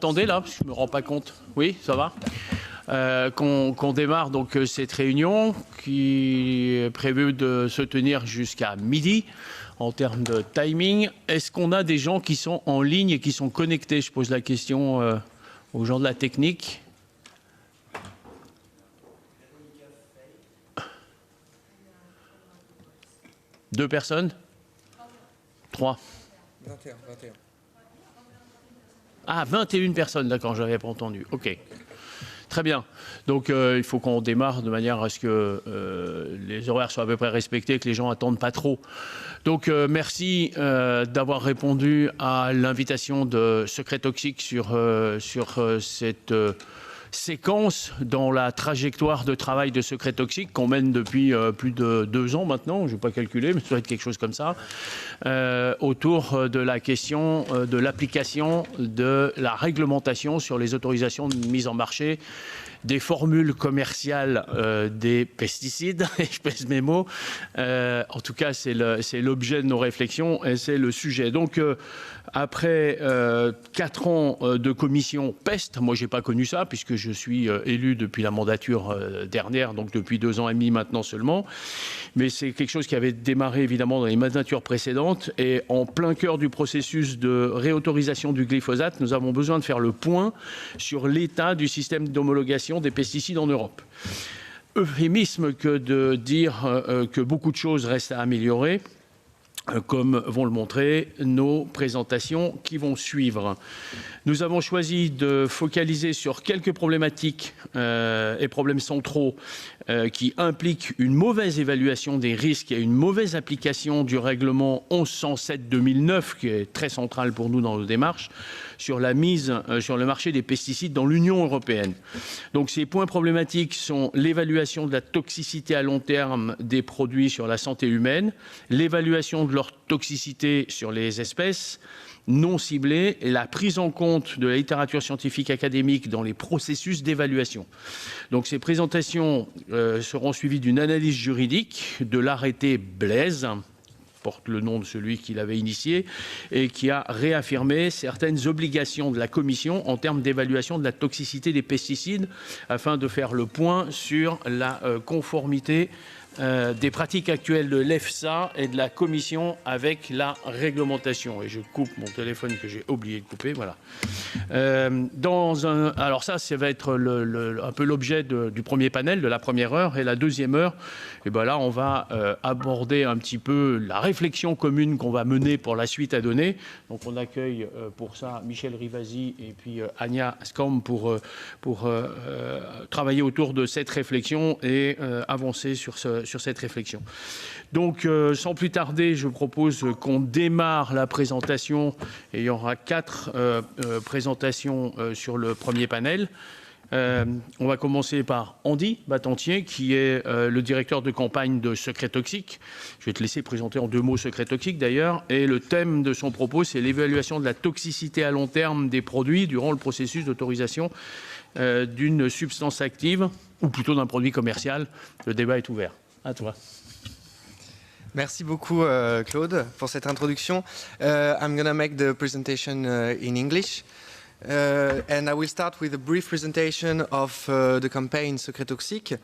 Attendez là, je ne me rends pas compte. Oui, ça va qu'on démarre donc cette réunion qui est prévue de se tenir jusqu'à midi en termes de timing. Est-ce qu'on a des gens qui sont en ligne et qui sont connectés? Je pose la question aux gens de la technique. Deux personnes? Trois? 21. Ah, 21 personnes, d'accord, je n'avais pas entendu. OK. Très bien. Donc, il faut qu'on démarre de manière à ce que les horaires soient à peu près respectés, que les gens n'attendent pas trop. Donc, merci d'avoir répondu à l'invitation de Secret Toxique sur cette séquence dans la trajectoire de travail de Secret Toxique qu'on mène depuis plus de 2 ans maintenant, je ne vais pas calculer, mais ça doit être quelque chose comme ça, autour de la question de l'application de la réglementation sur les autorisations de mise en marché des formules commerciales des pesticides, et je pèse mes mots. En tout cas, c'est l'objet de nos réflexions et c'est le sujet. Donc, après 4 ans de commission PEST, moi, je n'ai pas connu ça puisque je suis élu depuis la mandature dernière, donc depuis 2 ans et demi maintenant seulement. Mais c'est quelque chose qui avait démarré évidemment dans les mandatures précédentes. Et en plein cœur du processus de réautorisation du glyphosate, nous avons besoin de faire le point sur l'état du système d'homologation des pesticides en Europe. Euphémisme que de dire que beaucoup de choses restent à améliorer, comme vont le montrer nos présentations qui vont suivre. Nous avons choisi de focaliser sur quelques problématiques et problèmes centraux qui impliquent une mauvaise évaluation des risques et une mauvaise application du règlement 1107/2009, qui est très central pour nous dans nos démarches, sur la mise sur le marché des pesticides dans l'Union européenne. Donc ces points problématiques sont l'évaluation de la toxicité à long terme des produits sur la santé humaine, l'évaluation de leur toxicité sur les espèces non ciblées et la prise en compte de la littérature scientifique académique dans les processus d'évaluation. Donc ces présentations seront suivies d'une analyse juridique de l'arrêté Blaise, porte le nom de celui qui l'avait initié, et qui a réaffirmé certaines obligations de la Commission en termes d'évaluation de la toxicité des pesticides, afin de faire le point sur la conformité des pratiques actuelles de l'EFSA et de la Commission avec la réglementation. Et je coupe mon téléphone que j'ai oublié de couper, voilà. Alors ça va être un peu l'objet du premier panel, de la première heure. Et la deuxième heure, et ben là, on va aborder un petit peu la réflexion commune qu'on va mener pour la suite à donner. Donc on accueille pour ça Michel Rivasi et puis Anya Skam pour travailler autour de cette réflexion et avancer sur cette réflexion. Donc, sans plus tarder, je propose qu'on démarre la présentation et il y aura 4 présentations sur le premier panel. On va commencer par Andy Batentier, qui est le directeur de campagne de Secret Toxique. Je vais te laisser présenter en 2 mots Secret Toxique d'ailleurs. Et le thème de son propos, c'est l'évaluation de la toxicité à long terme des produits durant le processus d'autorisation d'une substance active, ou plutôt d'un produit commercial. Le débat est ouvert. À toi. Merci beaucoup, Claude, pour cette introduction. I'm going to make the presentation in English. And I will start with a brief presentation of the campaign Secret Toxique.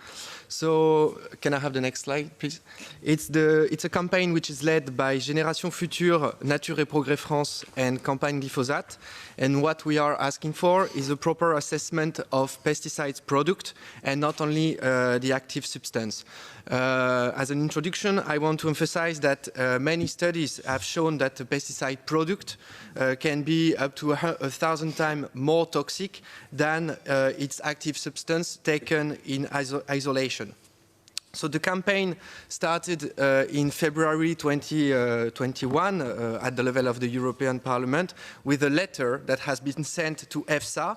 So, can I have the next slide, please? It's a campaign which is led by Génération Future, Nature et Progrès France, and Campagne Glyphosate. And what we are asking for is a proper assessment of pesticides product and not only the active substance. As an introduction, I want to emphasize that many studies have shown that the pesticide product can be up to 1,000 times more toxic than its active substance taken in isolation. So the campaign started in February 2021 at the level of the European Parliament with a letter that has been sent to EFSA,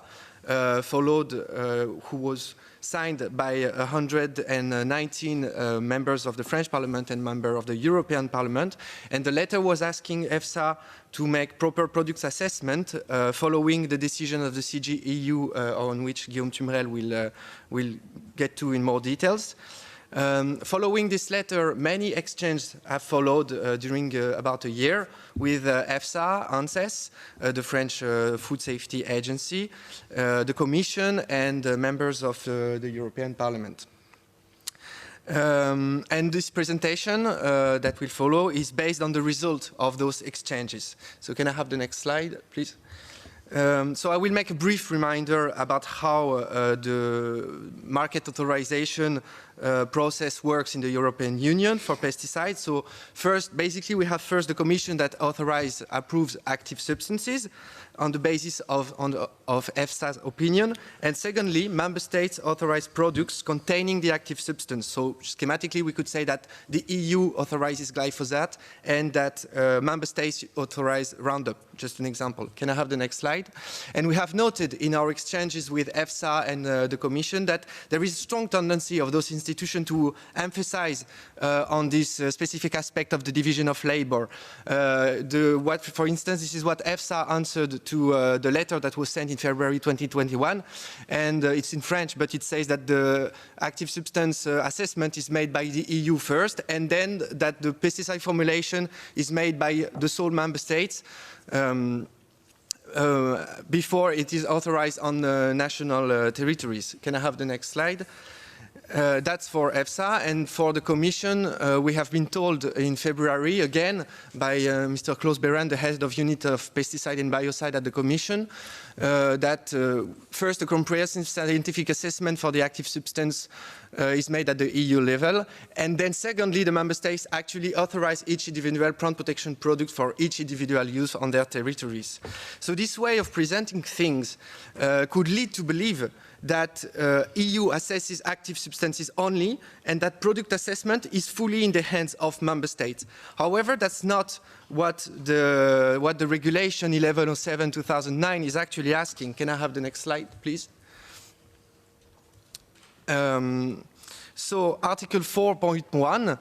who was signed by 119 members of the French Parliament and member of the European Parliament. And the letter was asking EFSA to make proper products assessment following the decision of the CGEU on which Guillaume Tumrel will get to in more details. Following this letter, many exchanges have followed during about a year with EFSA, ANSES, the French Food Safety Agency, the Commission, and members of the European Parliament. And this presentation that will follow is based on the result of those exchanges. So can I have the next slide, please? So I will make a brief reminder about how the market authorization process works in the European Union for pesticides. So first, basically, we have first the Commission that approves active substances on the basis of EFSA's opinion. And secondly, member states authorize products containing the active substance. So schematically, we could say that the EU authorizes glyphosate and that member states authorize Roundup, just an example. Can I have the next slide? And we have noted in our exchanges with EFSA and the Commission that there is a strong tendency of those institutions to emphasize on this specific aspect of the division of labor. For instance, this is what EFSA answered to the letter that was sent in February 2021, and it's in French, but it says that the active substance assessment is made by the EU first, and then that the pesticide formulation is made by the sole member states before it is authorized on the national territories. Can I have the next slide? That's for EFSA, and for the Commission, we have been told in February, again, by Mr. Klaus Behrendt, the head of unit of pesticide and biocide at the Commission, that first, a comprehensive scientific assessment for the active substance is made at the EU level, and then secondly, the member states actually authorize each individual plant protection product for each individual use on their territories. So this way of presenting things could lead to believe that EU assesses active substances only and that product assessment is fully in the hands of member states. However, that's not what the regulation 1107/2009 is actually asking. Can I have the next slide, please? So Article 4.1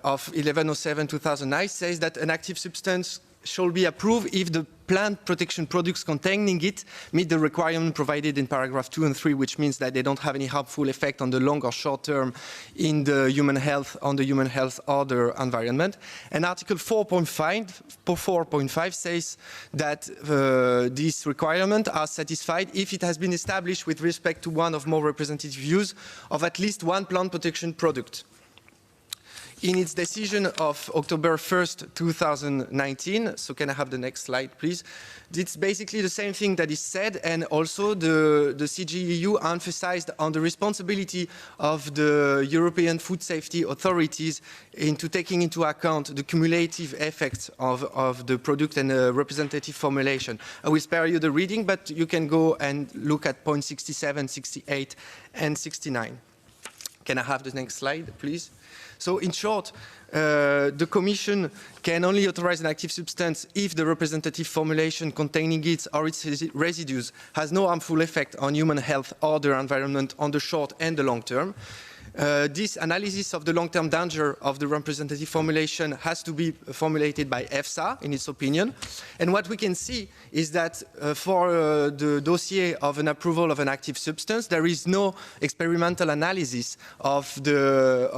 of 1107/2009 says that an active substance shall be approved if the plant protection products containing it meet the requirement provided in paragraph 2 and 3, which means that they don't have any harmful effect on the long or short term in the human health, or the environment. And Article 4.5 says that these requirements are satisfied if it has been established with respect to one of more representative use of at least one plant protection product. In its decision of October 1st, 2019, so can I have the next slide, please? It's basically the same thing that is said, and also the CJEU emphasized on the responsibility of the European food safety authorities into taking into account the cumulative effects of the product and the representative formulation. I will spare you the reading, but you can go and look at point 67, 68, and 69. Can I have the next slide, please? So in short, the Commission can only authorize an active substance if the representative formulation containing it or its residues has no harmful effect on human health or the environment on the short and the long term. This analysis of the long-term danger of the representative formulation has to be formulated by EFSA, in its opinion. And what we can see is that for the dossier of an approval of an active substance, there is no experimental analysis of the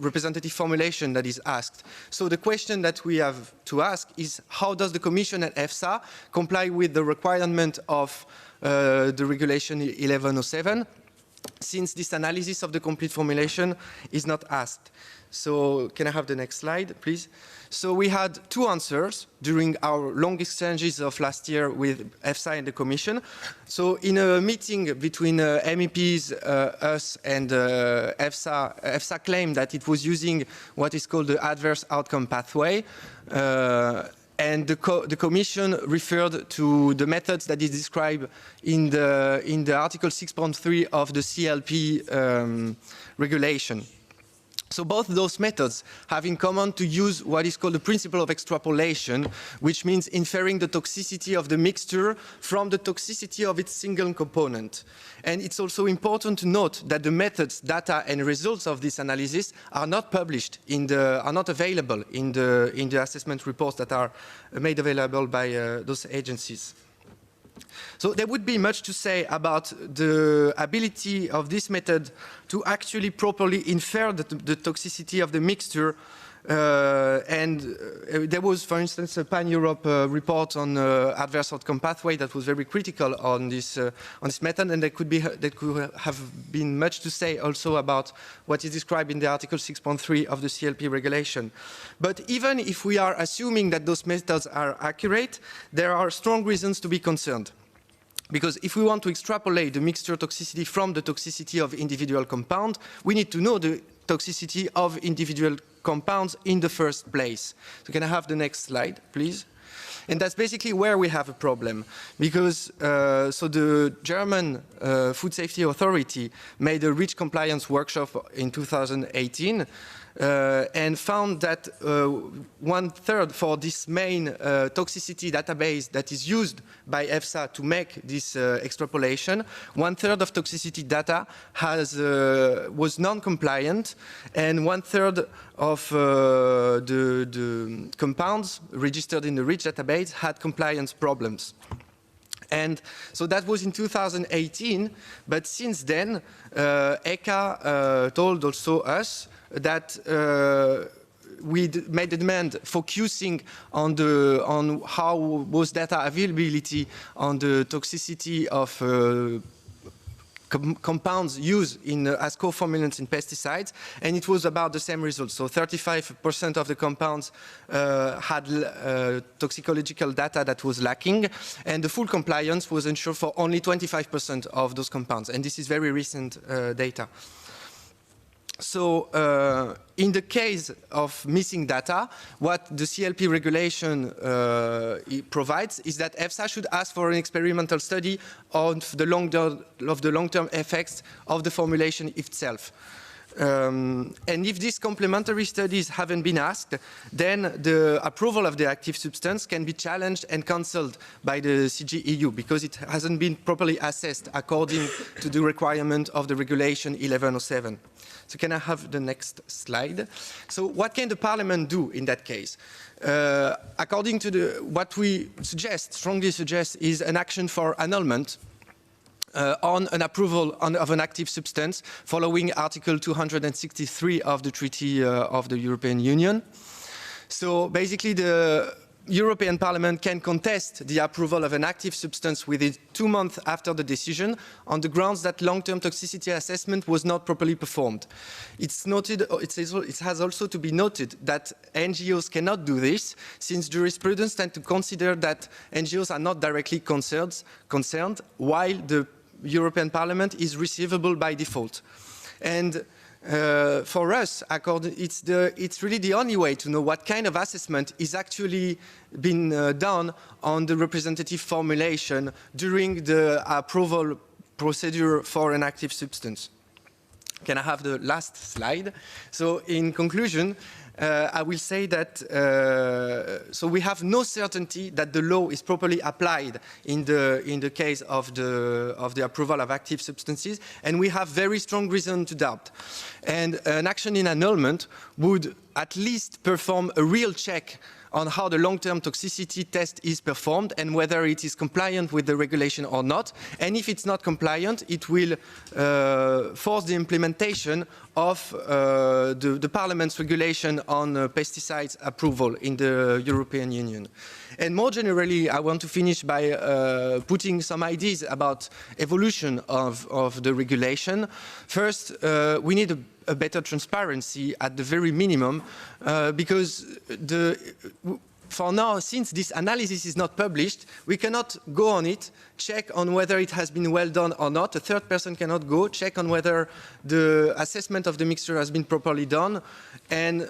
representative formulation that is asked. So the question that we have to ask is, how does the Commission and EFSA comply with the requirement of the regulation 1107? Since this analysis of the complete formulation is not asked. So can I have the next slide, please? So we had two answers during our long exchanges of last year with EFSA and the Commission. So in a meeting between MEPs, us and EFSA claimed that it was using what is called the adverse outcome pathway. And the Commission referred to the methods that is described in the Article 6.3 of the CLP regulation. So both those methods have in common to use what is called the principle of extrapolation, which means inferring the toxicity of the mixture from the toxicity of its single component. And it's also important to note that the methods, data, and results of this analysis are not published are not available in the assessment reports that are made available by those agencies. So there would be much to say about the ability of this method to actually properly infer the toxicity of the mixture. There was, for instance, a Pan-Europe report on adverse outcome pathway that was very critical on this method, and there could have been much to say also about what is described in the Article 6.3 of the CLP regulation. But even if we are assuming that those methods are accurate, there are strong reasons to be concerned. Because if we want to extrapolate the mixture toxicity from the toxicity of individual compound, we need to know the toxicity of individual compounds in the first place. So can I have the next slide, please? And that's basically where we have a problem. Because so the German Food Safety Authority made a REACH compliance workshop in 2018 and found that 1/3 for this main toxicity database that is used by EFSA to make this extrapolation, 1/3 of toxicity data was non-compliant, and 1/3 of the compounds registered in the REACH database had compliance problems. And so that was in 2018, but since then, ECHA told also us that we made a demand focusing on how was data availability on the toxicity of compounds used as co-formulants in pesticides, and it was about the same result. So 35% of the compounds had toxicological data that was lacking, and the full compliance was ensured for only 25% of those compounds, and this is very recent data. So in the case of missing data, what the CLP regulation provides is that EFSA should ask for an experimental study of the long-term effects of the formulation itself. And if these complementary studies haven't been asked, then the approval of the active substance can be challenged and cancelled by the CGEU because it hasn't been properly assessed according to the requirement of the regulation 1107. So can I have the next slide? So what can the Parliament do in that case? According to what we strongly suggest, is an action for annulment on an approval of an active substance following Article 263 of the Treaty of the European Union. So basically the European Parliament can contest the approval of an active substance within 2 months after the decision on the grounds that long-term toxicity assessment was not properly performed. It has also to be noted that NGOs cannot do this, since jurisprudence tends to consider that NGOs are not directly concerned while the European Parliament is receivable by default. And for us, it's really the only way to know what kind of assessment is actually being done on the representative formulation during the approval procedure for an active substance. Can I have the last slide? So in conclusion, I will say that so we have no certainty that the law is properly applied in the case of the approval of active substances, and we have very strong reason to doubt. And an action in annulment would at least perform a real check on how the long-term toxicity test is performed and whether it is compliant with the regulation or not. And if it's not compliant, it will force the implementation of the Parliament's regulation on pesticides approval in the European Union. And more generally, I want to finish by putting some ideas about evolution of the regulation. First, we need a better transparency at the very minimum, because for now, since this analysis is not published, we cannot go on it, check on whether it has been well done or not. A third person cannot go, check on whether the assessment of the mixture has been properly done. And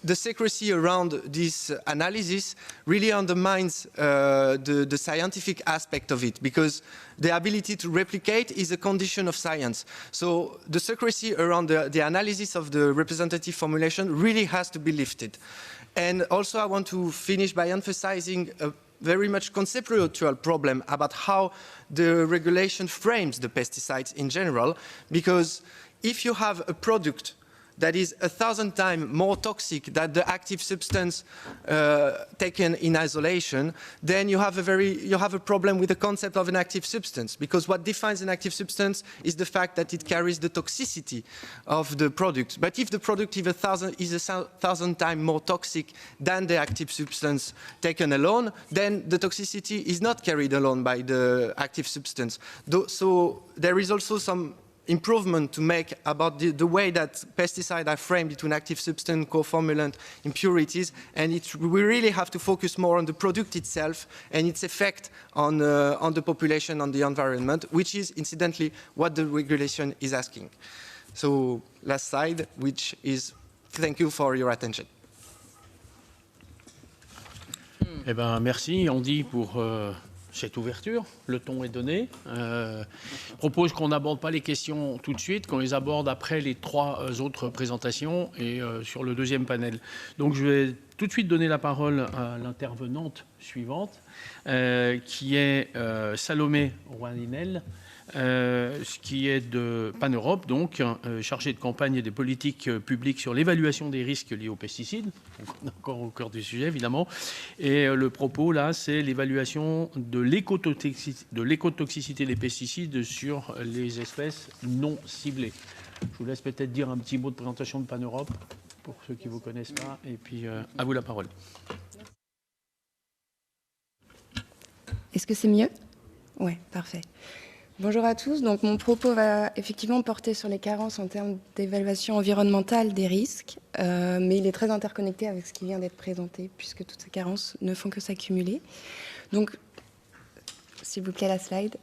the secrecy around this analysis really undermines the scientific aspect of it, because the ability to replicate is a condition of science. So the secrecy around the analysis of the representative formulation really has to be lifted. And also I want to finish by emphasizing a very much conceptual problem about how the regulation frames the pesticides in general, because if you have a product that is 1,000 times more toxic than the active substance taken in isolation, then you have a problem with the concept of an active substance, because what defines an active substance is the fact that it carries the toxicity of the product. But if the product is 1,000 times more toxic than the active substance taken alone, then the toxicity is not carried alone by the active substance. So there is also some improvement to make about the way that pesticides are framed between active substance, co-formulant, impurities, and we really have to focus more on the product itself and its effect on the population, on the environment, which is incidentally what the regulation is asking. So last slide, which is thank you for your attention. Eh ben, merci Andy pour cette ouverture. Le ton est donné. Je propose qu'on n'aborde pas les questions tout de suite, qu'on les aborde après les 3 autres présentations et sur le deuxième panel. Donc je vais tout de suite donner la parole à l'intervenante suivante, qui est Salomé Rouaninel, qui est de Pan-Europe, donc chargée de campagne et des politiques publiques sur l'évaluation des risques liés aux pesticides. Donc, on est encore au cœur du sujet, évidemment. Et le propos, là, c'est l'évaluation de l'écotoxicité des pesticides sur les espèces non ciblées. Je vous laisse peut-être dire un petit mot de présentation de Pan-Europe, pour ceux qui ne vous connaissent pas, et puis à vous la parole. Est-ce que c'est mieux? Oui, parfait. Bonjour à tous. Donc, mon propos va effectivement porter sur les carences en termes d'évaluation environnementale des risques, mais il est très interconnecté avec ce qui vient d'être présenté, puisque toutes ces carences ne font que s'accumuler. Donc, s'il vous plaît, la slide.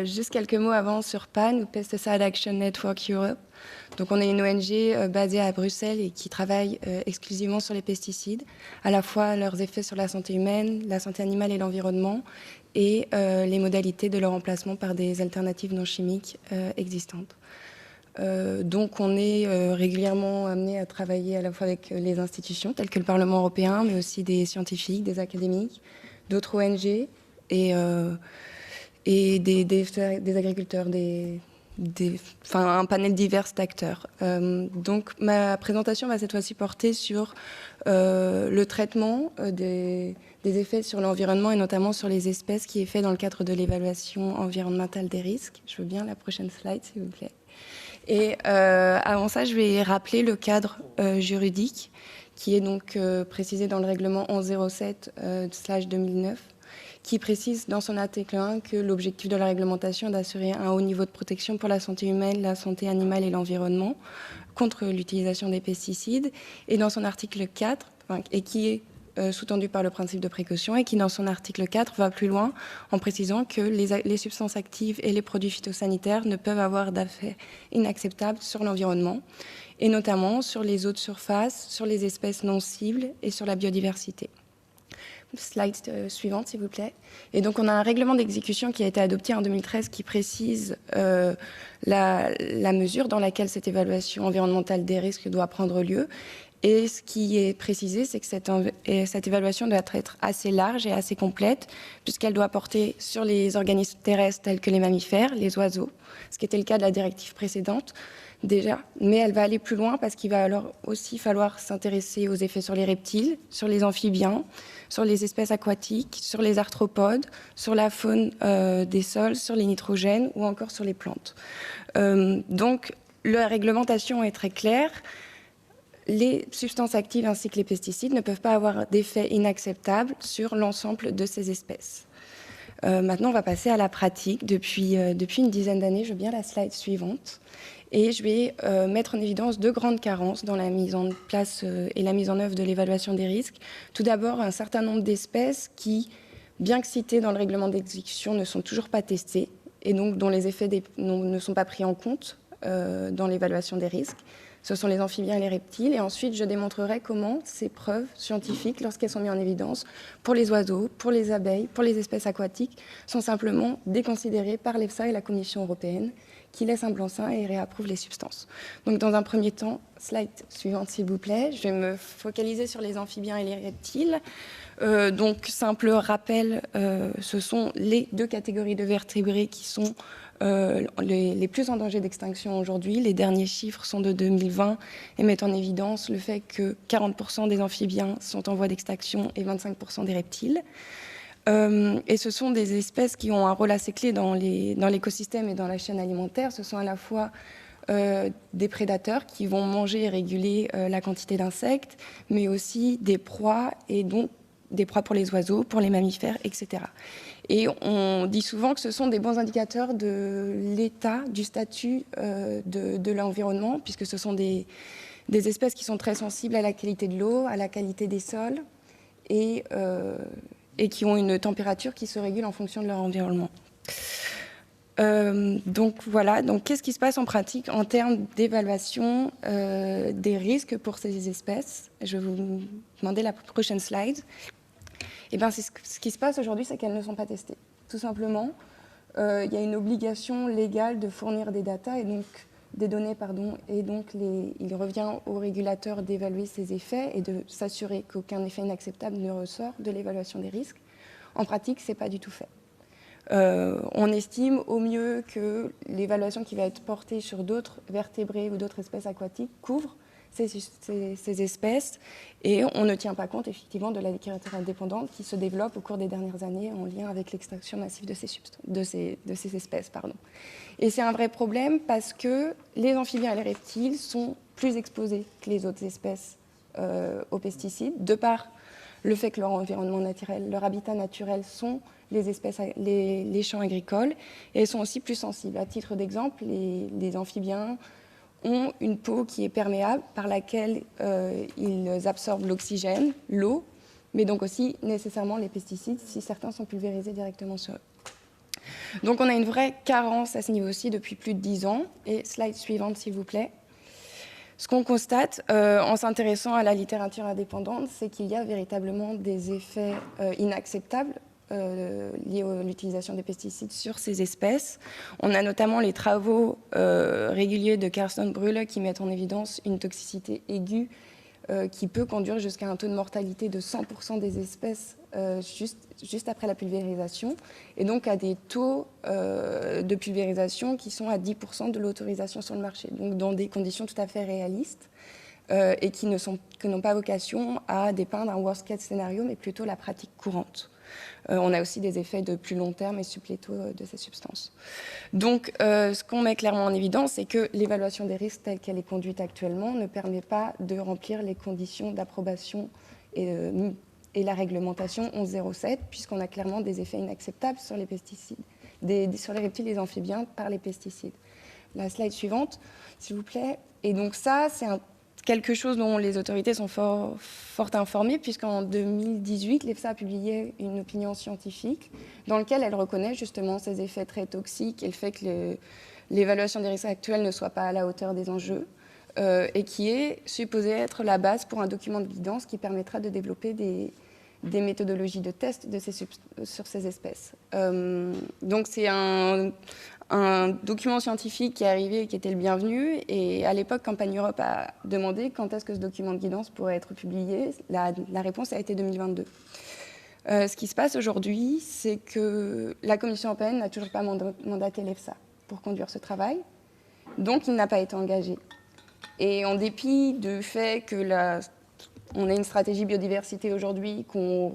Juste quelques mots avant sur PAN, ou Pesticide Action Network Europe. Donc, on est une ONG basée à Bruxelles et qui travaille exclusivement sur les pesticides, à la fois leurs effets sur la santé humaine, la santé animale et l'environnement, et les modalités de leur remplacement par des alternatives non chimiques existantes. Donc on est régulièrement amené à travailler à la fois avec les institutions telles que le Parlement européen, mais aussi des scientifiques, des académiques, d'autres ONG et des agriculteurs, un panel divers d'acteurs. Donc ma présentation va cette fois-ci porter sur le traitement des effets sur l'environnement et notamment sur les espèces qui est fait dans le cadre de l'évaluation environnementale des risques. Je veux bien la prochaine slide, s'il vous plaît. Et avant ça, je vais rappeler le cadre juridique qui est donc précisé dans le règlement 1107/2009, qui précise dans son article 1 que l'objectif de la réglementation est d'assurer un haut niveau de protection pour la santé humaine, la santé animale et l'environnement contre l'utilisation des pesticides. Et dans son article 4, et qui est sous-tendu par le principe de précaution, et qui dans son article 4 va plus loin en précisant que les substances actives et les produits phytosanitaires ne peuvent avoir d'effets inacceptables sur l'environnement, et notamment sur les eaux de surface, sur les espèces non cibles et sur la biodiversité. Slide suivante, s'il vous plaît. Et donc, on a un règlement d'exécution qui a été adopté en 2013 qui précise la mesure dans laquelle cette évaluation environnementale des risques doit prendre lieu. Et ce qui est précisé, c'est que cette évaluation doit être assez large et assez complète, puisqu'elle doit porter sur les organismes terrestres tels que les mammifères, les oiseaux, ce qui était le cas de la directive précédente déjà. Mais elle va aller plus loin parce qu'il va alors aussi falloir s'intéresser aux effets sur les reptiles, sur les amphibiens, sur les espèces aquatiques, sur les arthropodes, sur la faune des sols, sur les nitrogènes ou encore sur les plantes. Donc, la réglementation est très claire. Les substances actives ainsi que les pesticides ne peuvent pas avoir d'effets inacceptables sur l'ensemble de ces espèces. Maintenant, on va passer à la pratique. Depuis une dizaine d'années, je veux bien la slide suivante. Et je vais mettre en évidence 2 grandes carences dans la mise en place et la mise en œuvre de l'évaluation des risques. Tout d'abord, un certain nombre d'espèces qui, bien que citées dans le règlement d'exécution, ne sont toujours pas testées et donc dont les effets ne sont pas pris en compte dans l'évaluation des risques. Ce sont les amphibiens et les reptiles. Et ensuite, je démontrerai comment ces preuves scientifiques, lorsqu'elles sont mises en évidence, pour les oiseaux, pour les abeilles, pour les espèces aquatiques, sont simplement déconsidérées par l'EFSA et la Commission européenne, qui laisse un blanc-seing et réapprouve les substances. Donc dans un premier temps, slide suivante s'il vous plaît, je vais me focaliser sur les amphibiens et les reptiles. Donc simple rappel, ce sont les 2 catégories de vertébrés qui sont les plus en danger d'extinction aujourd'hui. Les derniers chiffres sont de 2020 et mettent en évidence le fait que 40% des amphibiens sont en voie d'extinction et 25% des reptiles. Et ce sont des espèces qui ont un rôle assez clé dans l'écosystème et dans la chaîne alimentaire. Ce sont à la fois des prédateurs qui vont manger et réguler la quantité d'insectes, mais aussi des proies, et donc des proies pour les oiseaux, pour les mammifères, etc. Et on dit souvent que ce sont des bons indicateurs de l'état, du statut de l'environnement, puisque ce sont des espèces qui sont très sensibles à la qualité de l'eau, à la qualité des sols, et qui ont une température qui se régule en fonction de leur environnement. Donc voilà, donc qu'est-ce qui se passe en pratique en termes d'évaluation des risques pour ces espèces? Je vais vous demander la prochaine slide. Eh bien, ce qui se passe aujourd'hui, c'est qu'elles ne sont pas testées. Tout simplement, il y a une obligation légale de fournir des données, et donc il revient aux régulateurs d'évaluer ces effets et de s'assurer qu'aucun effet inacceptable ne ressort de l'évaluation des risques. En pratique, ce n'est pas du tout fait. On estime au mieux que l'évaluation qui va être portée sur d'autres vertébrés ou d'autres espèces aquatiques couvre ces espèces, et on ne tient pas compte effectivement de la littérature indépendante qui se développe au cours des dernières années en lien avec l'extraction massive de ces espèces. Et c'est un vrai problème parce que les amphibiens et les reptiles sont plus exposés que les autres espèces aux pesticides, de par le fait que leur environnement naturel, leur habitat naturel sont les champs agricoles, et elles sont aussi plus sensibles. À titre d'exemple, les amphibiens ont une peau qui est perméable, par laquelle ils absorbent l'oxygène, l'eau, mais donc aussi nécessairement les pesticides si certains sont pulvérisés directement sur eux. Donc on a une vraie carence à ce niveau-ci depuis plus de 10 ans. Et slide suivante s'il vous plaît. Ce qu'on constate en s'intéressant à la littérature indépendante, c'est qu'il y a véritablement des effets inacceptables liés à l'utilisation des pesticides sur ces espèces. On a notamment les travaux réguliers de Carsten Brühle qui mettent en évidence une toxicité aiguë qui peut conduire jusqu'à un taux de mortalité de 100% des espèces juste après la pulvérisation, et donc à des taux de pulvérisation qui sont à 10% de l'autorisation sur le marché, donc dans des conditions tout à fait réalistes et qui n'ont pas vocation à dépeindre un worst-case scénario, mais plutôt la pratique courante. On a aussi des effets de plus long terme et supplétaux de ces substances. Donc, ce qu'on met clairement en évidence, c'est que l'évaluation des risques telle qu'elle est conduite actuellement ne permet pas de remplir les conditions d'approbation et la réglementation 1107, puisqu'on a clairement des effets inacceptables sur les pesticides, sur les reptiles et les amphibiens par les pesticides. La slide suivante, s'il vous plaît. Et donc ça, c'est quelque chose dont les autorités sont fort informées, puisqu'en 2018, l'EFSA a publié une opinion scientifique dans laquelle elle reconnaît justement ces effets très toxiques et le fait que l'évaluation des risques actuels ne soit pas à la hauteur des enjeux, et qui est supposée être la base pour un document de guidance qui permettra de développer des méthodologies de test sur ces espèces. Donc c'est un document scientifique qui est arrivé et qui était le bienvenu. Et à l'époque, Campagne Europe a demandé quand est-ce que ce document de guidance pourrait être publié. La réponse a été 2022. Ce qui se passe aujourd'hui, c'est que la Commission européenne n'a toujours pas mandaté l'EFSA pour conduire ce travail. Donc, il n'a pas été engagé. Et en dépit du fait que on a une stratégie biodiversité aujourd'hui, qu'on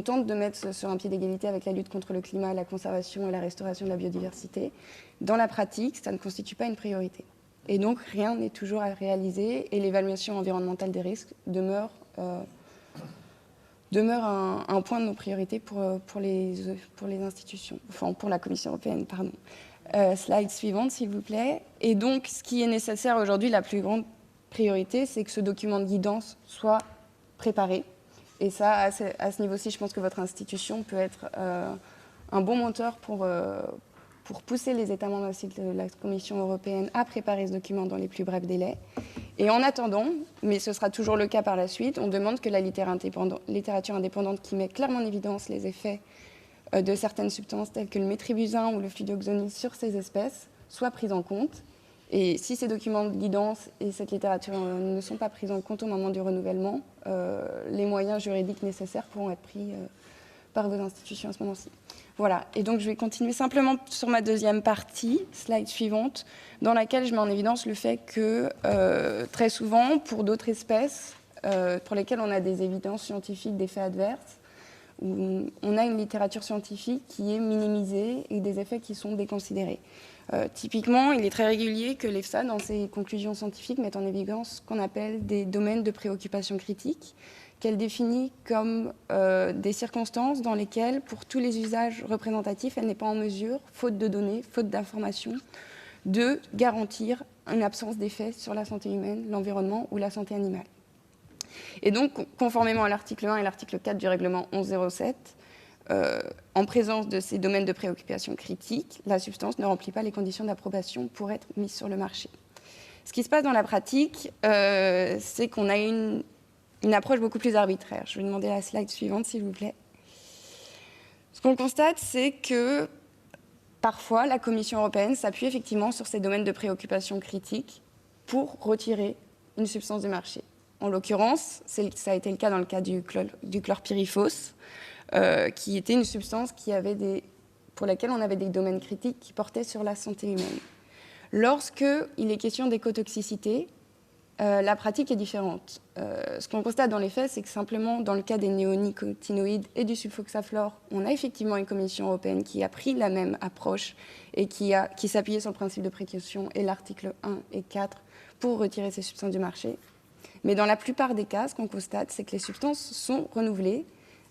tente de mettre sur un pied d'égalité avec la lutte contre le climat, la conservation et la restauration de la biodiversité, dans la pratique, ça ne constitue pas une priorité. Et donc, rien n'est toujours à réaliser et l'évaluation environnementale des risques demeure un point de nos priorités pour les institutions, enfin pour la Commission européenne, pardon. Slide suivante, s'il vous plaît. Et donc, ce qui est nécessaire aujourd'hui, la plus grande priorité, c'est que ce document de guidance soit préparé. Et ça, à ce niveau-ci, je pense que votre institution peut être un bon moteur pour pousser les États membres ainsi que la Commission européenne à préparer ce document dans les plus brefs délais. Et en attendant, mais ce sera toujours le cas par la suite, on demande que la littérature indépendante qui met clairement en évidence les effets de certaines substances telles que le métribuzin ou le fluoxonil sur ces espèces soient prises en compte. Et si ces documents de guidance et cette littérature ne sont pas pris en compte au moment du renouvellement, les moyens juridiques nécessaires pourront être pris par vos institutions à ce moment-ci. Voilà, et donc je vais continuer simplement sur ma deuxième partie, slide suivante, dans laquelle je mets en évidence le fait que très souvent, pour d'autres espèces, pour lesquelles on a des évidences scientifiques d'effets adverses, où on a une littérature scientifique qui est minimisée et des effets qui sont déconsidérés. Typiquement, il est très régulier que l'EFSA, dans ses conclusions scientifiques, mette en évidence ce qu'on appelle des domaines de préoccupation critique, qu'elle définit comme des circonstances dans lesquelles, pour tous les usages représentatifs, elle n'est pas en mesure, faute de données, faute d'informations, de garantir une absence d'effet sur la santé humaine, l'environnement ou la santé animale. Et donc, conformément à l'article 1 et l'article 4 du règlement 1107, en présence de ces domaines de préoccupation critique, la substance ne remplit pas les conditions d'approbation pour être mise sur le marché. Ce qui se passe dans la pratique, c'est qu'on a une approche beaucoup plus arbitraire. Je vais demander la slide suivante, s'il vous plaît. Ce qu'on constate, c'est que parfois, la Commission européenne s'appuie effectivement sur ces domaines de préoccupation critique pour retirer une substance du marché. En l'occurrence, ça a été le cas dans le cas du chlorpyrifos, qui était une substance pour laquelle on avait des domaines critiques qui portaient sur la santé humaine. Lorsqu'il est question d'écotoxicité, la pratique est différente. Ce qu'on constate dans les faits, c'est que simplement dans le cas des néonicotinoïdes et du sulfoxaflor, on a effectivement une Commission européenne qui a pris la même approche et qui s'appuyait sur le principe de précaution et l'article 1 et 4 pour retirer ces substances du marché. Mais dans la plupart des cas, ce qu'on constate, c'est que les substances sont renouvelées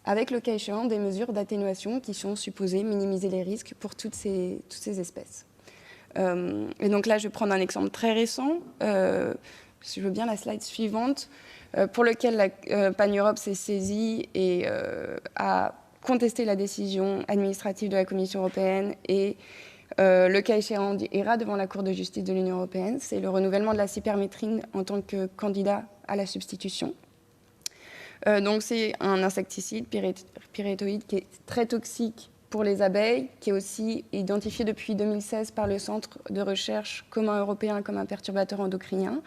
avec, le cas échéant, des mesures d'atténuation qui sont supposées minimiser les risques pour toutes ces espèces. Et donc là, je vais prendre un exemple très récent, si je veux bien la slide suivante, pour lequel la Pan-Europe s'est saisie et a contesté la décision administrative de la Commission européenne et le cas échéant ira devant la Cour de justice de l'Union européenne. C'est le renouvellement de la cypermétrine en tant que candidat à la substitution. Donc c'est un insecticide pyrétoïde qui est très toxique pour les abeilles, qui est aussi identifié depuis 2016 par le Centre de recherche commun européen comme un perturbateur endocrinien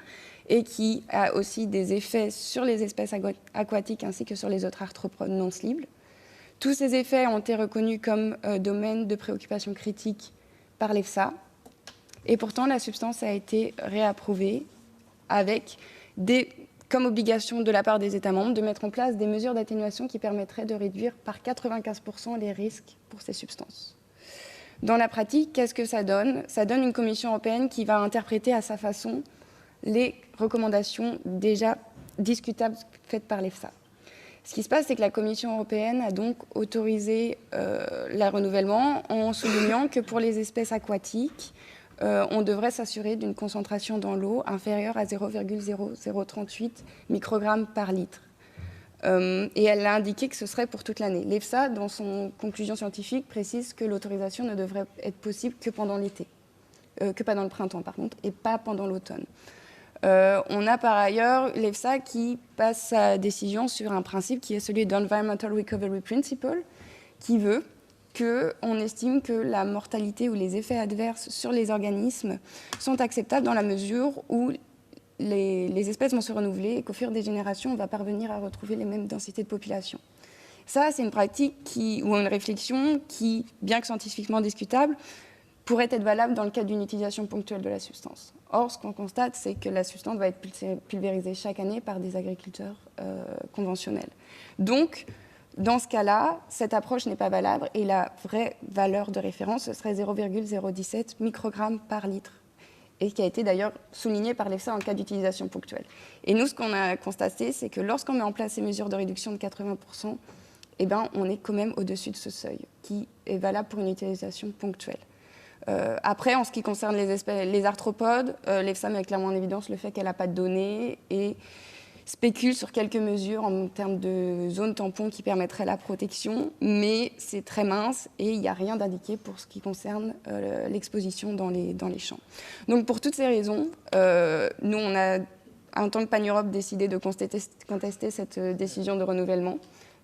et qui a aussi des effets sur les espèces aquatiques ainsi que sur les autres arthropodes non cibles. Tous ces effets ont été reconnus comme domaines de préoccupation critique par l'EFSA et pourtant la substance a été réapprouvée avec comme obligation de la part des États membres de mettre en place des mesures d'atténuation qui permettraient de réduire par 95% les risques pour ces substances. Dans la pratique, qu'est-ce que ça donne ? Ça donne une Commission européenne qui va interpréter à sa façon les recommandations déjà discutables faites par l'EFSA. Ce qui se passe, c'est que la Commission européenne a donc autorisé le renouvellement en soulignant que pour les espèces aquatiques, on devrait s'assurer d'une concentration dans l'eau inférieure à 0,0038 microgrammes par litre. Et elle a indiqué que ce serait pour toute l'année. L'EFSA, dans son conclusion scientifique, précise que l'autorisation ne devrait être possible que pendant l'été, que pas dans le printemps par contre, et pas pendant l'automne. On a par ailleurs l'EFSA qui passe sa décision sur un principe qui est celui d'Environmental Recovery Principle, qui veut qu'on estime que la mortalité ou les effets adverses sur les organismes sont acceptables dans la mesure où les espèces vont se renouveler et qu'au fur des générations, on va parvenir à retrouver les mêmes densités de population. Ça, c'est une pratique ou une réflexion qui, bien que scientifiquement discutable, pourrait être valable dans le cadre d'une utilisation ponctuelle de la substance. Or, ce qu'on constate, c'est que la substance va être pulvérisée chaque année par des agriculteurs conventionnels. Donc, dans ce cas-là, cette approche n'est pas valable et la vraie valeur de référence, ce serait 0,017 microgrammes par litre, et qui a été d'ailleurs souligné par l'EFSA en cas d'utilisation ponctuelle. Et nous, ce qu'on a constaté, c'est que lorsqu'on met en place ces mesures de réduction de 80%, eh ben, on est quand même au-dessus de ce seuil, qui est valable pour une utilisation ponctuelle. Après, en ce qui concerne les arthropodes, l'EFSA met clairement en évidence le fait qu'elle n'a pas de données et spécule sur quelques mesures en termes de zones tampons qui permettraient la protection, mais c'est très mince et il n'y a rien d'indiqué pour ce qui concerne l'exposition dans les champs. Donc pour toutes ces raisons, nous, on a, en tant que Pan-Europe, décidé de contester cette décision de renouvellement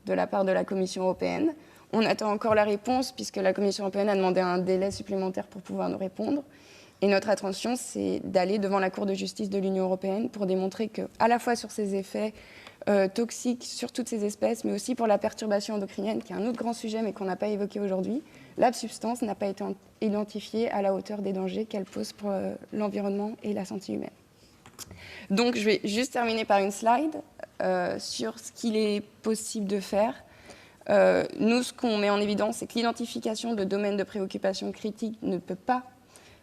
de la part de la Commission européenne. On attend encore la réponse puisque la Commission européenne a demandé un délai supplémentaire pour pouvoir nous répondre. Et notre intention, c'est d'aller devant la Cour de justice de l'Union européenne pour démontrer que, à la fois sur ces effets toxiques sur toutes ces espèces, mais aussi pour la perturbation endocrinienne, qui est un autre grand sujet, mais qu'on n'a pas évoqué aujourd'hui, la substance n'a pas été identifiée à la hauteur des dangers qu'elle pose pour l'environnement et la santé humaine. Donc, je vais juste terminer par une slide sur ce qu'il est possible de faire. Nous, ce qu'on met en évidence, c'est que l'identification de domaines de préoccupation critiques ne peut pas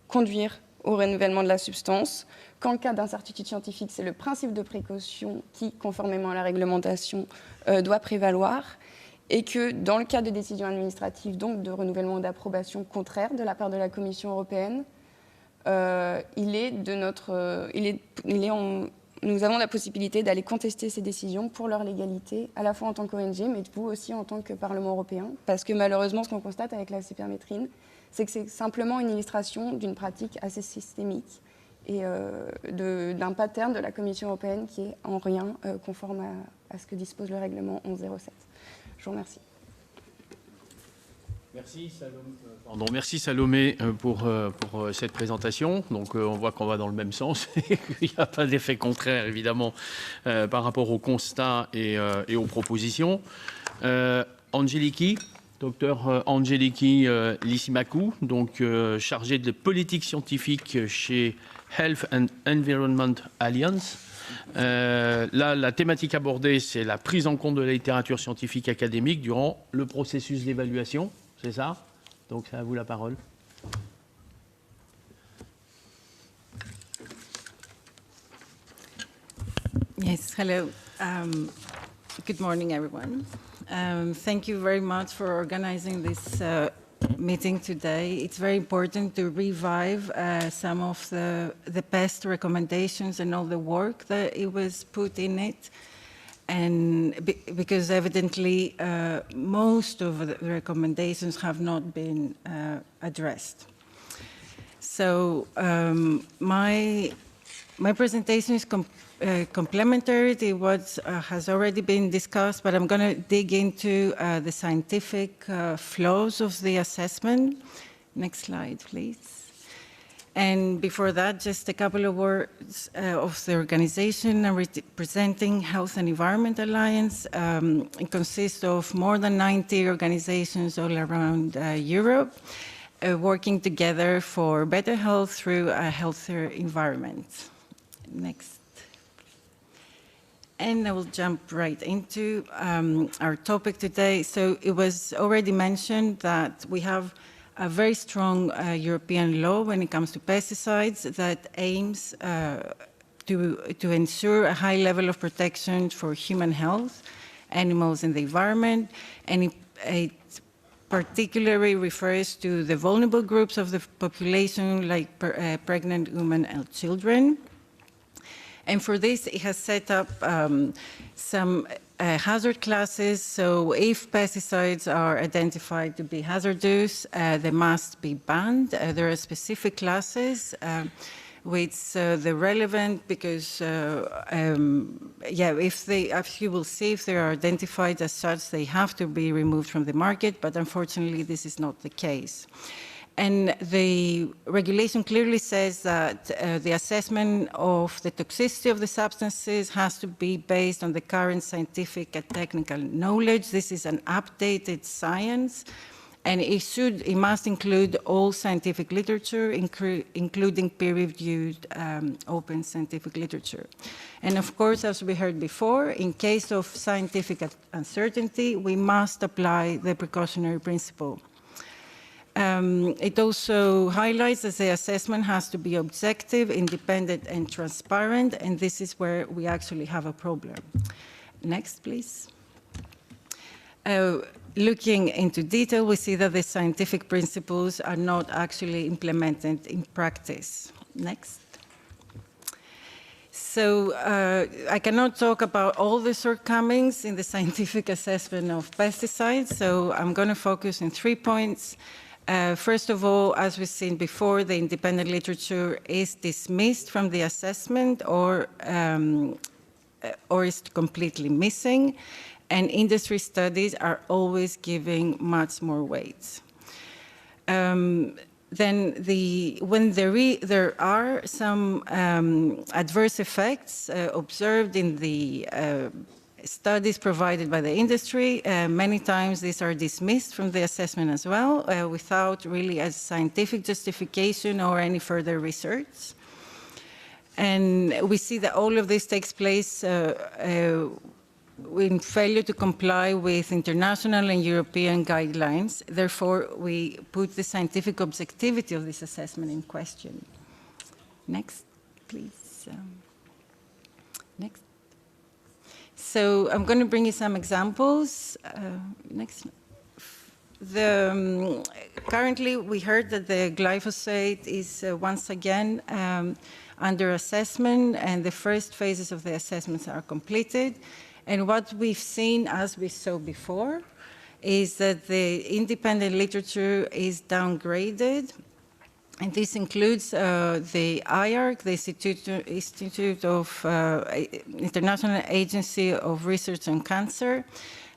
conduire au renouvellement de la substance, qu'en cas d'incertitude scientifique, c'est le principe de précaution qui, conformément à la réglementation, doit prévaloir, et que dans le cas de décisions administratives, donc de renouvellement ou d'approbation contraire de la part de la Commission européenne, nous avons la possibilité d'aller contester ces décisions pour leur légalité, à la fois en tant qu'ONG, mais vous aussi en tant que Parlement européen, parce que malheureusement, ce qu'on constate avec la cypermétrine, c'est que c'est simplement une illustration d'une pratique assez systémique et d'un pattern de la Commission européenne qui est en rien conforme à ce que dispose le règlement 1107. Je vous remercie. Merci Salomé pour cette présentation. Donc on voit qu'on va dans le même sens et qu'il n'y a pas d'effet contraire évidemment par rapport aux constats et aux propositions. Angeliki, docteur Angeliki Lysimakou, donc chargé de politique scientifique chez Health and Environment Alliance. Là, la thématique abordée, c'est la prise en compte de la littérature scientifique académique durant le processus d'évaluation. C'est ça? Donc, c'est à vous la parole. Yes, hello. Good morning, everyone. Thank you very much for organizing this meeting today. It's very important to revive some of the best recommendations and all the work that it was put in it. And because evidently most of the recommendations have not been addressed. So my presentation is complementary to what has already been discussed, but I'm going to dig into the scientific flaws of the assessment. Next slide, please. And before that, just a couple of words of the organization representing Health and Environment Alliance. It consists of more than 90 organizations all around Europe, working together for better health through a healthier environment. Next. And I will jump right into our topic today. So it was already mentioned that we have a very strong European law when it comes to pesticides that aims to ensure a high level of protection for human health, animals and the environment, and it particularly refers to the vulnerable groups of the population like pregnant women and children. And for this, it has set up some hazard classes. So if pesticides are identified to be hazardous, they must be banned. There are specific classes which they're relevant because, if you will see, if they are identified as such, they have to be removed from the market. But unfortunately, this is not the case. And the regulation clearly says that the assessment of the toxicity of the substances has to be based on the current scientific and technical knowledge. This is an updated science, and it must include all scientific literature, including peer-reviewed open scientific literature. And of course, as we heard before, in case of scientific uncertainty, we must apply the precautionary principle. It also highlights that the assessment has to be objective, independent, and transparent, and this is where we actually have a problem. Next, please. Looking into detail, we see that the scientific principles are not actually implemented in practice. Next. So I cannot talk about all the shortcomings in the scientific assessment of pesticides, so I'm going to focus on 3 points. First of all, as we've seen before, the independent literature is dismissed from the assessment or is completely missing, and industry studies are always giving much more weight. then when there are some adverse effects observed in the studies provided by the industry, many times these are dismissed from the assessment as well, without really a scientific justification or any further research. And we see that all of this takes place in failure to comply with international and European guidelines. Therefore, we put the scientific objectivity of this assessment in question. Next, please. Next. So I'm going to bring you some examples. Next. Currently, we heard that the glyphosate is once again under assessment, and the first phases of the assessments are completed. And what we've seen, as we saw before, is that the independent literature is downgraded. And this includes the IARC, the Institute of International Agency of Research on Cancer,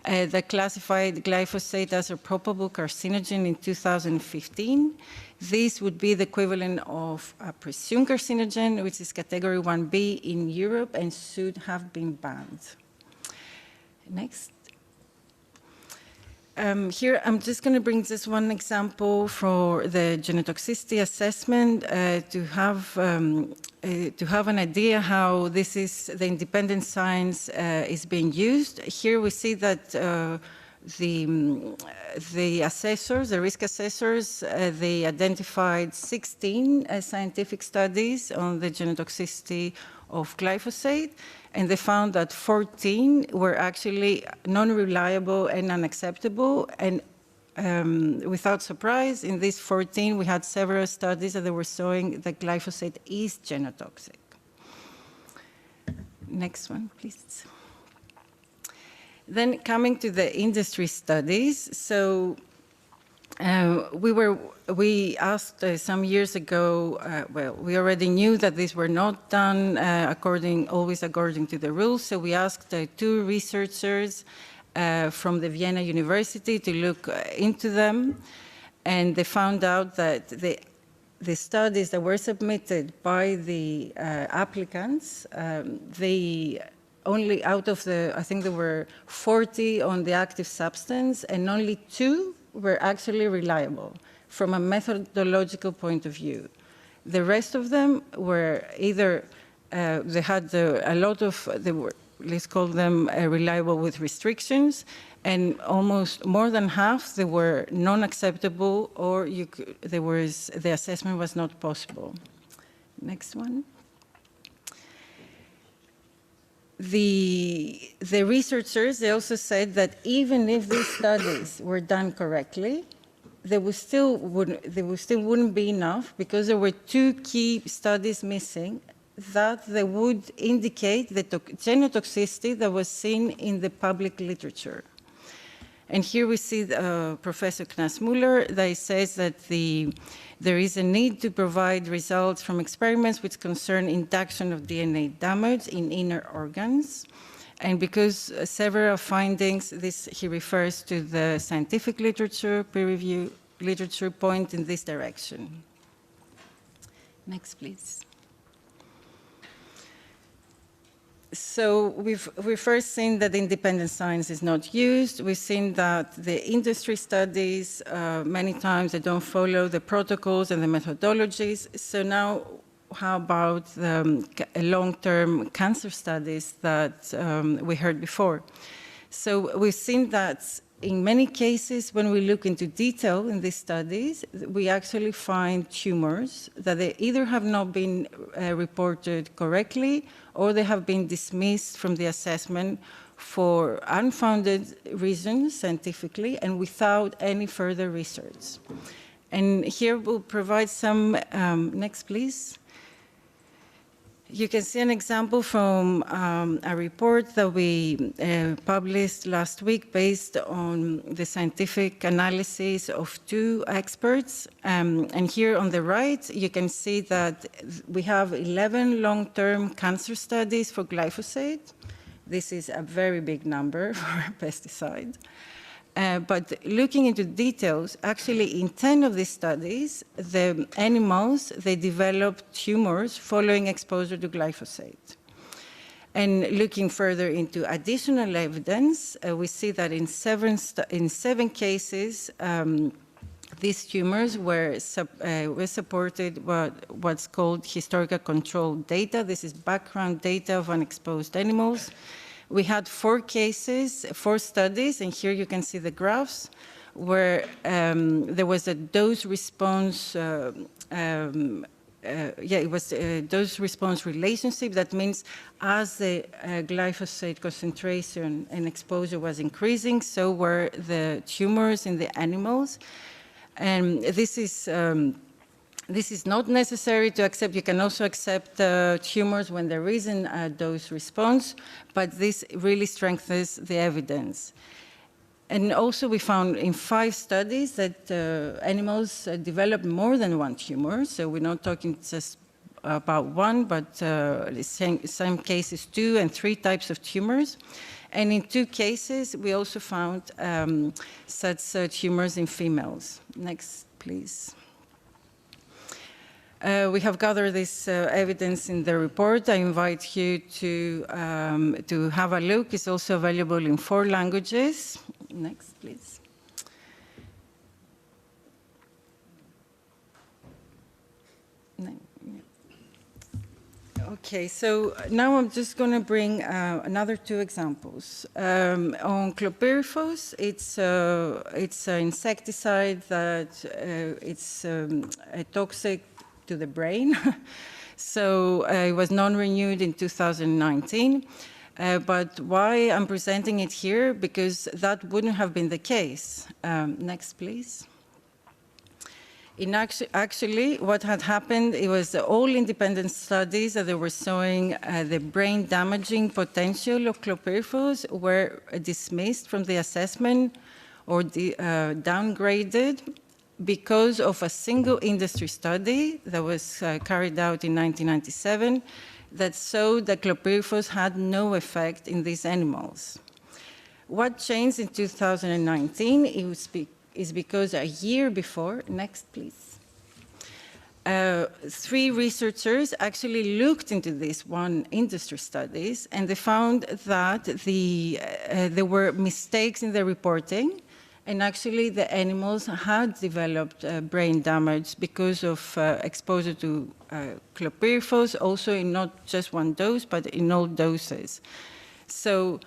that classified glyphosate as a probable carcinogen in 2015. This would be the equivalent of a presumed carcinogen, which is category 1B in Europe and should have been banned. Next. Here, I'm just going to bring just one example for the genotoxicity assessment to have an idea how this is the independent science is being used. Here we see that the assessors, the risk assessors, they identified 16 scientific studies on the genotoxicity of glyphosate, and they found that 14 were actually non-reliable and unacceptable. And without surprise, in these 14, we had several studies that were showing that glyphosate is genotoxic. Next one, please. Then coming to the industry studies, so we asked some years ago, well, we already knew that these were not done always according to the rules, so we asked 2 researchers from the Vienna University to look into them, and they found out that the studies that were submitted by the applicants, they only out of the, I think there were 40 on the active substance, and only 2 were actually reliable from a methodological point of view. The rest of them were either, they had a lot of, they were, let's call them reliable with restrictions, and almost more than half, they were non-acceptable, or the assessment was not possible. Next one. The researchers, they also said that even if these studies were done correctly, they still wouldn't be enough, because there were 2 key studies missing that they would indicate the genotoxicity that was seen in the public literature. And here we see Professor Knaus-Müller that says that there is a need to provide results from experiments which concern induction of DNA damage in inner organs. And because several findings, he refers to the scientific literature, peer review literature point in this direction. Next, please. So we've first seen that independent science is not used. We've seen that the industry studies, many times they don't follow the protocols and the methodologies. So now how about the long-term cancer studies that we heard before? So we've seen that in many cases, when we look into detail in these studies, we actually find tumors that they either have not been reported correctly, or they have been dismissed from the assessment for unfounded reasons scientifically and without any further research. And here we'll provide some, next please. You can see an example from a report that we published last week based on the scientific analysis of 2 experts. And here on the right, you can see that we have 11 long-term cancer studies for glyphosate. This is a very big number for a pesticide. But looking into details, actually in 10 of these studies, the animals, they developed tumors following exposure to glyphosate. And looking further into additional evidence, we see that in seven cases, these tumors were supported what's called historical control data. This is background data of unexposed animals. We had 4 cases, 4 studies, and here you can see the graphs, where there was a dose-response it was a dose-response relationship. That means as the glyphosate concentration and exposure was increasing, so were the tumors in the animals. And this is not necessary to accept. You can also accept tumors when there isn't a dose response, but this really strengthens the evidence. And also we found in 5 studies that animals developed more than 1 tumor. So we're not talking just about 1, but in some cases 2 and 3 types of tumors. And in 2 cases, we also found such tumors in females. Next, please. We have gathered this evidence in the report. I invite you to have a look. It's also available in 4 languages. Next, please. Okay, so now I'm just going to bring another 2 examples. On chlorpyrifos, it's an insecticide that it's toxic to the brain. So it was non-renewed in 2019. But why I'm presenting it here? Because that wouldn't have been the case. Next, please. Actually, what had happened, it was all independent studies that they were showing the brain damaging potential of chlorpyrifos were dismissed from the assessment or downgraded because of a single industry study that was carried out in 1997 that showed that chlorpyrifos had no effect in these animals. What changed in 2019 is because a year before, next please, 3 researchers actually looked into these 1 industry studies, and they found that there were mistakes in the reporting, and actually the animals had developed brain damage because of exposure to chlorpyrifos, also in not just 1 dose, but in all doses. So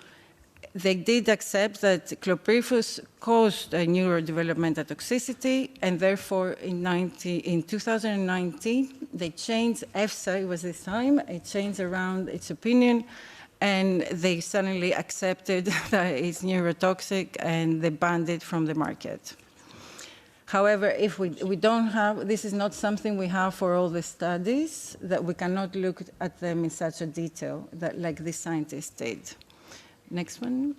they did accept that chlorpyrifos caused a neurodevelopmental toxicity, and therefore in 2019, they changed, EFSA, it was this time, it changed around its opinion, and they suddenly accepted that it's neurotoxic, and they banned it from the market. However, if we don't have, this is not something we have for all the studies, that we cannot look at them in such a detail that, like this scientist did. Next one.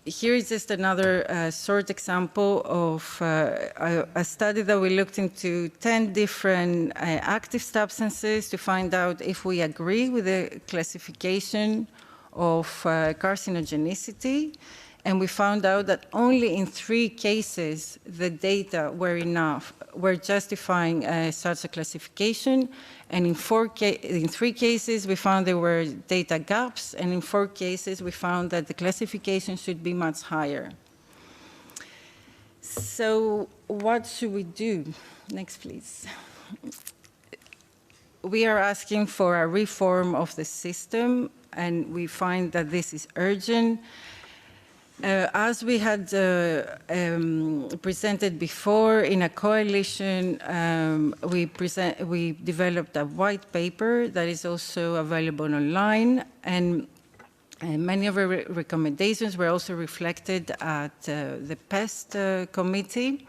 Here is just another short example of a study that we looked into 10 different active substances to find out if we agree with the classification of carcinogenicity. And we found out that only in 3 cases the data were justifying such a classification. And in 3 cases, we found there were data gaps. And in 4 cases, we found that the classification should be much higher. So what should we do? Next, please. We are asking for a reform of the system, and we find that this is urgent. As we had presented before in a coalition, we developed a white paper that is also available online, and many of our recommendations were also reflected at the PEST committee.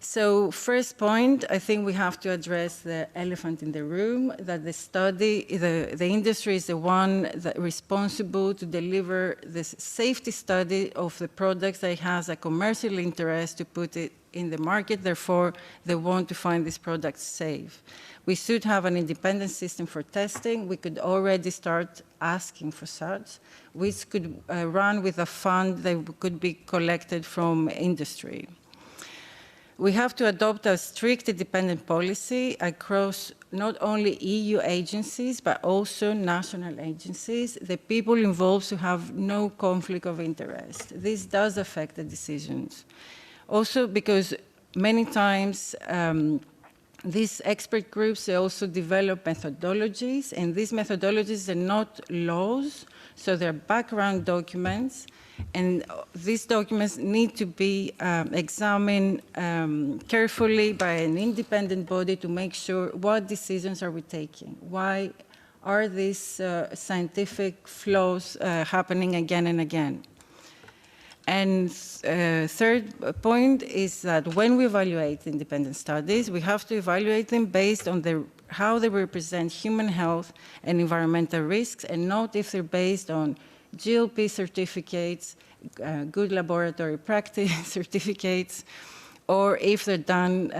So first point, I think we have to address the elephant in the room, that the industry is the one that responsible to deliver the safety study of the products that has a commercial interest to put it in the market, therefore they want to find these products safe. We should have an independent system for testing. We could already start asking for such, which could run with a fund that could be collected from industry. We have to adopt a strict independent policy across not only EU agencies, but also national agencies. The people involved should have no conflict of interest. This does affect the decisions. Also because many times these expert groups, they also develop methodologies, and these methodologies are not laws, so they're background documents, and these documents need to be examined carefully by an independent body to make sure what decisions are we taking, why are these scientific flaws happening again and again. And third point is that when we evaluate independent studies, we have to evaluate them based on how they represent human health and environmental risks, and not if they're based on GLP certificates, good laboratory practice certificates, or if they're done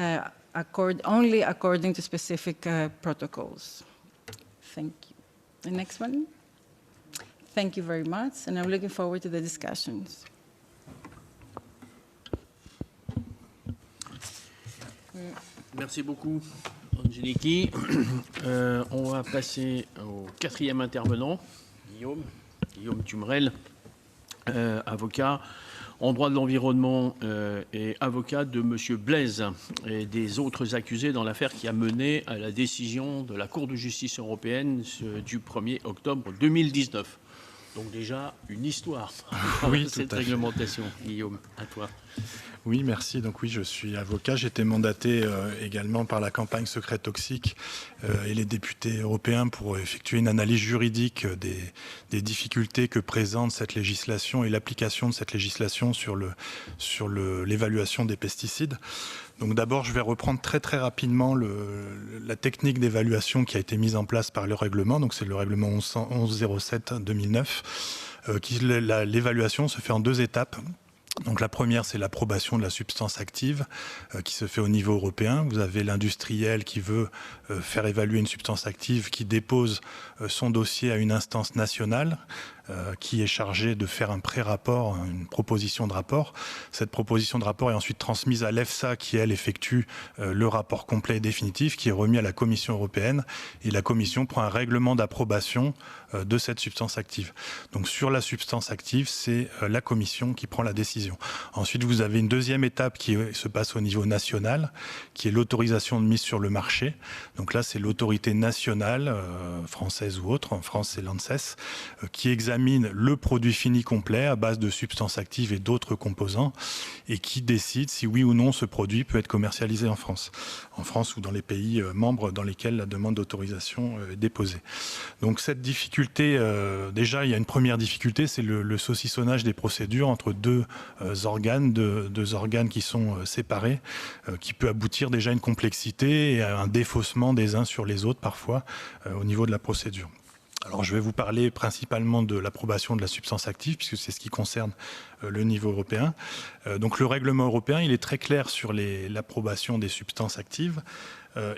only according to specific protocols. Thank you. The next one. Thank you very much, and I'm looking forward to the discussions. Merci beaucoup, Angeliki. On va passer au quatrième intervenant, Guillaume Tumrel, avocat en droit de l'environnement et avocat de M. Blaise et des autres accusés dans l'affaire qui a mené à la décision de la Cour de justice européenne du 1er octobre 2019. Donc déjà, une histoire oui, cette réglementation. Guillaume, à toi. Oui, merci. Donc oui, je suis avocat. J'ai été mandaté également par la campagne Secret Toxique et les députés européens pour effectuer une analyse juridique des difficultés que présente cette législation et l'application de cette législation sur l'évaluation des pesticides. Donc d'abord, je vais reprendre très rapidement la technique d'évaluation qui a été mise en place par le règlement. Donc c'est le règlement 1107/2009. L'évaluation se fait en 2 étapes. Donc la première, c'est l'approbation de la substance active qui se fait au niveau européen. Vous avez l'industriel qui veut faire évaluer une substance active, qui dépose son dossier à une instance nationale qui est chargée de faire un pré-rapport, une proposition de rapport. Cette proposition de rapport est ensuite transmise à l'EFSA qui, elle, effectue le rapport complet et définitif qui est remis à la Commission européenne, et la Commission prend un règlement d'approbation de cette substance active. Donc sur la substance active, c'est la Commission qui prend la décision. Ensuite, vous avez une deuxième étape qui se passe au niveau national, qui est l'autorisation de mise sur le marché. Donc là, c'est l'autorité nationale, française ou autre, en France c'est l'ANSES, qui examine le produit fini complet à base de substances actives et d'autres composants, et qui décide si oui ou non ce produit peut être commercialisé en France ou dans les pays membres dans lesquels la demande d'autorisation est déposée. Donc cette difficulté, déjà il y a une première difficulté, c'est le saucissonnage des procédures entre deux organes qui sont séparés, qui peut aboutir déjà à une complexité et à un défaussement des uns sur les autres parfois au niveau de la procédure. Alors je vais vous parler principalement de l'approbation de la substance active, puisque c'est ce qui concerne le niveau européen. Donc le règlement européen, il est très clair sur l'approbation des substances actives.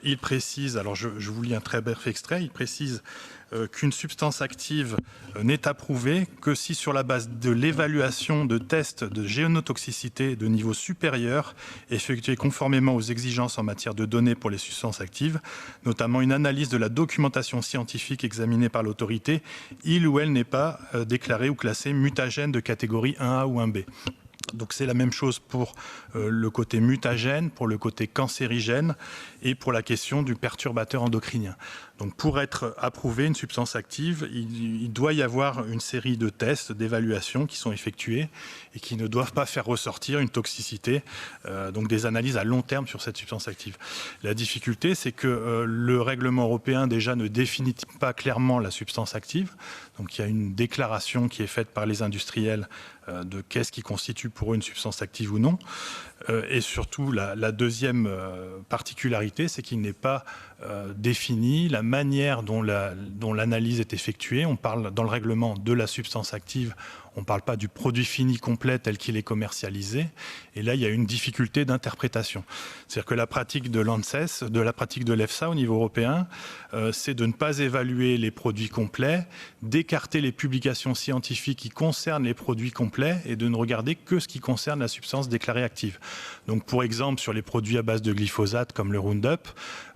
Il précise, alors je vous lis un très bref extrait, il précise qu'une substance active n'est approuvée que si sur la base de l'évaluation de tests de géonotoxicité de niveau supérieur effectués conformément aux exigences en matière de données pour les substances actives, notamment une analyse de la documentation scientifique examinée par l'autorité, il ou elle n'est pas déclarée ou classée mutagène de catégorie 1A ou 1B. Donc c'est la même chose pour le côté mutagène, pour le côté cancérigène et pour la question du perturbateur endocrinien. Donc pour être approuvé une substance active, il doit y avoir une série de tests, d'évaluations qui sont effectués et qui ne doivent pas faire ressortir une toxicité, donc des analyses à long terme sur cette substance active. La difficulté, c'est que le règlement européen déjà ne définit pas clairement la substance active. Donc il y a une déclaration qui est faite par les industriels de qu'est-ce qui constitue pour eux une substance active ou non. Et surtout, la deuxième particularité, c'est qu'il n'est pas définit la manière dont l'analyse est effectuée. On parle dans le règlement de la substance active, on ne parle pas du produit fini complet tel qu'il est commercialisé. Et là, il y a une difficulté d'interprétation. C'est-à-dire que la pratique de l'ANSES, de la pratique de l'EFSA au niveau européen, c'est de ne pas évaluer les produits complets, d'écarter les publications scientifiques qui concernent les produits complets et de ne regarder que ce qui concerne la substance déclarée active. Donc, pour exemple, sur les produits à base de glyphosate comme le Roundup,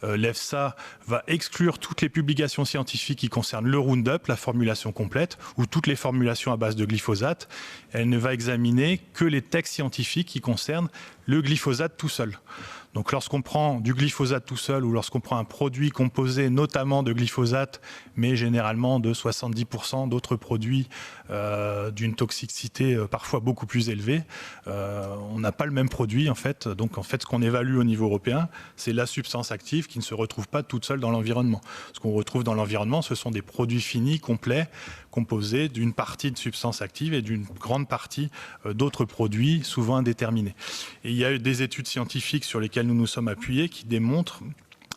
l'EFSA va exclure toutes les publications scientifiques qui concernent le Roundup, la formulation complète, ou toutes les formulations à base de glyphosate. Elle ne va examiner que les textes scientifiques qui concernent le glyphosate tout seul. Donc lorsqu'on prend du glyphosate tout seul ou lorsqu'on prend un produit composé notamment de glyphosate, mais généralement de 70% d'autres produits d'une toxicité parfois beaucoup plus élevée, on n'a pas le même produit en fait. Donc en fait ce qu'on évalue au niveau européen, c'est la substance active qui ne se retrouve pas toute seule dans l'environnement. Ce qu'on retrouve dans l'environnement, ce sont des produits finis, complets, composés d'une partie de substance active et d'une grande partie d'autres produits, souvent indéterminés. Et il y a eu des études scientifiques sur lesquelles nous nous sommes appuyés qui démontrent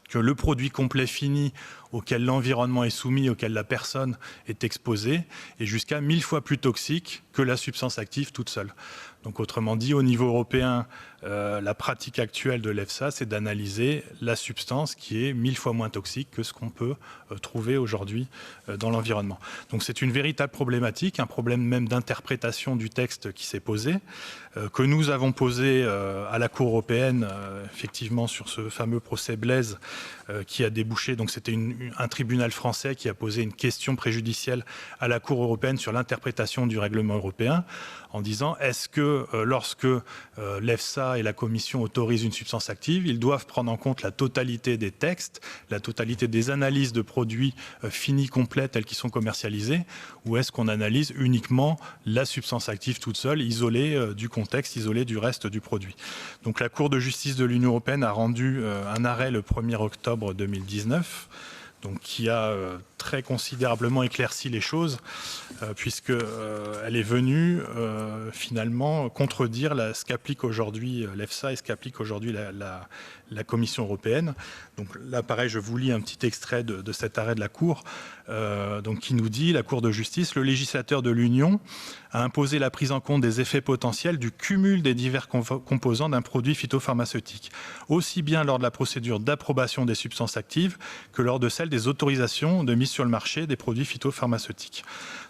que le produit complet fini auquel l'environnement est soumis, auquel la personne est exposée, est jusqu'à 1000 fois plus toxique que la substance active toute seule. Donc autrement dit, au niveau européen, la pratique actuelle de l'EFSA, c'est d'analyser la substance qui est 1000 fois moins toxique que ce qu'on peut trouver aujourd'hui dans l'environnement. Donc c'est une véritable problématique, un problème même d'interprétation du texte qui s'est posé, que nous avons posé à la Cour européenne, effectivement sur ce fameux procès Blaise qui a débouché, donc c'était un tribunal français qui a posé une question préjudicielle à la Cour européenne sur l'interprétation du règlement européen, en disant est-ce que lorsque l'EFSA et la Commission autorisent une substance active, ils doivent prendre en compte la totalité des textes, la totalité des analyses de produits finis complets tels qu'ils sont commercialisés, ou est-ce qu'on analyse uniquement la substance active toute seule, isolée du contexte, isolée du reste du produit. Donc la Cour de justice de l'Union européenne a rendu un arrêt le 1er octobre 2019, donc qui a très considérablement éclairci les choses, puisqu'elle est venue finalement contredire ce qu'applique aujourd'hui l'EFSA et ce qu'applique aujourd'hui la Commission européenne. Donc là, pareil, je vous lis un petit extrait de cet arrêt de la Cour, donc qui nous dit, la Cour de justice, le législateur de l'Union a imposé la prise en compte des effets potentiels du cumul des divers composants d'un produit phytopharmaceutique, aussi bien lors de la procédure d'approbation des substances actives que lors de celle des autorisations de mise sur le marché des produits phytopharmaceutiques.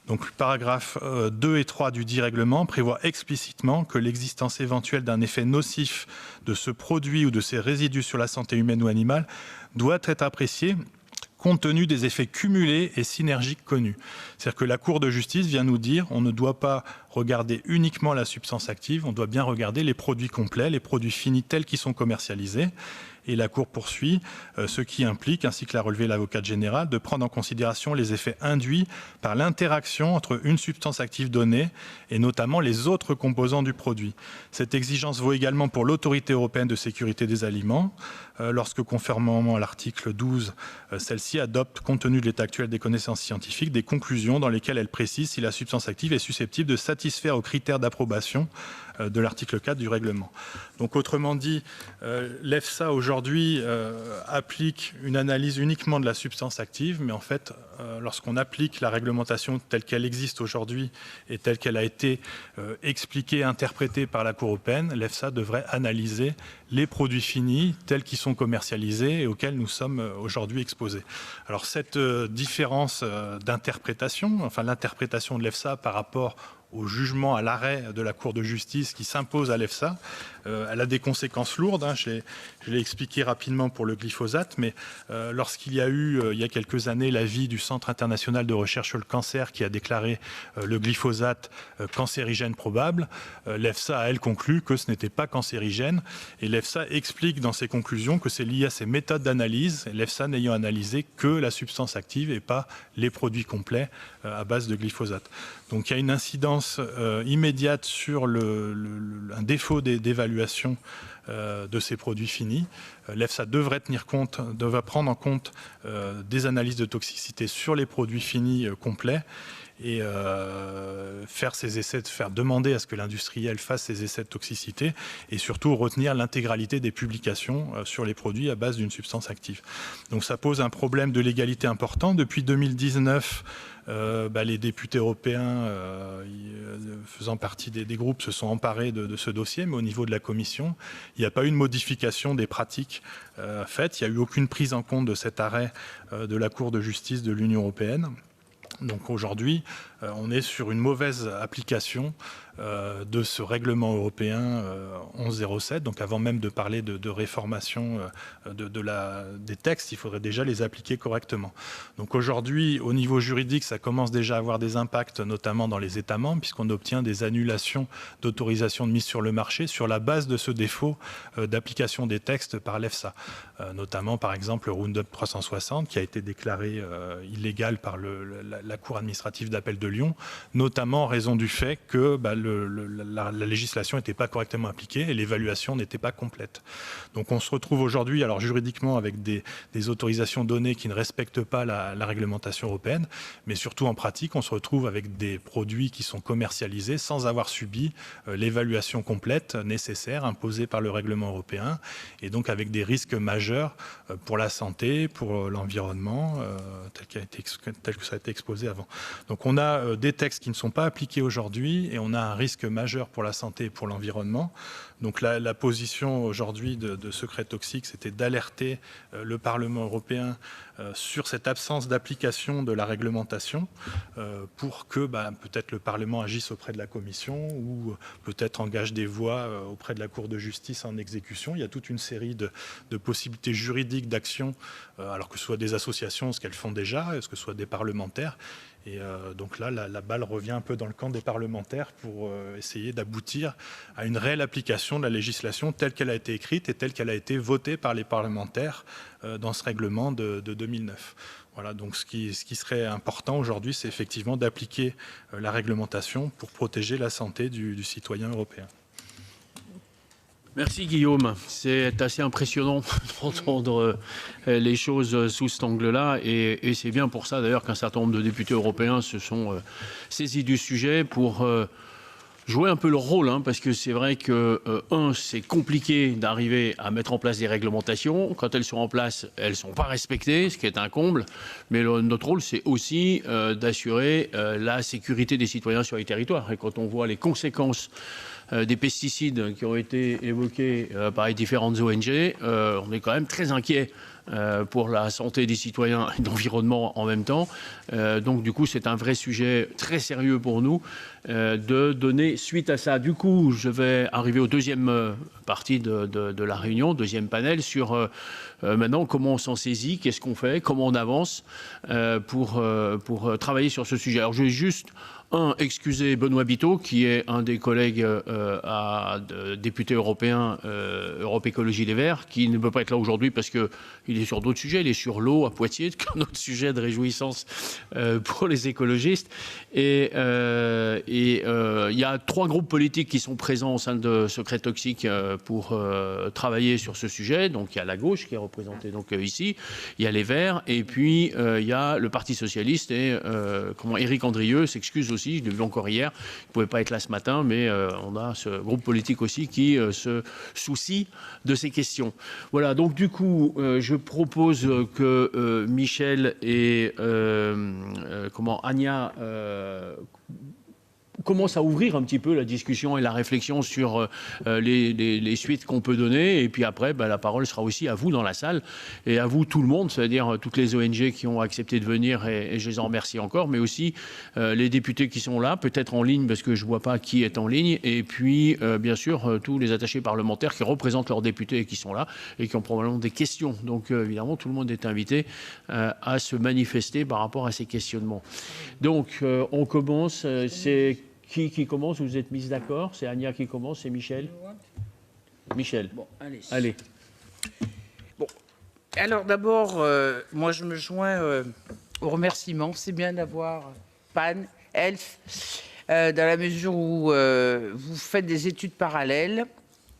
Donc, paragraphes 2 et 3 du dit règlement prévoient explicitement que l'existence éventuelle d'un effet nocif de ce produit ou de ses résidus sur la santé humaine ou animale doit être appréciée compte tenu des effets cumulés et synergiques connus. C'est-à-dire que la Cour de justice vient nous dire on ne doit pas regarder uniquement la substance active, on doit bien regarder les produits complets, les produits finis tels qu'ils sont commercialisés. Et la Cour poursuit, ce qui implique, ainsi que l'a relevé l'avocate générale, de prendre en considération les effets induits par l'interaction entre une substance active donnée et notamment les autres composants du produit. Cette exigence vaut également pour l'Autorité européenne de sécurité des aliments, lorsque, conformément à l'article 12, celle-ci adopte, compte tenu de l'état actuel des connaissances scientifiques, des conclusions dans lesquelles elle précise si la substance active est susceptible de satisfaire aux critères d'approbation de l'article 4 du règlement. Donc autrement dit, l'EFSA aujourd'hui applique une analyse uniquement de la substance active, mais en fait, lorsqu'on applique la réglementation telle qu'elle existe aujourd'hui et telle qu'elle a été expliquée, interprétée par la Cour européenne, l'EFSA devrait analyser les produits finis tels qu'ils sont commercialisés et auxquels nous sommes aujourd'hui exposés. Alors cette différence d'interprétation, enfin l'interprétation de l'EFSA par rapport au jugement, à l'arrêt de la Cour de justice qui s'impose à l'EFSA, elle a des conséquences lourdes. Je l'ai expliqué rapidement pour le glyphosate, mais lorsqu'il y a eu, il y a quelques années, l'avis du Centre international de recherche sur le cancer qui a déclaré le glyphosate cancérigène probable, l'EFSA a, elle, conclu que ce n'était pas cancérigène. Et l'EFSA explique dans ses conclusions que c'est lié à ses méthodes d'analyse, l'EFSA n'ayant analysé que la substance active et pas les produits complets à base de glyphosate. Donc il y a une incidence immédiate sur un défaut d'évaluation de ces produits finis. L'EFSA devrait prendre en compte des analyses de toxicité sur les produits finis complets. et faire demander à ce que l'industriel fasse ses essais de toxicité et surtout retenir l'intégralité des publications sur les produits à base d'une substance active. Donc ça pose un problème de légalité important. Depuis 2019, les députés européens faisant partie des groupes se sont emparés de ce dossier, mais au niveau de la Commission, il n'y a pas eu de modification des pratiques faites. Il n'y a eu aucune prise en compte de cet arrêt de la Cour de justice de l'Union européenne. Donc aujourd'hui, on est sur une mauvaise application de ce règlement européen 1107. Donc avant même de parler de réformation des textes, il faudrait déjà les appliquer correctement. Donc aujourd'hui, au niveau juridique, ça commence déjà à avoir des impacts, notamment dans les États membres, puisqu'on obtient des annulations d'autorisation de mise sur le marché sur la base de ce défaut d'application des textes par l'EFSA. Notamment, par exemple, le Roundup 360, qui a été déclaré illégal par la Cour administrative d'appel de Lyon, notamment en raison du fait que la législation n'était pas correctement appliquée et l'évaluation n'était pas complète. Donc on se retrouve aujourd'hui, alors juridiquement, avec des autorisations données qui ne respectent pas la réglementation européenne, mais surtout en pratique, on se retrouve avec des produits qui sont commercialisés sans avoir subi l'évaluation complète nécessaire imposée par le règlement européen, et donc avec des risques majeurs pour la santé, pour l'environnement, tel que ça a été exposé avant. Donc on a des textes qui ne sont pas appliqués aujourd'hui et on a un risque majeur pour la santé et pour l'environnement. Donc la position aujourd'hui de Secret Toxiques, c'était d'alerter le Parlement européen sur cette absence d'application de la réglementation pour que peut-être le Parlement agisse auprès de la Commission ou peut-être engage des voies auprès de la Cour de justice en exécution. Il y a toute une série de possibilités juridiques d'action, alors que ce soit des associations, ce qu'elles font déjà, ce que ce soit des parlementaires. Et donc là, la balle revient un peu dans le camp des parlementaires pour essayer d'aboutir à une réelle application de la législation telle qu'elle a été écrite et telle qu'elle a été votée par les parlementaires dans ce règlement de 2009. Voilà, donc ce qui serait important aujourd'hui, c'est effectivement d'appliquer la réglementation pour protéger la santé du citoyen européen. Merci Guillaume, c'est assez impressionnant d'entendre les choses sous cet angle-là et c'est bien pour ça d'ailleurs qu'un certain nombre de députés européens se sont saisis du sujet pour jouer un peu leur rôle, parce que c'est vrai que, c'est compliqué d'arriver à mettre en place des réglementations. Quand elles sont en place, elles ne sont pas respectées, ce qui est un comble. Mais notre rôle, c'est aussi d'assurer la sécurité des citoyens sur les territoires. Et quand on voit les conséquences des pesticides qui ont été évoqués par les différentes ONG, on est quand même très inquiet pour la santé des citoyens et de l'environnement en même temps. Donc du coup, c'est un vrai sujet très sérieux pour nous de donner suite à ça. Du coup, je vais arriver au deuxième partie de la réunion, deuxième panel, sur maintenant comment on s'en saisit, qu'est-ce qu'on fait, comment on avance pour travailler sur ce sujet. Alors je vais juste excuser Benoît Biteau, qui est un des collègues député européen Europe Écologie Les Verts, qui ne peut pas être là aujourd'hui parce qu'il est sur d'autres sujets. Il est sur l'eau à Poitiers, un autre sujet de réjouissance pour les écologistes. Et il y a 3 groupes politiques qui sont présents au sein de Secret Toxiques pour travailler sur ce sujet. Donc il y a la gauche qui est représentée donc, ici, il y a les Verts, et puis il y a le Parti Socialiste et Éric Andrieux s'excuse aussi, je l'ai vu encore hier, il ne pouvait pas être là ce matin, mais on a ce groupe politique aussi qui se soucie de ces questions. Voilà, donc du coup, je propose que Michel et Anya commence à ouvrir un petit peu la discussion et la réflexion sur les suites qu'on peut donner. Et puis après, la parole sera aussi à vous dans la salle et à vous tout le monde, c'est-à-dire toutes les ONG qui ont accepté de venir et je les en remercie encore, mais aussi les députés qui sont là, peut-être en ligne parce que je ne vois pas qui est en ligne, et puis bien sûr tous les attachés parlementaires qui représentent leurs députés et qui sont là et qui ont probablement des questions. Donc évidemment, tout le monde est invité à se manifester par rapport à ces questionnements. Donc on commence, c'est... Qui commence? Vous vous êtes mis d'accord? C'est Anya qui commence, c'est Michel? Michel. Bon, allez. Allez. Bon, alors d'abord, moi je me joins aux remerciements. C'est bien d'avoir PAN, ELF, dans la mesure où vous faites des études parallèles.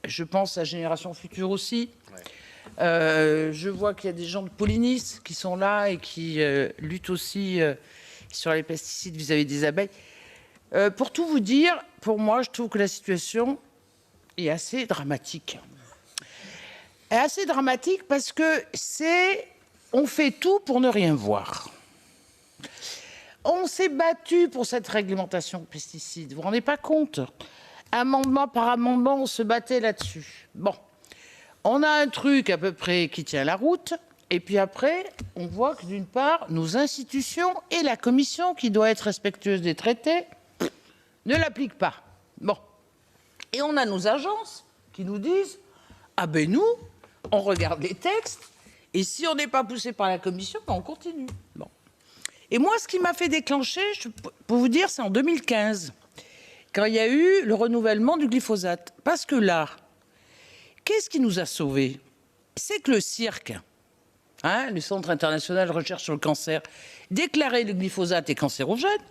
Je pense à Génération Future aussi. Ouais. Je vois qu'il y a des gens de Polynice qui sont là et qui luttent aussi sur les pesticides vis-à-vis des abeilles. Pour tout vous dire, pour moi, je trouve que la situation est assez dramatique. Elle est assez dramatique parce que on fait tout pour ne rien voir. On s'est battu pour cette réglementation pesticides. Vous vous rendez pas compte? Amendement par amendement, on se battait là-dessus. Bon, on a un truc à peu près qui tient la route. Et puis après, on voit que d'une part, nos institutions et la Commission, qui doit être respectueuse des traités, ne l'appliquent pas. Bon. Et on a nos agences qui nous disent « Ah ben nous, on regarde les textes, et si on n'est pas poussé par la Commission, ben on continue. » Bon. Et moi, ce qui m'a fait déclencher, pour vous dire, c'est en 2015, quand il y a eu le renouvellement du glyphosate. Parce que là, qu'est-ce qui nous a sauvés? C'est que le cirque, le Centre international de recherche sur le cancer, déclarait le glyphosate est cancérogène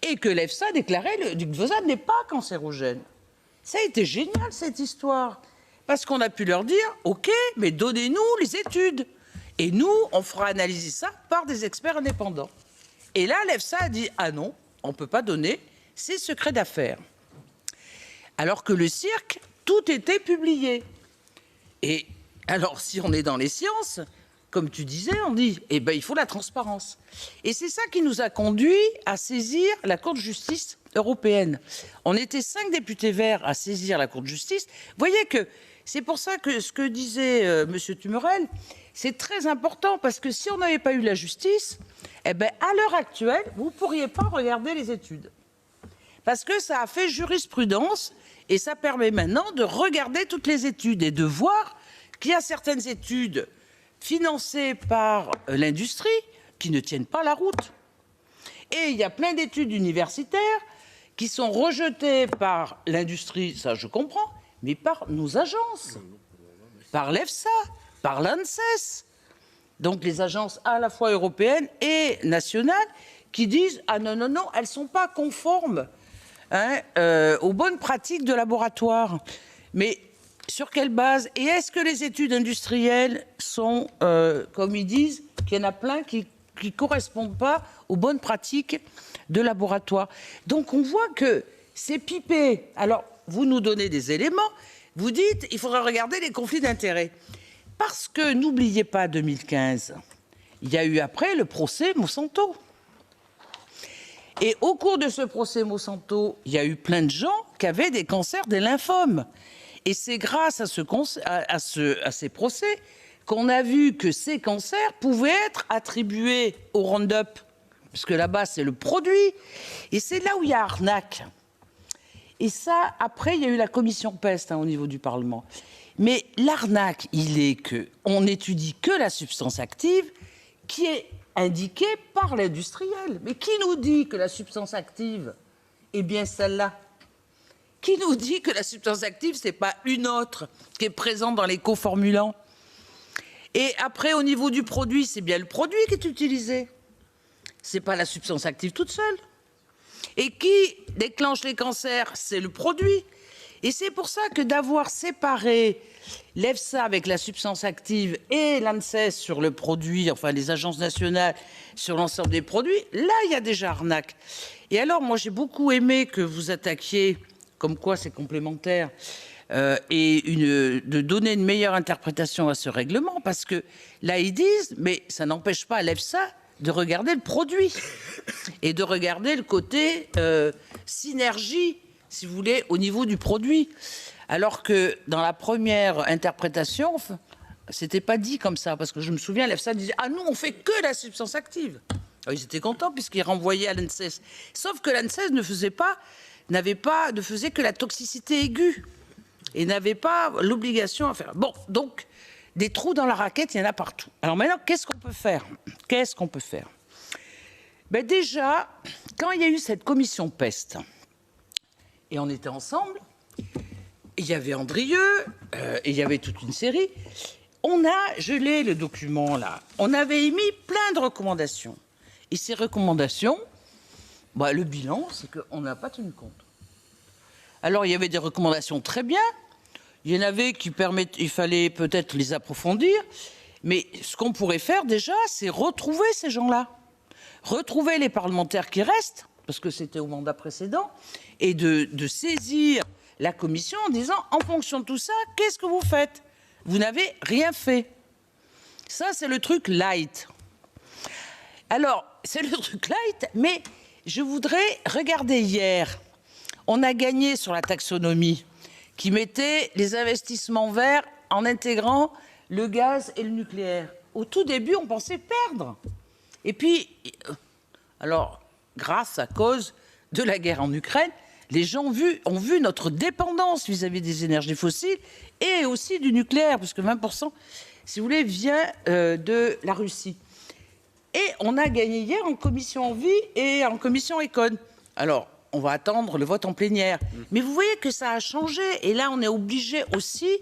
et que l'EFSA déclarait le glyphosate n'est pas cancérogène. Ça a été génial, cette histoire. Parce qu'on a pu leur dire, OK, mais donnez-nous les études. Et nous, on fera analyser ça par des experts indépendants. Et là, l'EFSA a dit, ah non, on ne peut pas donner, c'est secret d'affaires. Alors que le cirque, tout était publié. Et alors, si on est dans les sciences, comme tu disais, on dit, eh ben, il faut la transparence. Et c'est ça qui nous a conduit à saisir la Cour de justice européenne. On était 5 députés verts à saisir la Cour de justice. Vous voyez que c'est pour ça que ce que disait M. Tumorel, c'est très important, parce que si on n'avait pas eu la justice, eh ben, à l'heure actuelle, vous ne pourriez pas regarder les études. Parce que ça a fait jurisprudence, et ça permet maintenant de regarder toutes les études et de voir qu'il y a certaines études financées par l'industrie qui ne tiennent pas la route. Et il y a plein d'études universitaires qui sont rejetées par l'industrie, ça je comprends, mais par nos agences, par l'EFSA, par l'ANSES. Donc les agences à la fois européennes et nationales qui disent « Ah non, non, non, elles ne sont pas conformes aux bonnes pratiques de laboratoire. » Mais sur quelle base? Et est-ce que les études industrielles sont, comme ils disent, qu'il y en a plein qui ne correspondent pas aux bonnes pratiques de laboratoire? Donc on voit que c'est pipé. Alors, vous nous donnez des éléments, vous dites il faudra regarder les conflits d'intérêts. Parce que, n'oubliez pas, 2015, il y a eu après le procès Monsanto. Et au cours de ce procès Monsanto, il y a eu plein de gens qui avaient des cancers des lymphomes. Et c'est grâce à ces procès qu'on a vu que ces cancers pouvaient être attribués au Roundup, parce que là-bas, c'est le produit. Et c'est là où il y a arnaque. Et ça, après, il y a eu la commission peste au niveau du Parlement. Mais l'arnaque, il est qu'on n'étudie que la substance active qui est indiquée par l'industriel. Mais qui nous dit que la substance active est bien celle-là? Qui nous dit que la substance active, ce n'est pas une autre qui est présente dans les coformulants? Et après, au niveau du produit, c'est bien le produit qui est utilisé. Ce n'est pas la substance active toute seule. Et qui déclenche les cancers? C'est le produit. Et c'est pour ça que d'avoir séparé l'EFSA avec la substance active et l'ANSES sur le produit, enfin les agences nationales sur l'ensemble des produits, là, il y a déjà arnaque. Et alors, moi, j'ai beaucoup aimé que vous attaquiez, comme quoi c'est complémentaire, de donner une meilleure interprétation à ce règlement, parce que là, ils disent, mais ça n'empêche pas l'EFSA de regarder le produit et de regarder le côté synergie, si vous voulez, au niveau du produit. Alors que dans la première interprétation, c'était pas dit comme ça, parce que je me souviens, l'EFSA disait « Ah, nous, on fait que la substance active ». Alors, ils étaient contents puisqu'ils renvoyaient à l'ANSES. Sauf que l'ANSES ne faisait que la toxicité aiguë et n'avait pas l'obligation à faire. Bon, donc, des trous dans la raquette, il y en a partout. Alors maintenant, qu'est-ce qu'on peut faire? Qu'est-ce qu'on peut faire? Ben déjà, quand il y a eu cette commission peste, et on était ensemble, il y avait Andrieux, et il y avait toute une série, je l'ai le document là, on avait émis plein de recommandations. Et ces recommandations, le bilan, c'est qu'on n'a pas tenu compte. Alors, il y avait des recommandations très bien, il y en avait il fallait peut-être les approfondir, mais ce qu'on pourrait faire déjà, c'est retrouver ces gens-là. retrouver les parlementaires qui restent, parce que c'était au mandat précédent, et de saisir la commission en disant, en fonction de tout ça, qu'est-ce que vous faites? Vous n'avez rien fait. Ça, c'est le truc light. Alors, c'est le truc light, mais je voudrais regarder hier. On a gagné sur la taxonomie qui mettait les investissements verts en intégrant le gaz et le nucléaire. Au tout début, on pensait perdre. Et puis, alors, grâce à cause de la guerre en Ukraine, les gens ont vu notre dépendance vis-à-vis des énergies fossiles et aussi du nucléaire, puisque 20%, si vous voulez, vient de la Russie. Et on a gagné hier en commission Envie et en commission Econ. Alors, on va attendre le vote en plénière. Mais vous voyez que ça a changé. Et là, on est obligé aussi,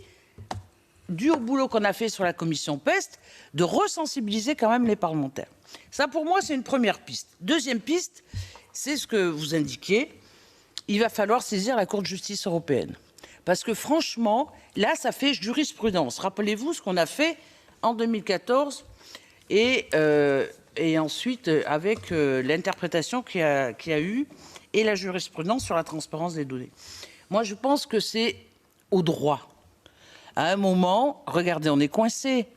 dû au boulot qu'on a fait sur la commission PEST, de resensibiliser quand même les parlementaires. Ça, pour moi, c'est une première piste. Deuxième piste, c'est ce que vous indiquiez. Il va falloir saisir la Cour de justice européenne. Parce que franchement, là, ça fait jurisprudence. Rappelez-vous ce qu'on a fait en 2014 et ensuite avec l'interprétation qu'il y a eu et la jurisprudence sur la transparence des données. Moi, je pense que c'est au droit. À un moment, regardez, on est coincé.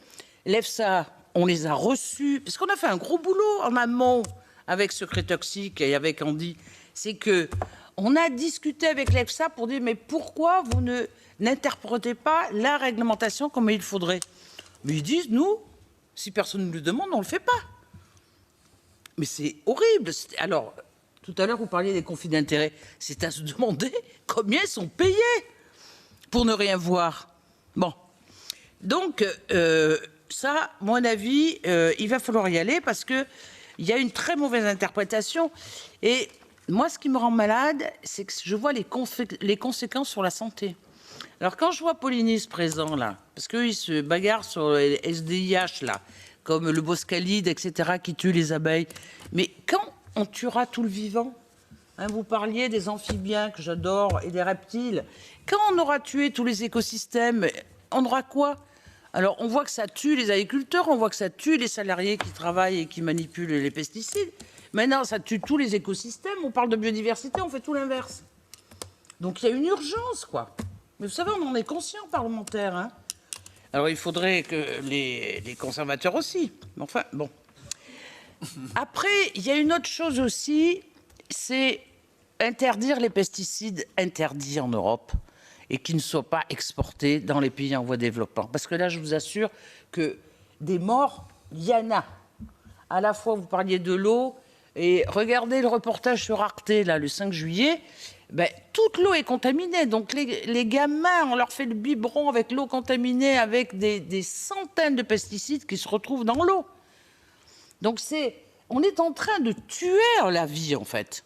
L'EFSA, on les a reçus, parce qu'on a fait un gros boulot en amont avec Secret Toxique et avec Andy. C'est que on a discuté avec l'EFSA pour dire mais pourquoi vous n'interprétez pas la réglementation comme il faudrait? Mais ils disent nous, si personne ne nous le demande, on ne le fait pas. Mais c'est horrible. Alors, tout à l'heure, vous parliez des conflits d'intérêts. C'est à se demander combien ils sont payés pour ne rien voir. Bon. Donc, ça, à mon avis, il va falloir y aller parce qu'il y a une très mauvaise interprétation. Et moi, ce qui me rend malade, c'est que je vois les conséquences sur la santé. Alors, quand je vois Polynice présent, là, parce qu'ils se bagarrent sur les SDIH, là, comme le boscalide, etc., qui tue les abeilles. Mais quand on tuera tout le vivant, hein, vous parliez des amphibiens, que j'adore, et des reptiles. Quand on aura tué tous les écosystèmes, on aura quoi? Alors, on voit que ça tue les agriculteurs, on voit que ça tue les salariés qui travaillent et qui manipulent les pesticides. Maintenant, ça tue tous les écosystèmes. On parle de biodiversité, on fait tout l'inverse. Donc, il y a une urgence, quoi. Mais vous savez, on en est conscient, parlementaires. Hein. Alors, il faudrait que les conservateurs aussi. Enfin, bon. Après, il y a une autre chose aussi, c'est interdire les pesticides interdits en Europe et qui ne soient pas exportés dans les pays en voie de développement. Parce que là, je vous assure que des morts, il y en a. À la fois, vous parliez de l'eau, et regardez le reportage sur Arte, là, le 5 juillet, ben, toute l'eau est contaminée. Donc les gamins, on leur fait le biberon avec l'eau contaminée, avec des centaines de pesticides qui se retrouvent dans l'eau. Donc on est en train de tuer la vie, en fait.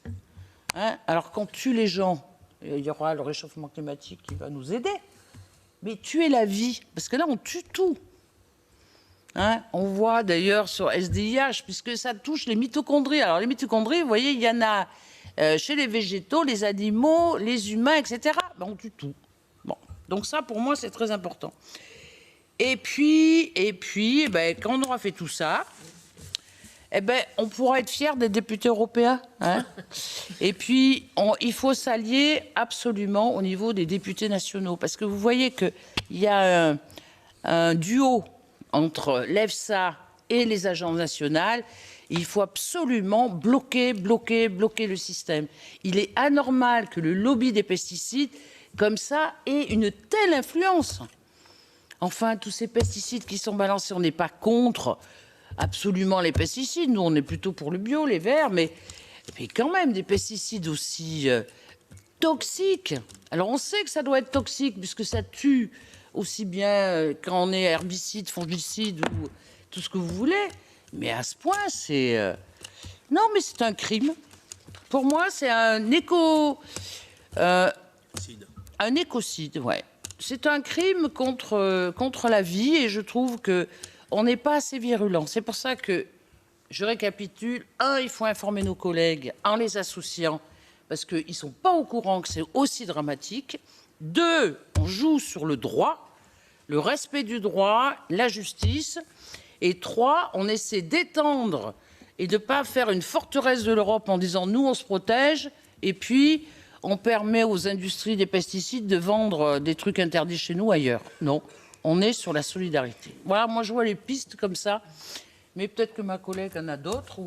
Hein? Alors qu'on tue les gens, il y aura le réchauffement climatique qui va nous aider. Mais tuer la vie, parce que là, on tue tout. Hein, on voit d'ailleurs sur SDIH, puisque ça touche les mitochondries. Alors les mitochondries, vous voyez, il y en a chez les végétaux, les animaux, les humains, etc. Ben, on tue tout. Bon. Donc ça, pour moi, c'est très important. Et puis ben, quand on aura fait tout ça, eh ben, on pourra être fiers des députés européens. Hein. Et puis, il faut s'allier absolument au niveau des députés nationaux. Parce que vous voyez qu'il y a un duo entre l'EFSA et les agences nationales. Il faut absolument bloquer le système. Il est anormal que le lobby des pesticides, comme ça, ait une telle influence. Enfin, tous ces pesticides qui sont balancés, on n'est pas contre absolument les pesticides. Nous, on est plutôt pour le bio, les verts, mais quand même, des pesticides aussi toxiques. Alors, on sait que ça doit être toxique, puisque ça tue aussi bien quand on est herbicide, fongicide ou tout ce que vous voulez. Mais à ce point, c'est... Non, mais c'est un crime. Pour moi, c'est un écocide, ouais. C'est un crime contre la vie et je trouve qu'on n'est pas assez virulent. C'est pour ça que je récapitule. 1, il faut informer nos collègues en les associant parce qu'ils ne sont pas au courant que c'est aussi dramatique. 2, on joue sur le droit, le respect du droit, la justice. Et 3, on essaie d'étendre et de ne pas faire une forteresse de l'Europe en disant nous on se protège et puis on permet aux industries des pesticides de vendre des trucs interdits chez nous ailleurs. Non, on est sur la solidarité. Voilà, moi je vois les pistes comme ça, mais peut-être que ma collègue en a d'autres.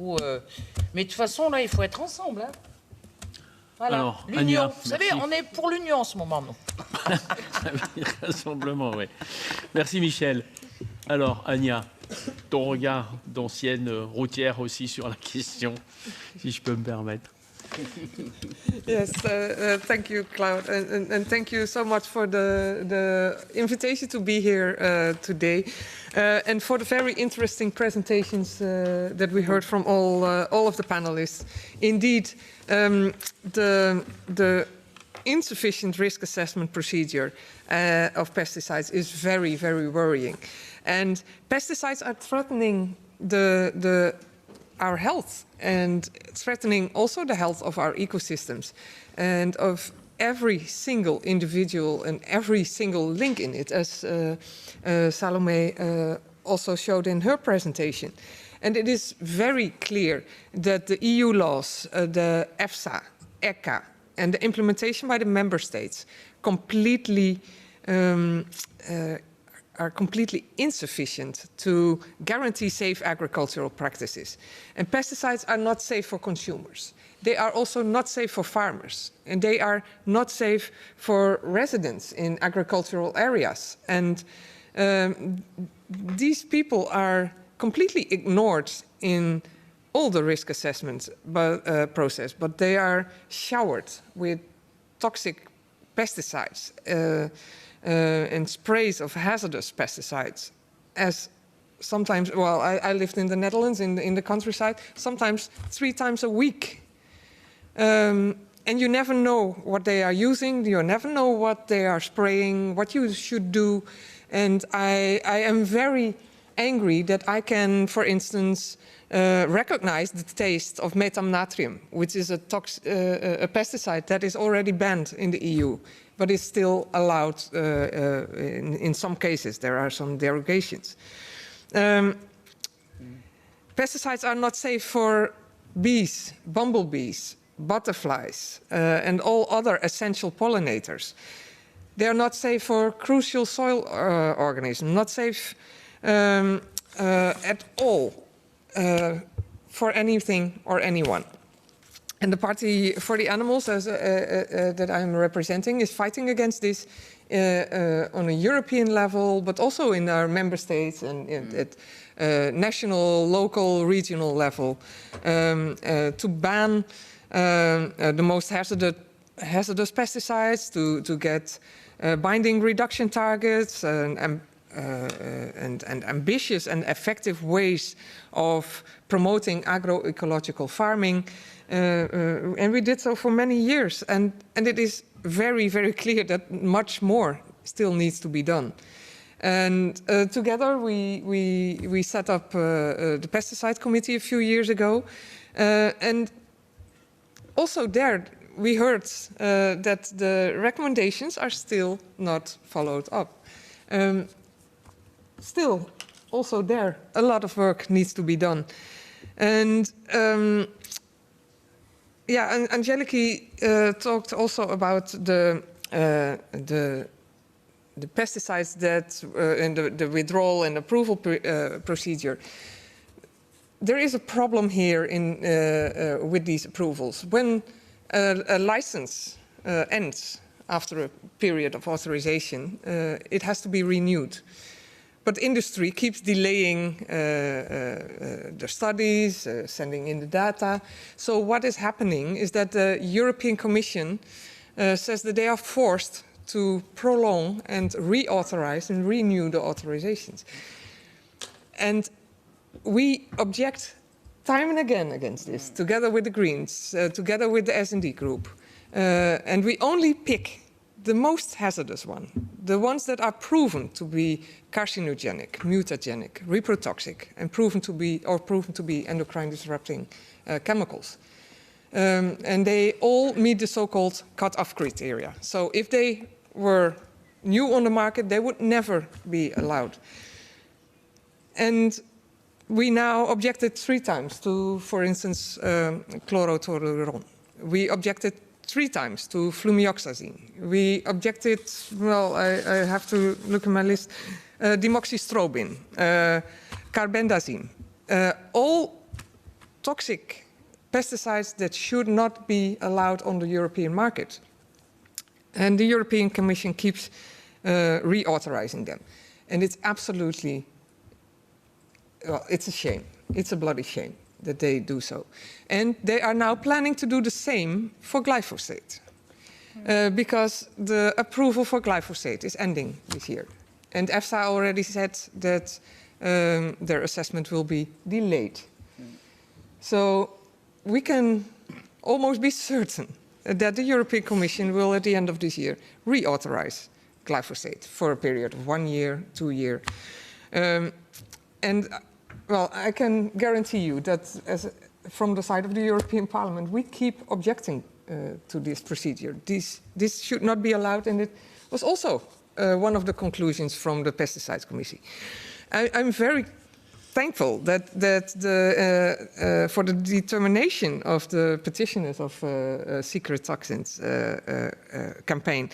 Mais de toute façon, là, il faut être ensemble. Hein. Voilà, Alors, l'union. Ania, vous savez, merci. on est pour l'union en ce moment, nous. Rassemblement, oui. Merci Michel. Alors, Ania, ton regard d'ancienne routière aussi sur la question, si je peux me permettre. Yes, thank you, Claude, and thank you so much for the invitation to be here today, and for the very interesting presentations that we heard from all of the panelists. Indeed, the insufficient risk assessment procedure of pesticides is very, very worrying, and pesticides are threatening our health and threatening also the health of our ecosystems and of every single individual and every single link in it, as Salome also showed in her presentation. And it is very clear that the EU laws, the EFSA, ECHA, and the implementation by the member states are completely insufficient to guarantee safe agricultural practices. And pesticides are not safe for consumers. They are also not safe for farmers. And they are not safe for residents in agricultural areas. And these people are completely ignored in all the risk assessment process, but they are showered with toxic pesticides and sprays of hazardous pesticides. As sometimes, well, I lived in the Netherlands, in the countryside, sometimes 3 times a week. And you never know what they are using, you never know what they are spraying, what you should do. And I am very angry that I can, for instance, recognize the taste of metamnatrium, which is a pesticide that is already banned in the EU, but is still allowed in some cases. There are some derogations. Pesticides are not safe for bees, bumblebees, butterflies, and all other essential pollinators. They are not safe for crucial soil organisms, not safe at all for anything or anyone. And the Party for the Animals that I'm representing is fighting against this on a European level, but also in our member states and at national, local, regional level to ban the most hazardous pesticides, to get binding reduction targets and ambitious and effective ways of promoting agroecological farming. And we did so for many years. And it is very, very clear that much more still needs to be done. And together we set up the Pesticide Committee a few years ago. And also there we heard that the recommendations are still not followed up. Still, also there, a lot of work needs to be done. And yeah, and Angeliki talked also about the pesticides that and the withdrawal and approval procedure. There is a problem here with these approvals. When a license ends after a period of authorization, it has to be renewed. But industry keeps delaying the studies, sending in the data. So what is happening is that the European Commission says that they are forced to prolong and reauthorize and renew the authorizations. And we object time and again against this, together with the Greens, together with the S&D group. And we only pick the most hazardous one, the ones that are proven to be carcinogenic, mutagenic, reprotoxic, and proven to be endocrine disrupting chemicals. And they all meet the so-called cut-off criteria. So if they were new on the market, they would never be allowed. And we now objected 3 times to, for instance, chlorotoluron. We objected 3 times to flumioxazine. We objected, well, I have to look at my list, demoxystrobin, carbendazim, all toxic pesticides that should not be allowed on the European market. And the European Commission keeps reauthorizing them. And it's absolutely, well, it's a shame. It's a bloody shame that they do so. And they are now planning to do the same for glyphosate. Because the approval for glyphosate is ending this year. And EFSA already said that their assessment will be delayed. So we can almost be certain that the European Commission will, at the end of this year, reauthorize glyphosate for a period of 1 year, 2 years. And, well, I can guarantee you that from the side of the European Parliament, we keep objecting to this procedure. This should not be allowed, and it was also one of the conclusions from the Pesticides Committee. I'm very thankful that for the determination of the petitioners of Secret Toxins campaign.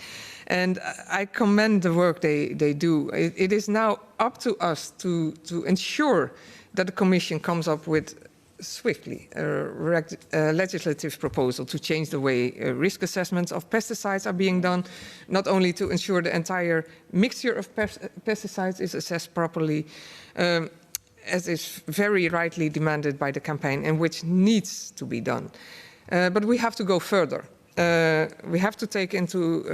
And I commend the work they do. It is now up to us to ensure that the Commission comes up with swiftly a legislative proposal to change the way risk assessments of pesticides are being done, not only to ensure the entire mixture of pesticides is assessed properly, as is very rightly demanded by the campaign and which needs to be done. But we have to go further. We have to take into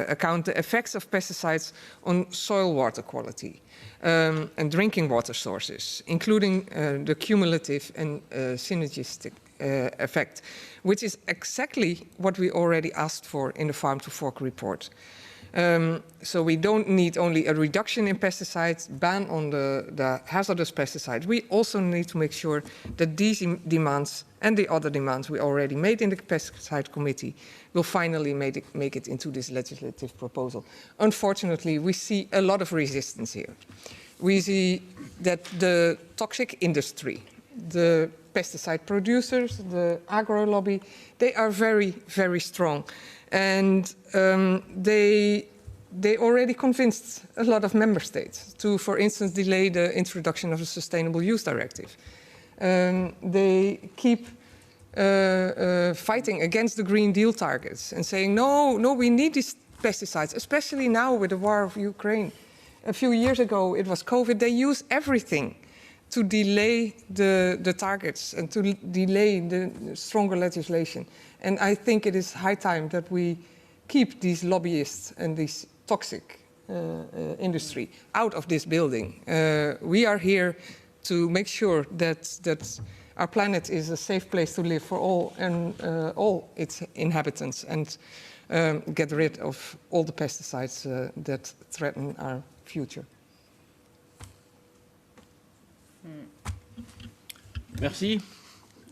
account the effects of pesticides on soil water quality and drinking water sources, including the cumulative and synergistic effect, which is exactly what we already asked for in the Farm to Fork report. So we don't need only a reduction in pesticides, ban on the hazardous pesticides. We also need to make sure that these demands and the other demands we already made in the Pesticide Committee will finally make it into this legislative proposal. Unfortunately, we see a lot of resistance here. We see that the toxic industry, the pesticide producers, the agro lobby, they are very, very strong. And they already convinced a lot of member states to, for instance, delay the introduction of the Sustainable Use Directive. They keep fighting against the Green Deal targets and saying, no, we need these pesticides, especially now with the war of Ukraine. A few years ago, it was COVID. They use everything to delay the targets and to delay the stronger legislation. And I think it is high time that we keep these lobbyists and this toxic industry out of this building. We are here to make sure that our planet is a safe place to live for all and all its inhabitants, and get rid of all the pesticides that threaten our future. Merci,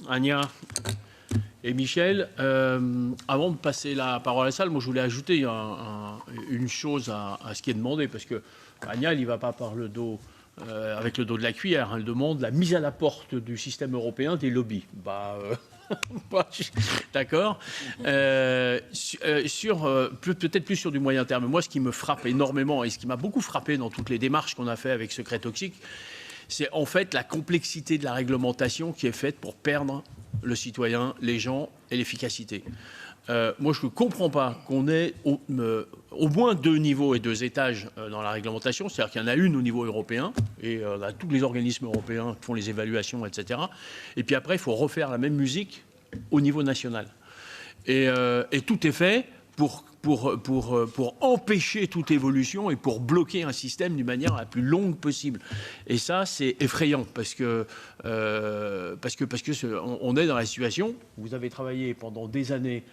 Anja et Michel. Avant de passer la parole à la salle, moi je voulais ajouter une chose à ce qui est demandé, parce que Anja, il n'y va pas par le dos, avec le dos de la cuillère. Elle demande la mise à la porte du système européen des lobbies. D'accord. Peut-être plus sur du moyen terme. Moi, ce qui me frappe énormément et ce qui m'a beaucoup frappé dans toutes les démarches qu'on a fait avec Secret Toxique, c'est en fait la complexité de la réglementation qui est faite pour perdre le citoyen, les gens et l'efficacité. Moi, je ne comprends pas qu'on ait au moins 2 niveaux et 2 étages dans la réglementation. C'est-à-dire qu'il y en a une au niveau européen, et on a tous les organismes européens qui font les évaluations, etc. Et puis après, il faut refaire la même musique au niveau national. Et tout est fait pour empêcher toute évolution et pour bloquer un système d'une manière la plus longue possible. Et ça, c'est effrayant parce que on est dans la situation. Vous avez travaillé pendant des années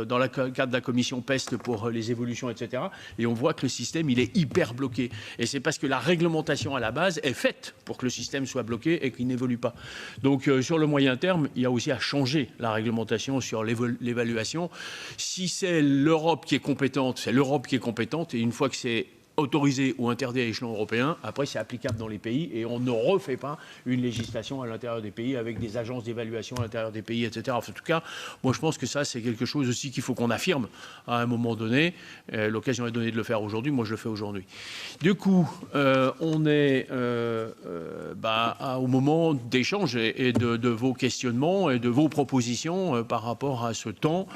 dans le cadre de la commission PEST pour les évolutions, etc. Et on voit que le système, il est hyper bloqué. Et c'est parce que la réglementation à la base est faite pour que le système soit bloqué et qu'il n'évolue pas. Donc, sur le moyen terme, il y a aussi à changer la réglementation sur l'évaluation. Si c'est l'Europe qui est compétente, c'est l'Europe qui est compétente. Et une fois que c'est autorisé ou interdit à l'échelon européen, après c'est applicable dans les pays et on ne refait pas une législation à l'intérieur des pays avec des agences d'évaluation à l'intérieur des pays, etc. En tout cas, moi je pense que ça c'est quelque chose aussi qu'il faut qu'on affirme à un moment donné. L'occasion est donnée de le faire aujourd'hui, moi je le fais aujourd'hui. Du coup, on est au moment d'échange et de vos questionnements et de vos propositions par rapport à ce temps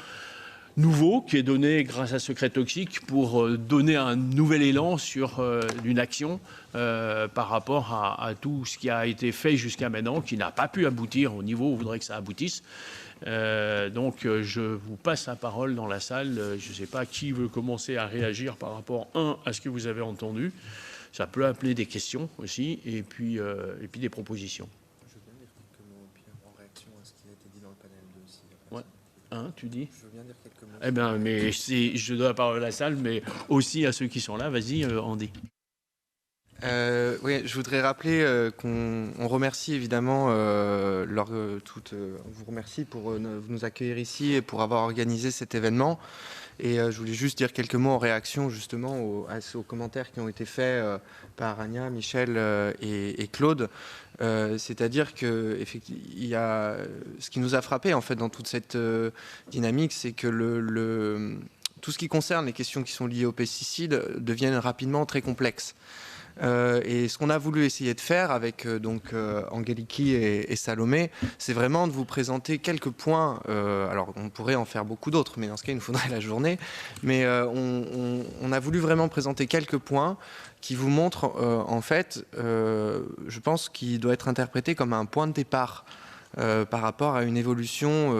nouveau qui est donné grâce à Secret Toxique pour donner un nouvel élan sur une action par rapport à tout ce qui a été fait jusqu'à maintenant, qui n'a pas pu aboutir au niveau où on voudrait que ça aboutisse. Donc je vous passe la parole dans la salle. Je ne sais pas qui veut commencer à réagir par rapport, à ce que vous avez entendu. Ça peut appeler des questions aussi, et puis des propositions. Je veux bien dire quelques mots en réaction à ce qui a été dit dans le panel 2 aussi. Ouais. Tu dis? Je veux bien dire quelques mots. Eh bien, mais je donne la parole à la salle, mais aussi à ceux qui sont là. Vas-y, Andy. Oui, je voudrais rappeler qu'on remercie évidemment vous remercie pour nous accueillir ici et pour avoir organisé cet événement. Et je voulais juste dire quelques mots en réaction justement aux commentaires qui ont été faits par Ania, Michel et Claude. C'est-à-dire que il y a ce qui nous a frappé en fait dans toute cette dynamique, c'est que tout ce qui concerne les questions qui sont liées aux pesticides deviennent rapidement très complexes. Et ce qu'on a voulu essayer de faire avec Angeliki et Salomé, c'est vraiment de vous présenter quelques points. Alors on pourrait en faire beaucoup d'autres, mais dans ce cas il nous faudrait la journée. Mais on a voulu vraiment présenter quelques points qui vous montrent en fait, je pense qu'il doit être interprété comme un point de départ par rapport à une évolution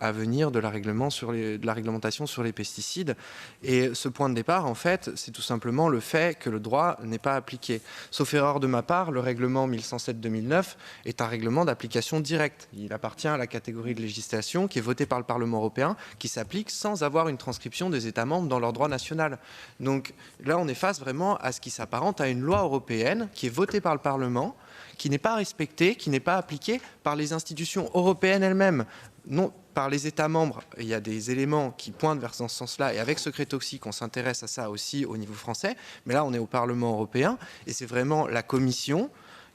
à venir de la réglementation sur les pesticides. Et ce point de départ, en fait, c'est tout simplement le fait que le droit n'est pas appliqué. Sauf erreur de ma part, le règlement 1107-2009 est un règlement d'application directe. Il appartient à la catégorie de législation qui est votée par le Parlement européen, qui s'applique sans avoir une transcription des États membres dans leur droit national. Donc là, on est face vraiment à ce qui s'apparente à une loi européenne qui est votée par le Parlement, qui n'est pas respectée, qui n'est pas appliquée par les institutions européennes elles-mêmes, non par les États membres. Il y a des éléments qui pointent vers ce sens-là, et avec Secret Toxique, on s'intéresse à ça aussi au niveau français, mais là on est au Parlement européen, et c'est vraiment la Commission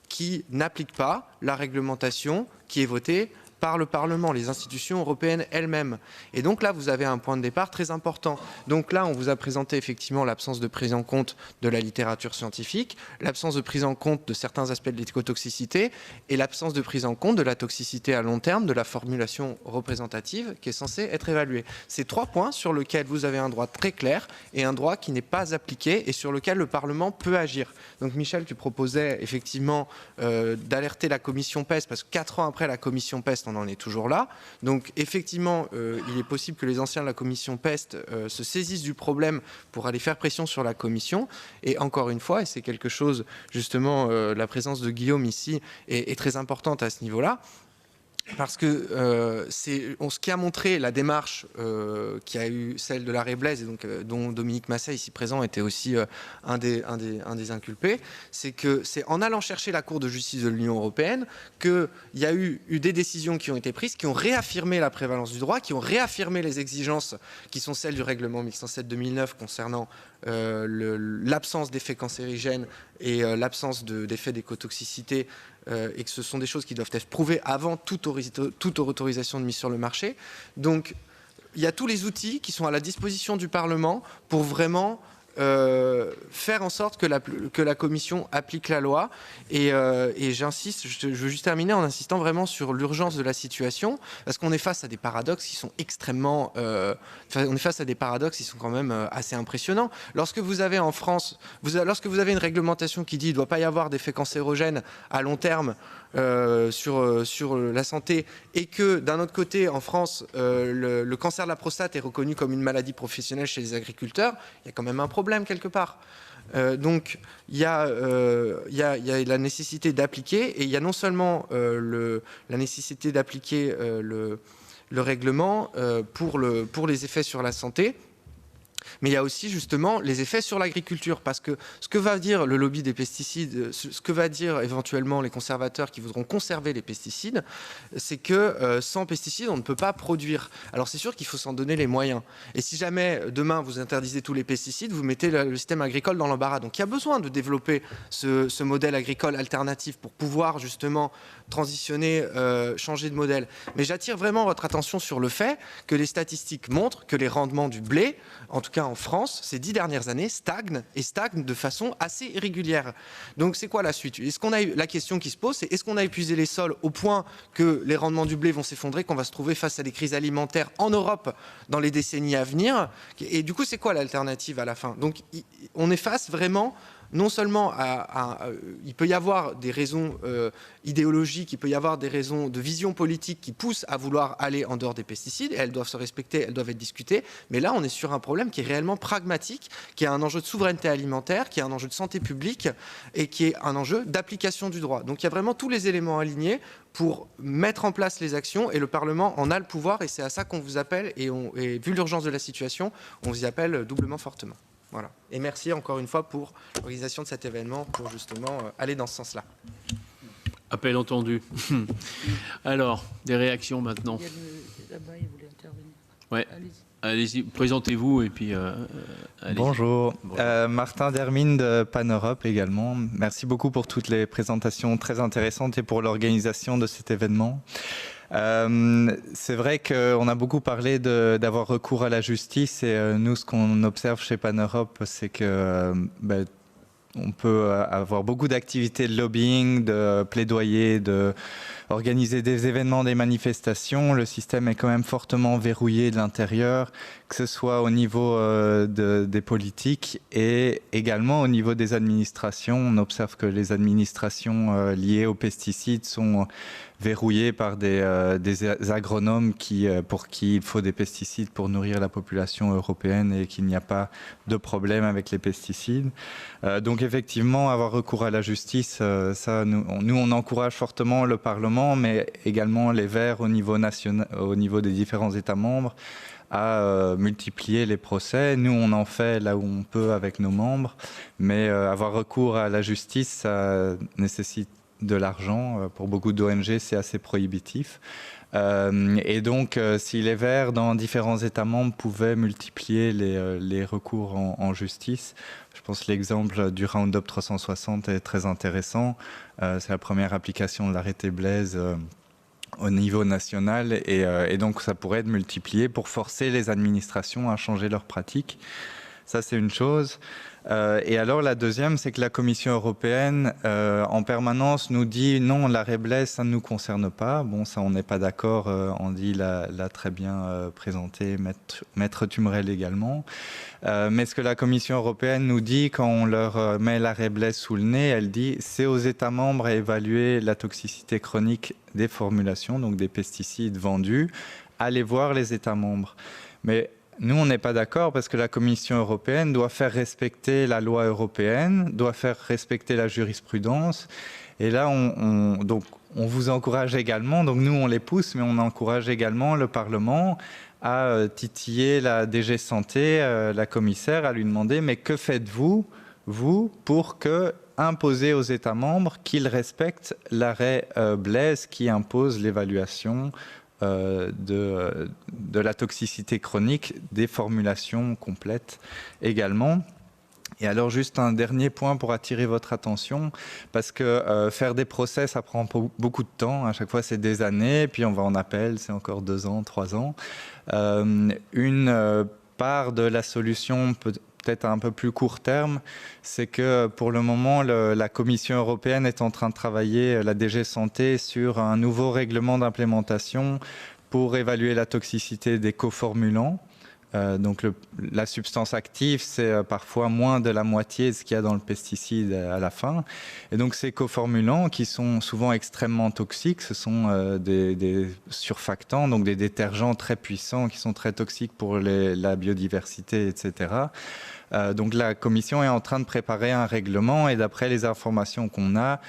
qui n'applique pas la réglementation qui est votée par le Parlement, les institutions européennes elles-mêmes. Et donc là, vous avez un point de départ très important. Donc là, on vous a présenté effectivement l'absence de prise en compte de la littérature scientifique, l'absence de prise en compte de certains aspects de l'écotoxicité et l'absence de prise en compte de la toxicité à long terme de la formulation représentative qui est censée être évaluée. C'est 3 points sur lesquels vous avez un droit très clair et un droit qui n'est pas appliqué et sur lequel le Parlement peut agir. Donc Michel, tu proposais effectivement d'alerter la commission PEST, parce que 4 ans après la commission PEST, on en est toujours là. Donc effectivement, il est possible que les anciens de la commission PEST se saisissent du problème pour aller faire pression sur la commission. Et encore une fois, et c'est quelque chose, justement, la présence de Guillaume ici est très importante à ce niveau-là. Parce que ce qui a montré la démarche qui a eu celle de l'arrêt Blaise, et donc, dont Dominique Masset, ici présent, était aussi un des inculpés, c'est que c'est en allant chercher la Cour de justice de l'Union européenne qu'il y a eu des décisions qui ont été prises, qui ont réaffirmé la prévalence du droit, qui ont réaffirmé les exigences qui sont celles du règlement 1107-2009 concernant l'absence d'effets cancérigènes et l'absence d'effets d'écotoxicité, et que ce sont des choses qui doivent être prouvées avant toute autorisation de mise sur le marché. Donc, il y a tous les outils qui sont à la disposition du Parlement pour vraiment faire en sorte que la Commission applique la loi. Et j'insiste, je veux juste terminer en insistant vraiment sur l'urgence de la situation, parce qu'on est face à des paradoxes qui sont extrêmement... on est face à des paradoxes qui sont quand même assez impressionnants. Lorsque vous avez en France, lorsque vous avez une réglementation qui dit qu'il ne doit pas y avoir d'effets cancérogènes à long terme sur la santé, et que d'un autre côté, en France, le cancer de la prostate est reconnu comme une maladie professionnelle chez les agriculteurs, il y a quand même un problème quelque part. Donc il y a la nécessité d'appliquer, et il y a non seulement la nécessité d'appliquer le règlement pour les effets sur la santé, Mais il y a aussi justement les effets sur l'agriculture, parce que ce que va dire le lobby des pesticides, ce que va dire éventuellement les conservateurs qui voudront conserver les pesticides, c'est que sans pesticides, on ne peut pas produire. Alors c'est sûr qu'il faut s'en donner les moyens. Et si jamais demain vous interdisez tous les pesticides, vous mettez le système agricole dans l'embarras. Donc il y a besoin de développer ce modèle agricole alternatif pour pouvoir justement transitionner, changer de modèle. Mais j'attire vraiment votre attention sur le fait que les statistiques montrent que les rendements du blé, en tout cas en France, ces 10 dernières années, stagnent de façon assez irrégulière. Donc c'est quoi la suite? La question qui se pose, c'est est-ce qu'on a épuisé les sols au point que les rendements du blé vont s'effondrer, qu'on va se trouver face à des crises alimentaires en Europe dans les décennies à venir? Et du coup, c'est quoi l'alternative à la fin? Donc on est face vraiment non seulement il peut y avoir des raisons idéologiques, il peut y avoir des raisons de vision politique qui poussent à vouloir aller en dehors des pesticides, et elles doivent se respecter, elles doivent être discutées, mais là on est sur un problème qui est réellement pragmatique, qui est un enjeu de souveraineté alimentaire, qui est un enjeu de santé publique, et qui est un enjeu d'application du droit. Donc il y a vraiment tous les éléments alignés pour mettre en place les actions, et le Parlement en a le pouvoir, et c'est à ça qu'on vous appelle, et vu l'urgence de la situation, on vous y appelle doublement fortement. Voilà. Et merci encore une fois pour l'organisation de cet événement, pour justement aller dans ce sens-là. Appel entendu. Alors, des réactions maintenant. Là-bas, il voulait intervenir. Ouais. Allez-y, présentez-vous et puis... Bonjour, Martin Dermine de Pan-Europe également. Merci beaucoup pour toutes les présentations très intéressantes et pour l'organisation de cet événement. C'est vrai qu'on a beaucoup parlé d'avoir recours à la justice, et nous, ce qu'on observe chez Pan-Europe, c'est que on peut avoir beaucoup d'activités de lobbying, de plaidoyer, organiser des événements, des manifestations. Le système est quand même fortement verrouillé de l'intérieur, que ce soit au niveau des politiques et également au niveau des administrations. On observe que les administrations liées aux pesticides sont verrouillées par des agronomes pour qui il faut des pesticides pour nourrir la population européenne, et qu'il n'y a pas de problème avec les pesticides. Donc effectivement, avoir recours à la justice, ça, nous on encourage fortement le Parlement, mais également les Verts au niveau national, au niveau des différents États membres, à multiplier les procès. Nous, on en fait là où on peut avec nos membres, mais avoir recours à la justice, ça nécessite de l'argent. Pour beaucoup d'ONG, c'est assez prohibitif. Et donc, si les Verts, dans différents États membres, pouvaient multiplier les recours en justice, je pense que l'exemple du Roundup 360 est très intéressant. C'est la première application de l'arrêté Blaise au niveau national, et donc ça pourrait être multiplié pour forcer les administrations à changer leurs pratiques. Ça, c'est une chose. Et alors, la deuxième, c'est que la Commission européenne, en permanence, nous dit non, l'arrêt Blaise, ça ne nous concerne pas. Bon, ça, on n'est pas d'accord. Andy l'a très bien présenté, Maître Tumrel également. Mais ce que la Commission européenne nous dit quand on leur met l'arrêt Blaise sous le nez, elle dit c'est aux États membres à évaluer la toxicité chronique des formulations, donc des pesticides vendus. Allez voir les États membres. Mais nous, on n'est pas d'accord, parce que la Commission européenne doit faire respecter la loi européenne, doit faire respecter la jurisprudence. Et là, donc, on vous encourage également, donc nous, on les pousse, mais on encourage également le Parlement à titiller la DG Santé, la commissaire, à lui demander « mais que faites-vous, vous, pour imposer aux États membres qu'ils respectent l'arrêt Blaise qui impose l'évaluation de la toxicité chronique des formulations complètes également. » Et alors, juste un dernier point pour attirer votre attention, parce que faire des procès, ça prend beaucoup de temps. À chaque fois, c'est des années, puis on va en appel, c'est encore 2 ans, 3 ans. Une part de la solution peut-être à un peu plus court terme, c'est que pour le moment, la Commission européenne est en train de travailler, la DG Santé, sur un nouveau règlement d'implémentation pour évaluer la toxicité des coformulants. Donc la substance active, c'est parfois moins de la moitié de ce qu'il y a dans le pesticide à la fin. Et donc ces coformulants, qui sont souvent extrêmement toxiques, ce sont des surfactants, donc des détergents très puissants qui sont très toxiques pour la biodiversité, etc. Donc la Commission est en train de préparer un règlement et d'après les informations qu'on a,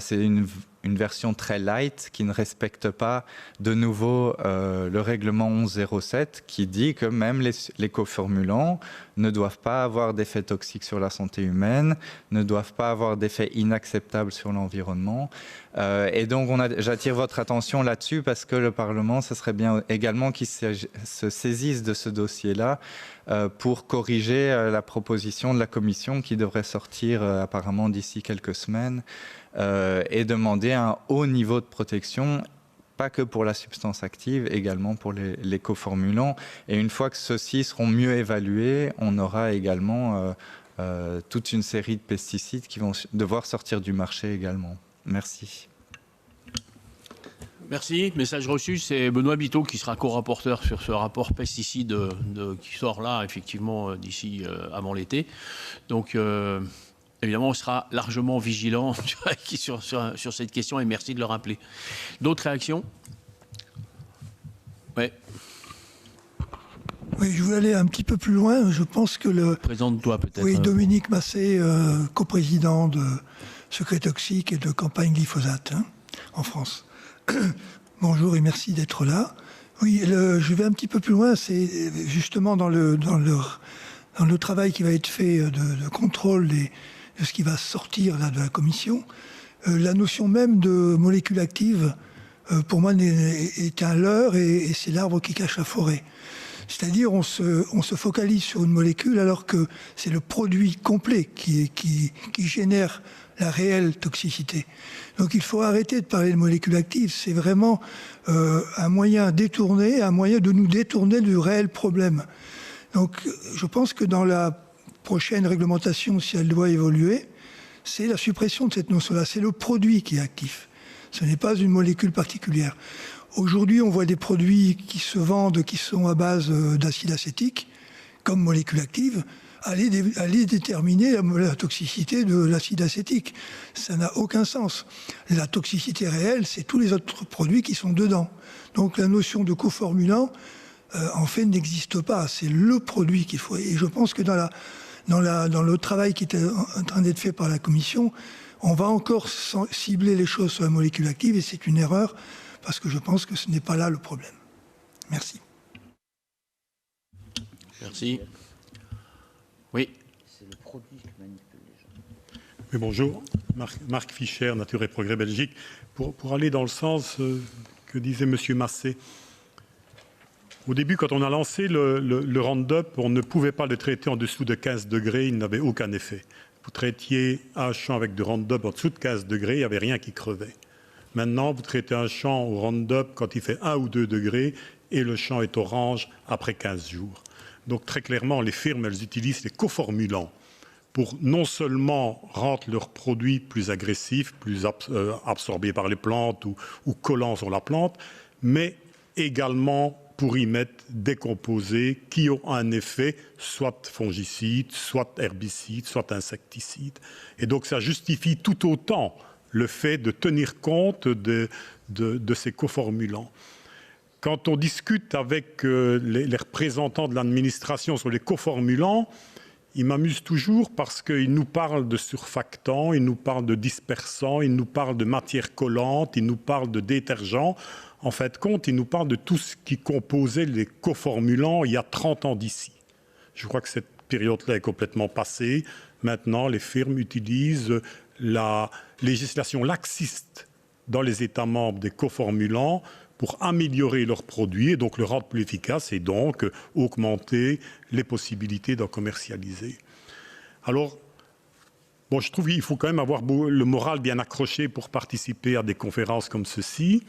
c'est une version très light qui ne respecte pas de nouveau le règlement 1107 qui dit que même les coformulants ne doivent pas avoir d'effets toxiques sur la santé humaine, ne doivent pas avoir d'effets inacceptables sur l'environnement. Et donc j'attire votre attention là-dessus parce que le Parlement, ce serait bien également qu'il se saisisse de ce dossier-là pour corriger la proposition de la Commission qui devrait sortir apparemment d'ici quelques semaines et demander un haut niveau de protection, pas que pour la substance active, également pour les coformulants. Et une fois que ceux-ci seront mieux évalués, on aura également toute une série de pesticides qui vont devoir sortir du marché également. Merci. Merci. Message reçu, c'est Benoît Biteau qui sera co-rapporteur sur ce rapport pesticides qui sort là, effectivement, d'ici avant l'été. Donc, évidemment, on sera largement vigilant sur cette question et merci de le rappeler. D'autres réactions? Oui. Oui, je voulais aller un petit peu plus loin. Je pense que Présente-toi peut-être. Oui, Dominique Massé, coprésident de Secret Toxique et de campagne glyphosate en France. Bonjour et merci d'être là. Oui, je vais un petit peu plus loin. C'est justement dans le travail qui va être fait de contrôle de ce qui va sortir là, de la Commission. La notion même de molécule active, pour moi, est un leurre et c'est l'arbre qui cache la forêt. C'est-à-dire on se focalise sur une molécule alors que c'est le produit complet qui génère la réelle toxicité. Donc il faut arrêter de parler de molécules actives. C'est vraiment un moyen détourné, un moyen de nous détourner du réel problème. Donc je pense que dans la prochaine réglementation, si elle doit évoluer, c'est la suppression de cette notion-là. C'est le produit qui est actif. Ce n'est pas une molécule particulière. Aujourd'hui, on voit des produits qui se vendent, qui sont à base d'acide acétique, comme molécule active. Allez déterminer la toxicité de l'acide acétique. Ça n'a aucun sens. La toxicité réelle, c'est tous les autres produits qui sont dedans. Donc la notion de coformulant, en fait, n'existe pas. C'est le produit qu'il faut. Et je pense que dans le travail qui est en train d'être fait par la Commission, on va encore cibler les choses sur la molécule active et c'est une erreur parce que je pense que ce n'est pas là le problème. Merci. Merci. Oui. C'est le produit qui manipule les gens. Oui, bonjour. Marc Fischer, Nature et Progrès Belgique. Pour aller dans le sens que disait M. Massé, au début, quand on a lancé le Roundup, on ne pouvait pas le traiter en dessous de 15 degrés, il n'avait aucun effet. Vous traitiez un champ avec du Roundup en dessous de 15 degrés, il n'y avait rien qui crevait. Maintenant, vous traitez un champ au Roundup quand il fait 1 ou 2 degrés et le champ est orange après 15 jours. Donc très clairement, les firmes, elles utilisent les coformulants pour non seulement rendre leurs produits plus agressifs, plus absorbés par les plantes ou collants sur la plante, mais également pour y mettre des composés qui ont un effet soit fongicide, soit herbicide, soit insecticide. Et donc ça justifie tout autant le fait de tenir compte de ces coformulants. Quand on discute avec les représentants de l'administration sur les coformulants, ils m'amusent toujours parce qu'ils nous parlent de surfactants, ils nous parlent de dispersants, ils nous parlent de matières collantes, ils nous parlent de détergents. En fait, ils nous parlent de tout ce qui composait les coformulants il y a 30 ans d'ici. Je crois que cette période-là est complètement passée. Maintenant, les firmes utilisent la législation laxiste dans les États membres des coformulants pour améliorer leurs produits et donc le rendre plus efficace et donc augmenter les possibilités d'en commercialiser. Alors, bon, je trouve qu'il faut quand même avoir le moral bien accroché pour participer à des conférences comme ceci,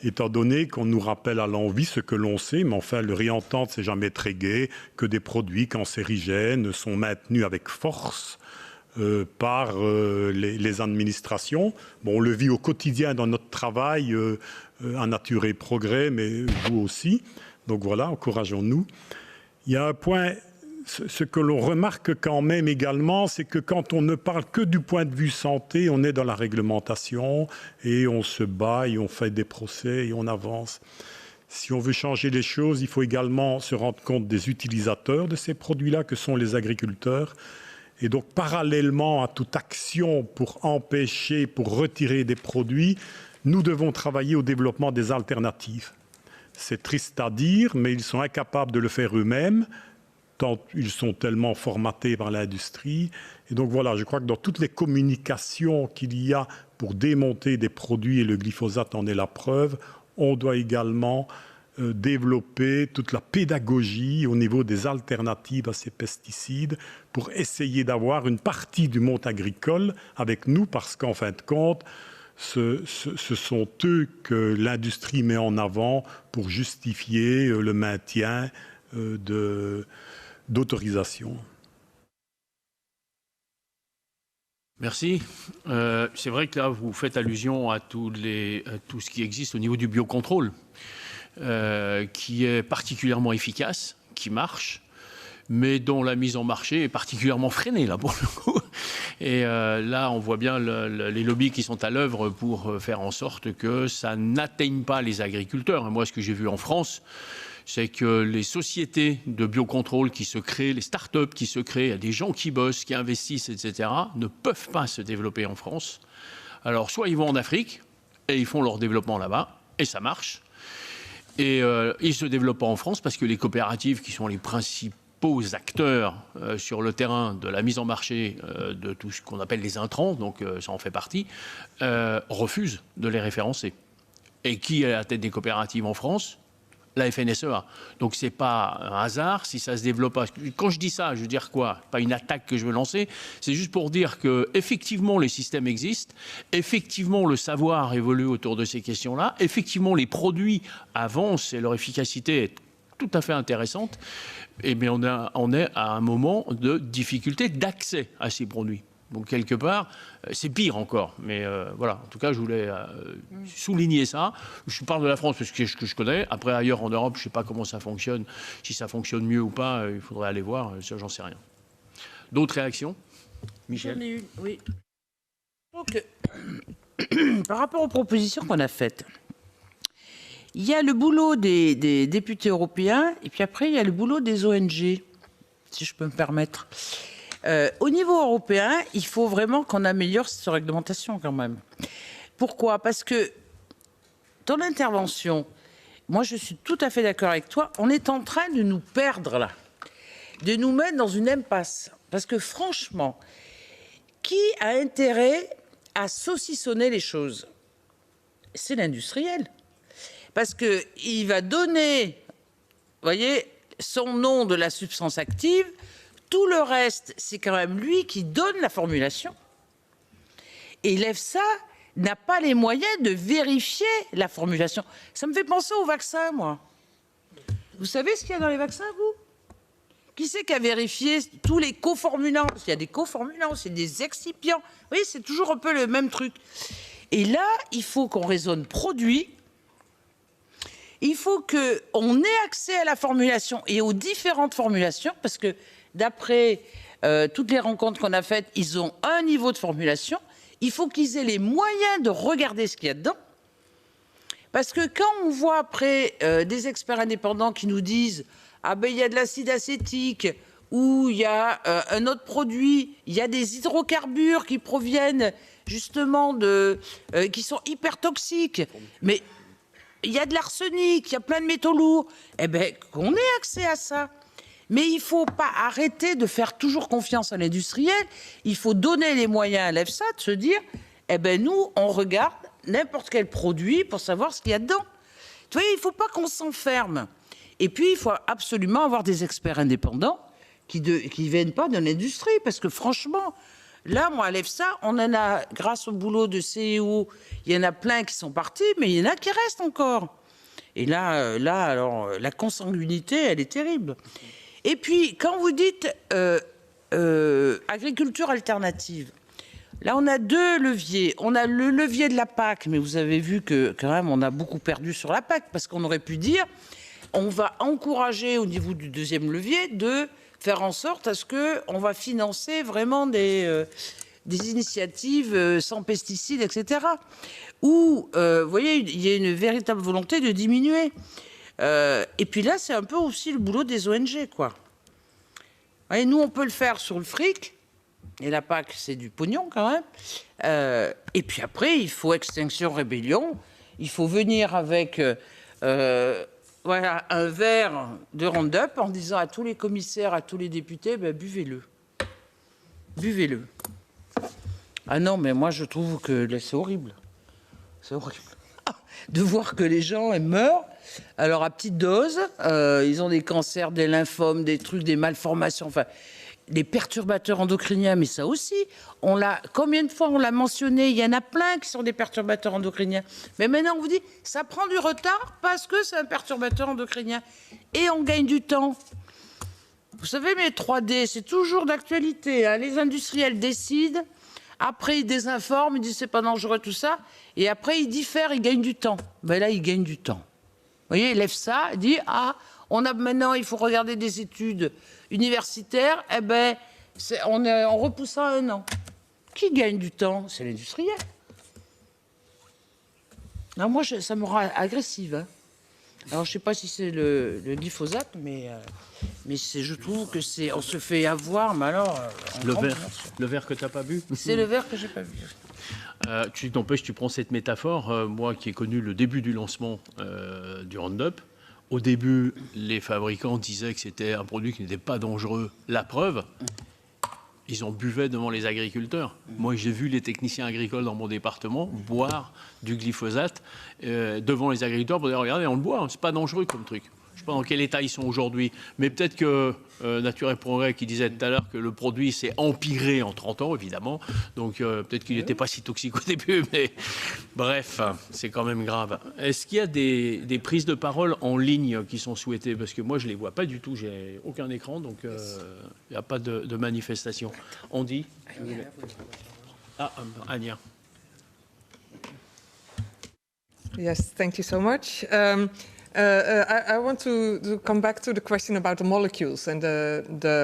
étant donné qu'on nous rappelle à l'envi ce que l'on sait, mais enfin, le réentendre, c'est jamais très gai, que des produits cancérigènes sont maintenus avec force par les administrations. Bon, on le vit au quotidien dans notre travail à Nature et Progrès, mais vous aussi. Donc voilà, encourageons-nous. Il y a un point, ce que l'on remarque quand même également, c'est que quand on ne parle que du point de vue santé, on est dans la réglementation et on se bat et on fait des procès et on avance. Si on veut changer les choses, il faut également se rendre compte des utilisateurs de ces produits-là, que sont les agriculteurs. Et donc, parallèlement à toute action pour empêcher, pour retirer des produits, nous devons travailler au développement des alternatives. C'est triste à dire, mais ils sont incapables de le faire eux-mêmes, tant ils sont tellement formatés par l'industrie. Et donc voilà, je crois que dans toutes les communications qu'il y a pour démonter des produits, et le glyphosate en est la preuve, on doit également développer toute la pédagogie au niveau des alternatives à ces pesticides pour essayer d'avoir une partie du monde agricole avec nous, parce qu'en fin de compte, ce sont eux que l'industrie met en avant pour justifier le maintien d'autorisation. Merci. C'est vrai que là, vous faites allusion à tout ce qui existe au niveau du biocontrôle, qui est particulièrement efficace, qui marche, mais dont la mise en marché est particulièrement freinée, là, pour le coup. Et là, on voit bien les lobbies qui sont à l'œuvre pour faire en sorte que ça n'atteigne pas les agriculteurs. Et moi, ce que j'ai vu en France, c'est que les sociétés de biocontrôle qui se créent, les start-up qui se créent, il y a des gens qui bossent, qui investissent, etc., ne peuvent pas se développer en France. Alors, soit ils vont en Afrique et ils font leur développement là-bas, et ça marche. Et ils ne se développent pas en France parce que les coopératives, qui sont les principaux acteurs sur le terrain de la mise en marché de tout ce qu'on appelle les intrants, donc ça en fait partie, refusent de les référencer. Et qui est à la tête des coopératives en France ? La FNSEA. Donc c'est pas un hasard si ça se développe pas. Quand je dis ça, je veux dire quoi? Pas une attaque que je veux lancer, c'est juste pour dire que effectivement les systèmes existent, effectivement le savoir évolue autour de ces questions-là, effectivement les produits avancent et leur efficacité est tout à fait intéressante, et bien on est à un moment de difficulté d'accès à ces produits. Donc quelque part, c'est pire encore. Mais voilà, en tout cas, je voulais souligner ça. Je parle de la France parce que je connais. Après, ailleurs en Europe, je ne sais pas comment ça fonctionne. Si ça fonctionne mieux ou pas, il faudrait aller voir. Ça, j'en sais rien. D'autres réactions? Michel? J'en ai une, oui. Donc, par rapport aux propositions qu'on a faites, il y a le boulot des députés européens et puis après, il y a le boulot des ONG, si je peux me permettre. Au niveau européen, il faut vraiment qu'on améliore cette réglementation quand même. Pourquoi? Parce que ton intervention, moi je suis tout à fait d'accord avec toi, on est en train de nous perdre là, de nous mettre dans une impasse. Parce que franchement, qui a intérêt à saucissonner les choses? C'est l'industriel. Parce qu'il va donner, vous voyez, son nom de la substance active. Tout le reste, c'est quand même lui qui donne la formulation. Et l'EFSA n'a pas les moyens de vérifier la formulation. Ça me fait penser aux vaccins, moi. Vous savez ce qu'il y a dans les vaccins, vous? Qui c'est qui a vérifié tous les coformulants? Parce qu'il y a des coformulants, c'est des excipients. Vous voyez, c'est toujours un peu le même truc. Et là, il faut qu'on raisonne produit. Il faut qu'on ait accès à la formulation et aux différentes formulations, parce que d'après toutes les rencontres qu'on a faites, ils ont un niveau de formulation. Il faut qu'ils aient les moyens de regarder ce qu'il y a dedans. Parce que quand on voit après des experts indépendants qui nous disent « Ah ben il y a de l'acide acétique » ou il y a un autre produit, il y a des hydrocarbures qui proviennent justement qui sont hyper toxiques, mais il y a de l'arsenic, il y a plein de métaux lourds, eh bien qu'on ait accès à ça. Mais il ne faut pas arrêter de faire toujours confiance à l'industriel. Il faut donner les moyens à l'EFSA de se dire, eh ben nous, on regarde n'importe quel produit pour savoir ce qu'il y a dedans. Tu vois, il ne faut pas qu'on s'enferme. Et puis, il faut absolument avoir des experts indépendants qui ne viennent pas de l'industrie. Parce que franchement, là, moi, à l'EFSA, on en a, grâce au boulot de CEO, il y en a plein qui sont partis, mais il y en a qui restent encore. Et là, alors, la consanguinité, elle est terrible. Et puis, quand vous dites agriculture alternative, là, on a deux leviers. On a le levier de la PAC, mais vous avez vu que, quand même, on a beaucoup perdu sur la PAC, parce qu'on aurait pu dire, on va encourager, au niveau du deuxième levier, de faire en sorte à ce qu'on va financer vraiment des initiatives sans pesticides, etc. Où, vous voyez, il y a une véritable volonté de diminuer. Et puis là, c'est un peu aussi le boulot des ONG, quoi. Et nous, on peut le faire sur le fric. Et la PAC, c'est du pognon, quand même. Et puis après, il faut Extinction Rébellion. Il faut venir avec voilà, un verre de Roundup en disant à tous les commissaires, à tous les députés, ben, buvez-le. Buvez-le. Ah non, mais moi, je trouve que c'est horrible. C'est horrible. De voir que les gens meurent. Alors, à petite dose, ils ont des cancers, des lymphomes, des trucs, des malformations, enfin, des perturbateurs endocriniens, mais ça aussi, combien de fois on l'a mentionné, il y en a plein qui sont des perturbateurs endocriniens. Mais maintenant, on vous dit, ça prend du retard parce que c'est un perturbateur endocrinien. Et on gagne du temps. Vous savez, mais 3D, c'est toujours d'actualité. Hein. Les industriels décident, après ils désinforment, ils disent c'est pas dangereux tout ça, et après ils diffèrent, ils gagnent du temps. Ben là, ils gagnent du temps. Vous voyez, l'EFSA dit, ah, maintenant, il faut regarder des études universitaires, eh ben, on repousse ça à 1 an. Qui gagne du temps? C'est l'industriel. Non, moi, ça me rend agressive. Hein. Alors, je ne sais pas si c'est le glyphosate, mais je trouve que on se fait avoir, mais alors... Le verre que tu n'as pas bu? C'est le verre que je n'ai pas bu. Tu t'empêches, tu prends cette métaphore, moi qui ai connu le début du lancement du Roundup, au début, les fabricants disaient que c'était un produit qui n'était pas dangereux. La preuve, ils en buvaient devant les agriculteurs. Moi, j'ai vu les techniciens agricoles dans mon département boire du glyphosate devant les agriculteurs pour dire, regardez, on le boit, c'est pas dangereux comme truc. Je ne sais pas dans quel état ils sont aujourd'hui, mais peut-être que Nature et Progrès, qui disait tout à l'heure que le produit s'est empiré en 30 ans, évidemment, donc peut-être qu'il n'était pas si toxique au début, mais bref, c'est quand même grave. Est-ce qu'il y a des prises de parole en ligne qui sont souhaitées? Parce que moi, je ne les vois pas du tout, j'ai aucun écran, donc il n'y a pas de manifestation. On dit Anya. Yes, thank you so much. I want to come back to the question about the molecules and the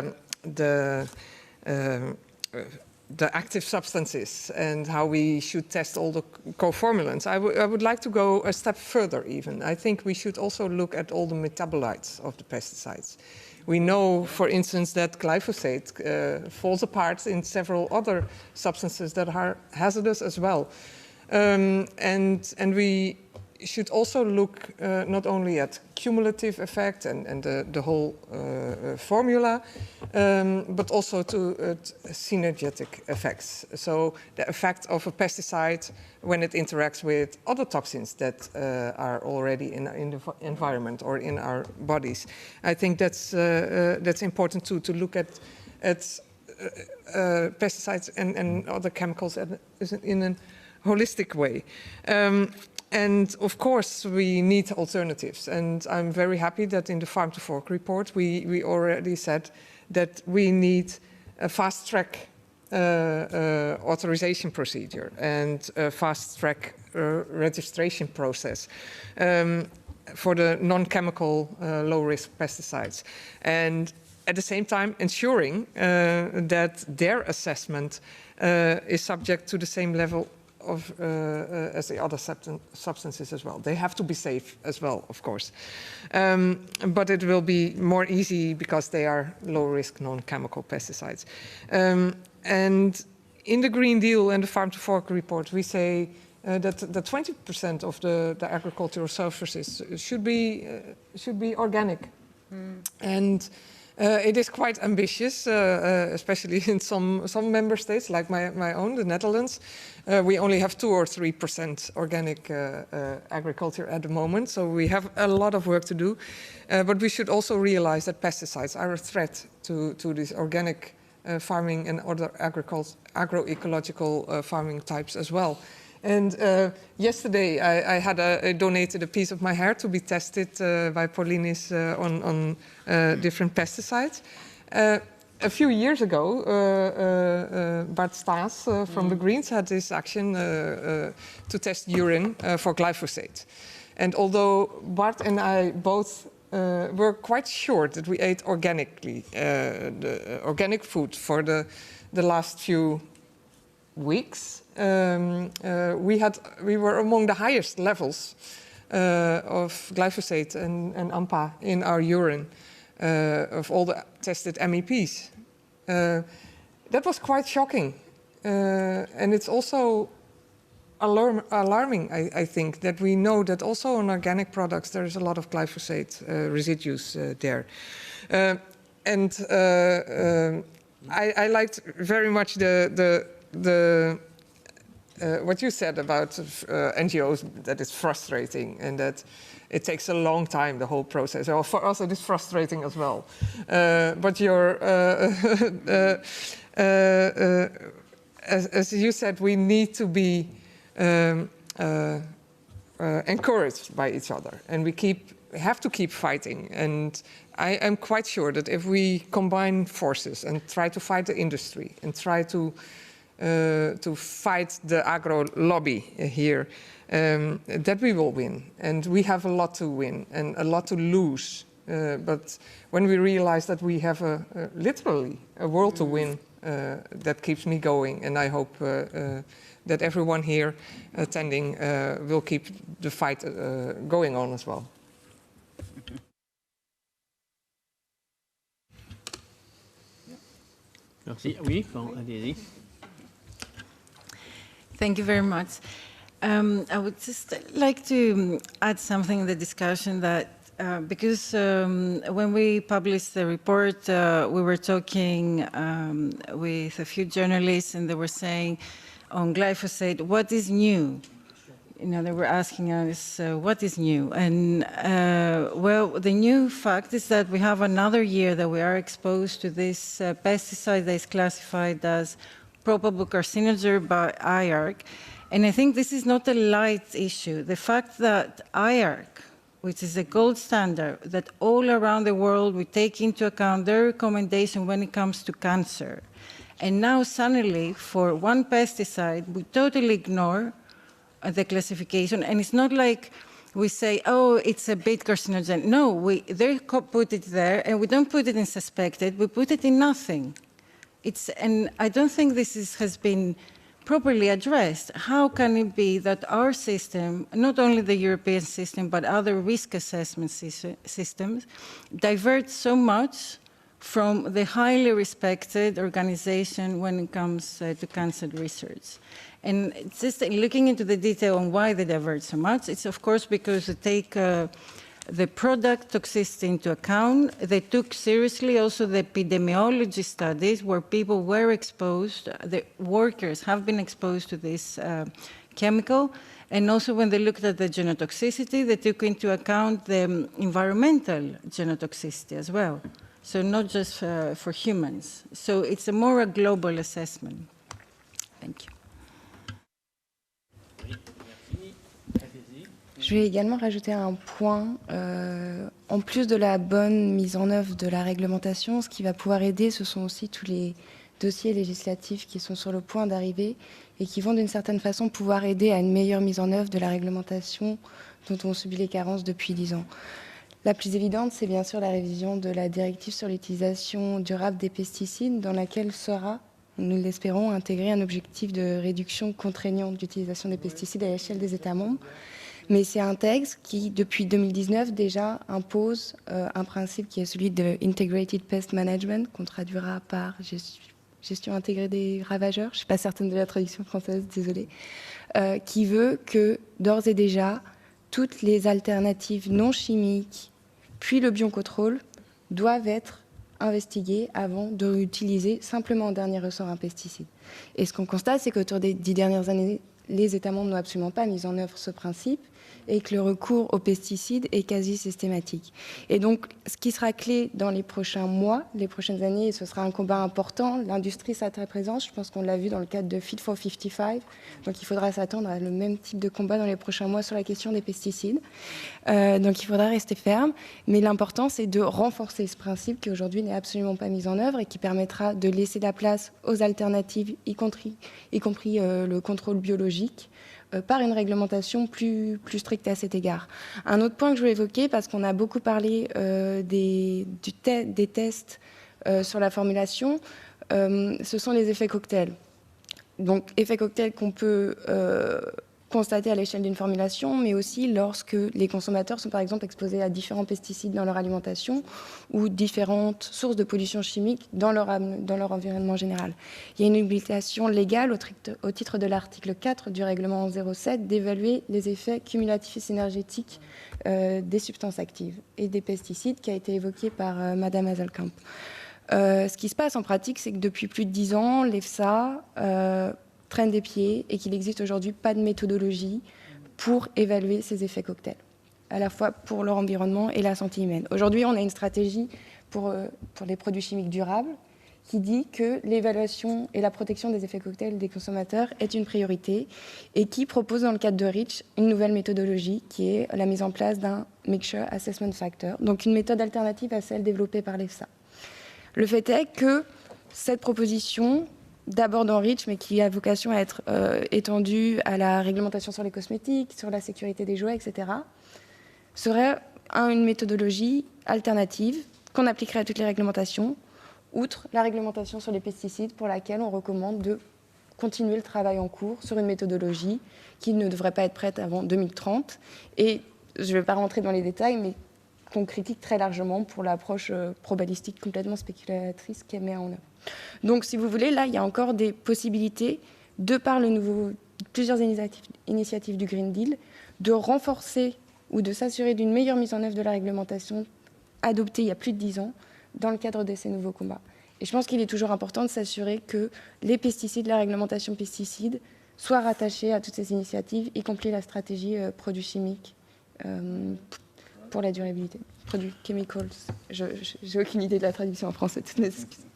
active substances and how we should test all the co-formulants. I would like to go a step further even. I think we should also look at all the metabolites of the pesticides. We know, for instance, that glyphosate falls apart in several other substances that are hazardous as well. And we should also look not only at cumulative effect and the whole formula, but also to synergetic effects. So the effect of a pesticide when it interacts with other toxins that are already in the environment or in our bodies. I think that's important to look at pesticides and other chemicals in a holistic way. And of course, we need alternatives. And I'm very happy that in the Farm to Fork report, we already said that we need a fast-track authorization procedure and a fast-track registration process for the non-chemical low-risk pesticides. And at the same time, ensuring that their assessment is subject to the same level as the other substances as well. They have to be safe as well, of course. But it will be more easy because they are low-risk non-chemical pesticides. And in the Green Deal and the Farm to Fork report, we say that 20% of the agricultural surfaces should be organic. And it is quite ambitious, especially in some member states, like my own, the Netherlands. We only have 2 or 3% organic agriculture at the moment, so we have a lot of work to do. But we should also realize that pesticides are a threat to this organic farming and other agroecological farming types as well. And yesterday I donated a piece of my hair to be tested by Paulinis on different pesticides. A few years ago, Bart Staes from the Greens had this action to test urine for glyphosate. And although Bart and I both were quite sure that we ate organically, the organic food for the last few weeks, we were among the highest levels of glyphosate and AMPA in our urine of all the tested MEPs. That was quite shocking. And it's also alarming, I think, that we know that also on organic products there is a lot of glyphosate residues there. I liked very much what you said about NGOs, that it's frustrating and that it takes a long time, the whole process. Well, for us, it is frustrating as well. But as you said, we need to be encouraged by each other, and we have to keep fighting. And I am quite sure that if we combine forces and try to fight the industry and try to fight the agro lobby here, that we will win. And we have a lot to win and a lot to lose. But when we realize that we have literally a world to win, that keeps me going. And I hope that everyone here attending will keep the fight going on as well. Merci. Oui, allez-y. Thank you very much. I would just like to add something in the discussion that because when we published the report, we were talking with a few journalists, and they were saying on glyphosate, what is new? You know, they were asking us, what is new? And well, the new fact is that we have another year that we are exposed to this pesticide that is classified as probable carcinogen by IARC. And I think this is not a light issue. The fact that IARC, which is a gold standard, that all around the world we take into account their recommendation when it comes to cancer. And now suddenly, for one pesticide, we totally ignore the classification. And it's not like we say, oh, it's a bit carcinogen. No, they put it there, and we don't put it in suspected, we put it in nothing. And I don't think this has been properly addressed. How can it be that our system, not only the European system, but other risk assessment systems, divert so much from the highly respected organization when it comes to cancer research? And just looking into the detail on why they divert so much, it's of course because they take the product toxicity into account. They took seriously also the epidemiology studies where people were exposed, the workers have been exposed to this chemical. And also when they looked at the genotoxicity, they took into account the environmental genotoxicity as well. So not just for humans. So it's a more global assessment. Thank you. Je vais également rajouter un point. En plus de la bonne mise en œuvre de la réglementation, ce qui va pouvoir aider, ce sont aussi tous les dossiers législatifs qui sont sur le point d'arriver et qui vont d'une certaine façon pouvoir aider à une meilleure mise en œuvre de la réglementation dont on subit les carences depuis 10 ans. La plus évidente, c'est bien sûr la révision de la directive sur l'utilisation durable des pesticides, dans laquelle sera, nous l'espérons, intégré un objectif de réduction contraignante d'utilisation des pesticides à l'échelle des États membres. Mais c'est un texte qui, depuis 2019, déjà impose un principe qui est celui de Integrated Pest Management, qu'on traduira par gestion intégrée des ravageurs, je ne suis pas certaine de la traduction française, désolée, qui veut que, d'ores et déjà, toutes les alternatives non chimiques, puis le biocontrôle, doivent être investiguées avant de réutiliser simplement en dernier ressort un pesticide. Et ce qu'on constate, c'est qu'autour des 10 dernières années, les États membres n'ont absolument pas mis en œuvre ce principe et que le recours aux pesticides est quasi systématique. Et donc, ce qui sera clé dans les prochains mois, les prochaines années, et ce sera un combat important, l'industrie sera très présente, je pense qu'on l'a vu dans le cadre de Fit for 55, donc il faudra s'attendre à le même type de combat dans les prochains mois sur la question des pesticides. Donc il faudra rester ferme, mais l'important c'est de renforcer ce principe qui aujourd'hui n'est absolument pas mis en œuvre et qui permettra de laisser la place aux alternatives, y compris le contrôle biologique, par une réglementation plus stricte à cet égard. Un autre point que je veux évoquer, parce qu'on a beaucoup parlé des tests sur la formulation, ce sont les effets cocktails. Donc, effets cocktails qu'on peut constatés à l'échelle d'une formulation, mais aussi lorsque les consommateurs sont par exemple exposés à différents pesticides dans leur alimentation ou différentes sources de pollution chimique dans leur environnement général. Il y a une obligation légale au titre de l'article 4 du règlement 07 d'évaluer les effets cumulatifs et synergétiques des substances actives et des pesticides qui a été évoqué par Madame Hazelkamp. Ce qui se passe en pratique, c'est que depuis plus de 10 ans, l'EFSA traîne des pieds et qu'il n'existe aujourd'hui pas de méthodologie pour évaluer ces effets cocktails, à la fois pour leur environnement et la santé humaine. Aujourd'hui, on a une stratégie pour les produits chimiques durables qui dit que l'évaluation et la protection des effets cocktails des consommateurs est une priorité et qui propose dans le cadre de REACH une nouvelle méthodologie qui est la mise en place d'un Mixture Assessment Factor, donc une méthode alternative à celle développée par l'EFSA. Le fait est que cette proposition, d'abord dans REACH, mais qui a vocation à être étendue à la réglementation sur les cosmétiques, sur la sécurité des jouets, etc., serait une méthodologie alternative qu'on appliquerait à toutes les réglementations, outre la réglementation sur les pesticides pour laquelle on recommande de continuer le travail en cours sur une méthodologie qui ne devrait pas être prête avant 2030. Et je ne vais pas rentrer dans les détails, mais qu'on critique très largement pour l'approche probabilistique complètement spéculatrice qu'elle met en œuvre. Donc, si vous voulez, là, il y a encore des possibilités, de par plusieurs initiatives du Green Deal, de renforcer ou de s'assurer d'une meilleure mise en œuvre de la réglementation adoptée il y a plus de 10 ans dans le cadre de ces nouveaux combats. Et je pense qu'il est toujours important de s'assurer que les pesticides, la réglementation pesticides, soient rattachés à toutes ces initiatives, y compris la stratégie produits chimiques pour la durabilité. Produits chemicals. J'ai aucune idée de la traduction en français. Toutes mes excuses.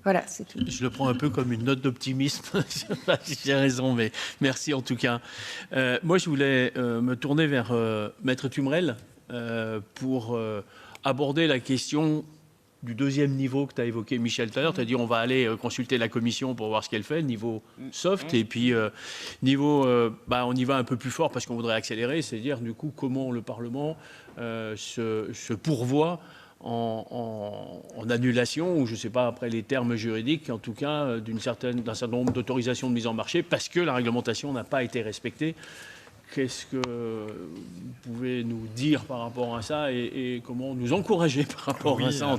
Voilà, c'est tout. Je le prends un peu comme une note d'optimisme. Je ne sais pas si j'ai raison, mais merci en tout cas. Moi, je voulais me tourner vers Maître Tumrel pour aborder la question du deuxième niveau que tu as évoqué, Michel, tout à l'heure. Tu as dit on va aller consulter la commission pour voir ce qu'elle fait, niveau soft, et puis niveau, on y va un peu plus fort parce qu'on voudrait accélérer, c'est-à-dire du coup comment le Parlement se pourvoit en annulation, ou je ne sais pas après les termes juridiques, en tout cas d'un certain nombre d'autorisations de mise en marché parce que la réglementation n'a pas été respectée. Qu'est-ce que vous pouvez nous dire par rapport à ça et comment nous encourager par rapport à ça en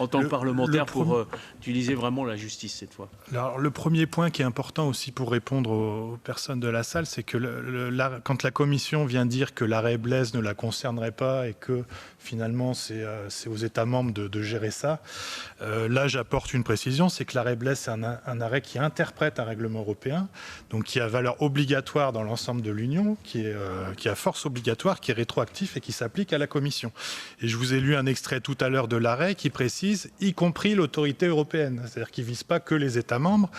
tant que parlementaire pour utiliser vraiment la justice cette fois? Alors, le premier point qui est important aussi pour répondre aux personnes de la salle, c'est que quand la Commission vient dire que l'arrêt Blaise ne la concernerait pas et que finalement c'est aux États membres de gérer ça, là j'apporte une précision, c'est que l'arrêt Blaise c'est un arrêt qui interprète un règlement européen, donc qui a valeur obligatoire dans l'ensemble de l'Union, qui a force obligatoire, qui est rétroactif et qui s'applique à la Commission. Et je vous ai lu un extrait tout à l'heure de l'arrêt qui précise, y compris l'autorité européenne. C'est-à-dire qu'il ne vise pas que les États membres,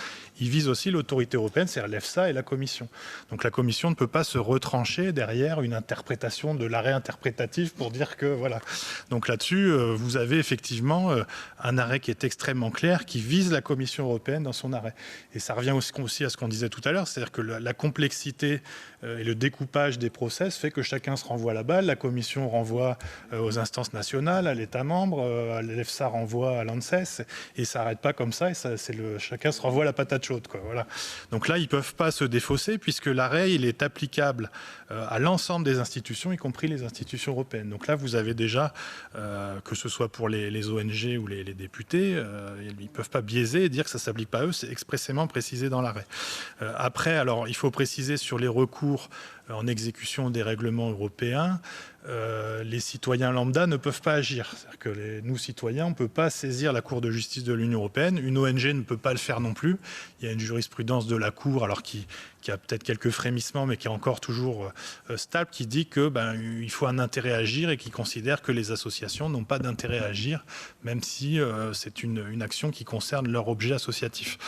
il vise aussi l'autorité européenne, c'est-à-dire l'EFSA et la Commission. Donc la Commission ne peut pas se retrancher derrière une interprétation de l'arrêt interprétatif pour dire que voilà. Donc là-dessus, vous avez effectivement un arrêt qui est extrêmement clair, qui vise la Commission européenne dans son arrêt. Et ça revient aussi à ce qu'on disait tout à l'heure, c'est-à-dire que la complexité et le découpage des process fait que chacun se renvoie la balle. La Commission renvoie aux instances nationales, à l'État membre, l'EFSA renvoie à l'ANSES, et ça n'arrête pas comme ça, et chacun se renvoie la patate chaude, quoi. Voilà. Donc là, ils ne peuvent pas se défausser, puisque l'arrêt, il est applicable à l'ensemble des institutions, y compris les institutions européennes. Donc là, vous avez déjà, que ce soit pour les ONG ou les députés, ils ne peuvent pas biaiser et dire que ça ne s'applique pas à eux, c'est expressément précisé dans l'arrêt. Après, alors, il faut préciser sur les recours en exécution des règlements européens, les citoyens lambda ne peuvent pas agir. C'est-à-dire que nous, citoyens, on ne peut pas saisir la Cour de justice de l'Union européenne. Une ONG ne peut pas le faire non plus. Il y a une jurisprudence de la Cour, alors qui a peut-être quelques frémissements, mais qui est encore toujours stable, qui dit qu'il faut un intérêt à agir et qui considère que les associations n'ont pas d'intérêt à agir, même si c'est une action qui concerne leur objet associatif.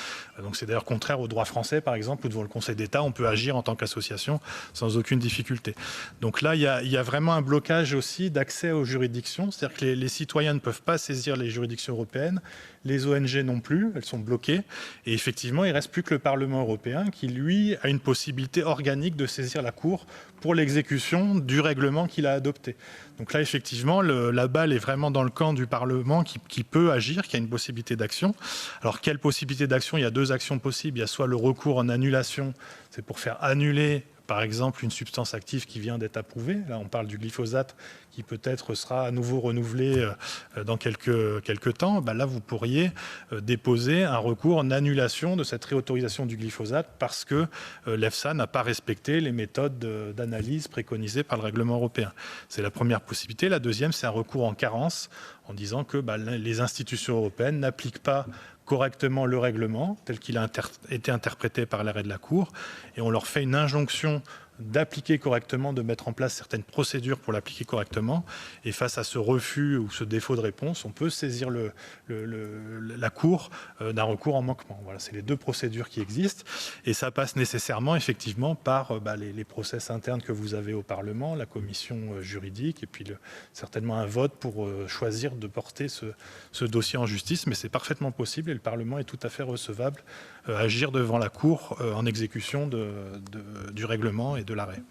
Donc c'est d'ailleurs contraire au droit français, par exemple, où devant le Conseil d'État, on peut agir en tant qu'association sans aucune difficulté. Donc là, il y a vraiment un blocage aussi d'accès aux juridictions, c'est-à-dire que les citoyens ne peuvent pas saisir les juridictions européennes, les ONG non plus, elles sont bloquées, et effectivement, il ne reste plus que le Parlement européen qui, lui, a une possibilité organique de saisir la Cour pour l'exécution du règlement qu'il a adopté. Donc là, effectivement, la balle est vraiment dans le camp du Parlement qui peut agir, qui a une possibilité d'action. Alors, quelle possibilité d'action? Il y a deux actions possibles. Il y a soit le recours en annulation, c'est pour faire annuler par exemple une substance active qui vient d'être approuvée, là on parle du glyphosate qui peut-être sera à nouveau renouvelé dans quelques temps, là vous pourriez déposer un recours en annulation de cette réautorisation du glyphosate parce que l'EFSA n'a pas respecté les méthodes d'analyse préconisées par le règlement européen. C'est la première possibilité. La deuxième, c'est un recours en carence en disant que les institutions européennes n'appliquent pas correctement le règlement tel qu'il a été interprété par l'arrêt de la Cour et on leur fait une injonction d'appliquer correctement, de mettre en place certaines procédures pour l'appliquer correctement. Et face à ce refus ou ce défaut de réponse, on peut saisir la Cour d'un recours en manquement. Voilà, c'est les deux procédures qui existent. Et ça passe nécessairement, effectivement, par les process internes que vous avez au Parlement, la commission juridique, et puis certainement un vote pour choisir de porter ce dossier en justice. Mais c'est parfaitement possible et le Parlement est tout à fait recevable à agir devant la Cour en exécution du règlement et de l'arrêt.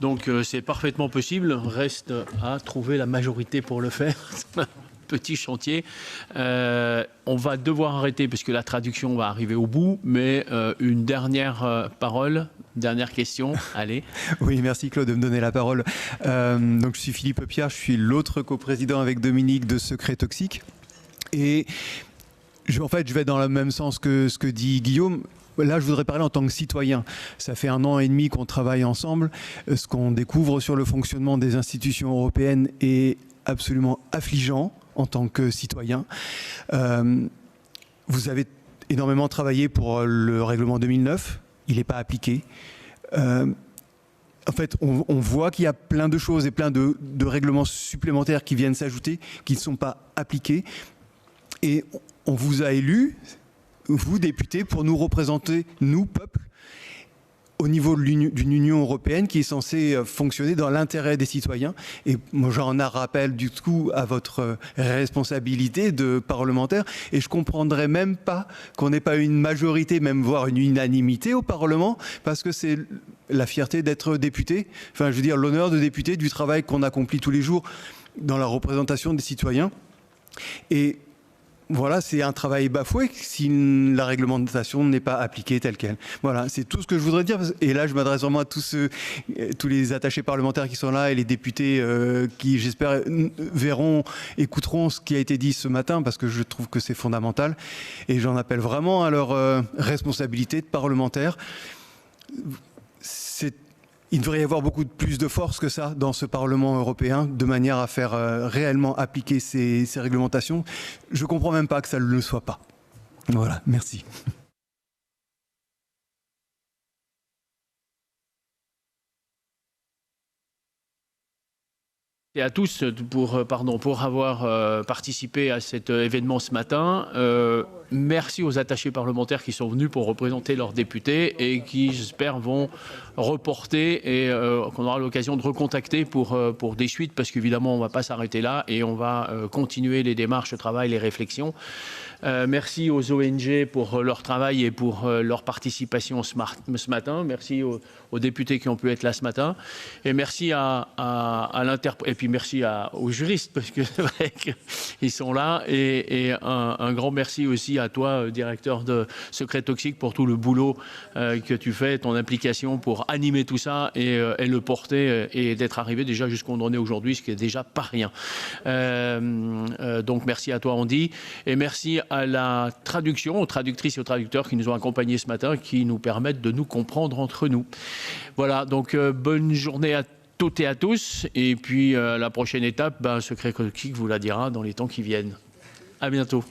Donc c'est parfaitement possible, reste à trouver la majorité pour le faire. Petit chantier. On va devoir arrêter parce que la traduction va arriver au bout, mais une dernière parole, dernière question, allez. Oui, merci Claude de me donner la parole. Donc je suis Philippe Pierre, je suis l'autre coprésident avec Dominique de Secret Toxique. Et en fait, je vais dans le même sens que ce que dit Guillaume. Là, je voudrais parler en tant que citoyen. Ça fait 1 an et demi qu'on travaille ensemble. Ce qu'on découvre sur le fonctionnement des institutions européennes est absolument affligeant en tant que citoyen. Vous avez énormément travaillé pour le règlement 2009. Il n'est pas appliqué. En fait, on voit qu'il y a plein de choses et plein de règlements supplémentaires qui viennent s'ajouter, qui ne sont pas appliqués. Et on vous a élus, vous, députés, pour nous représenter, nous, peuple, au niveau d'une Union européenne qui est censée fonctionner dans l'intérêt des citoyens. Et moi, j'en rappelle du coup à votre responsabilité de parlementaire. Et je ne comprendrais même pas qu'on n'ait pas une majorité, même voire une unanimité au Parlement, parce que c'est la fierté d'être député. Enfin, je veux dire, l'honneur de député, du travail qu'on accomplit tous les jours dans la représentation des citoyens. Et voilà, c'est un travail bafoué si la réglementation n'est pas appliquée telle qu'elle. Voilà, c'est tout ce que je voudrais dire. Et là, je m'adresse vraiment à tous les attachés parlementaires qui sont là et les députés qui, j'espère, écouteront ce qui a été dit ce matin parce que je trouve que c'est fondamental. Et j'en appelle vraiment à leur responsabilité de parlementaires. Il devrait y avoir beaucoup plus de force que ça dans ce Parlement européen, de manière à faire réellement appliquer ces réglementations. Je ne comprends même pas que ça ne le soit pas. Voilà, merci. Et à tous pour avoir participé à cet événement ce matin. Merci aux attachés parlementaires qui sont venus pour représenter leurs députés et qui, j'espère, vont reporter et qu'on aura l'occasion de recontacter pour des suites parce qu'évidemment, on ne va pas s'arrêter là et on va continuer les démarches, le travail, les réflexions. Merci aux ONG pour leur travail et pour leur participation ce matin. Merci aux députés qui ont pu être là ce matin. Et merci et puis merci aux juristes parce que c'est vrai qu'ils sont là. Et un grand merci aussi à toi, directeur de Secret Toxique, pour tout le boulot que tu fais, ton implication pour animer tout ça et le porter et d'être arrivé déjà jusqu'où on en est aujourd'hui, ce qui est déjà pas rien. Donc merci à toi, Andy. Et merci à la traduction, aux traductrices et aux traducteurs qui nous ont accompagnés ce matin, qui nous permettent de nous comprendre entre nous. Voilà, donc bonne journée à toutes et à tous. Et puis la prochaine étape, Secret Toxique vous la dira dans les temps qui viennent. À bientôt.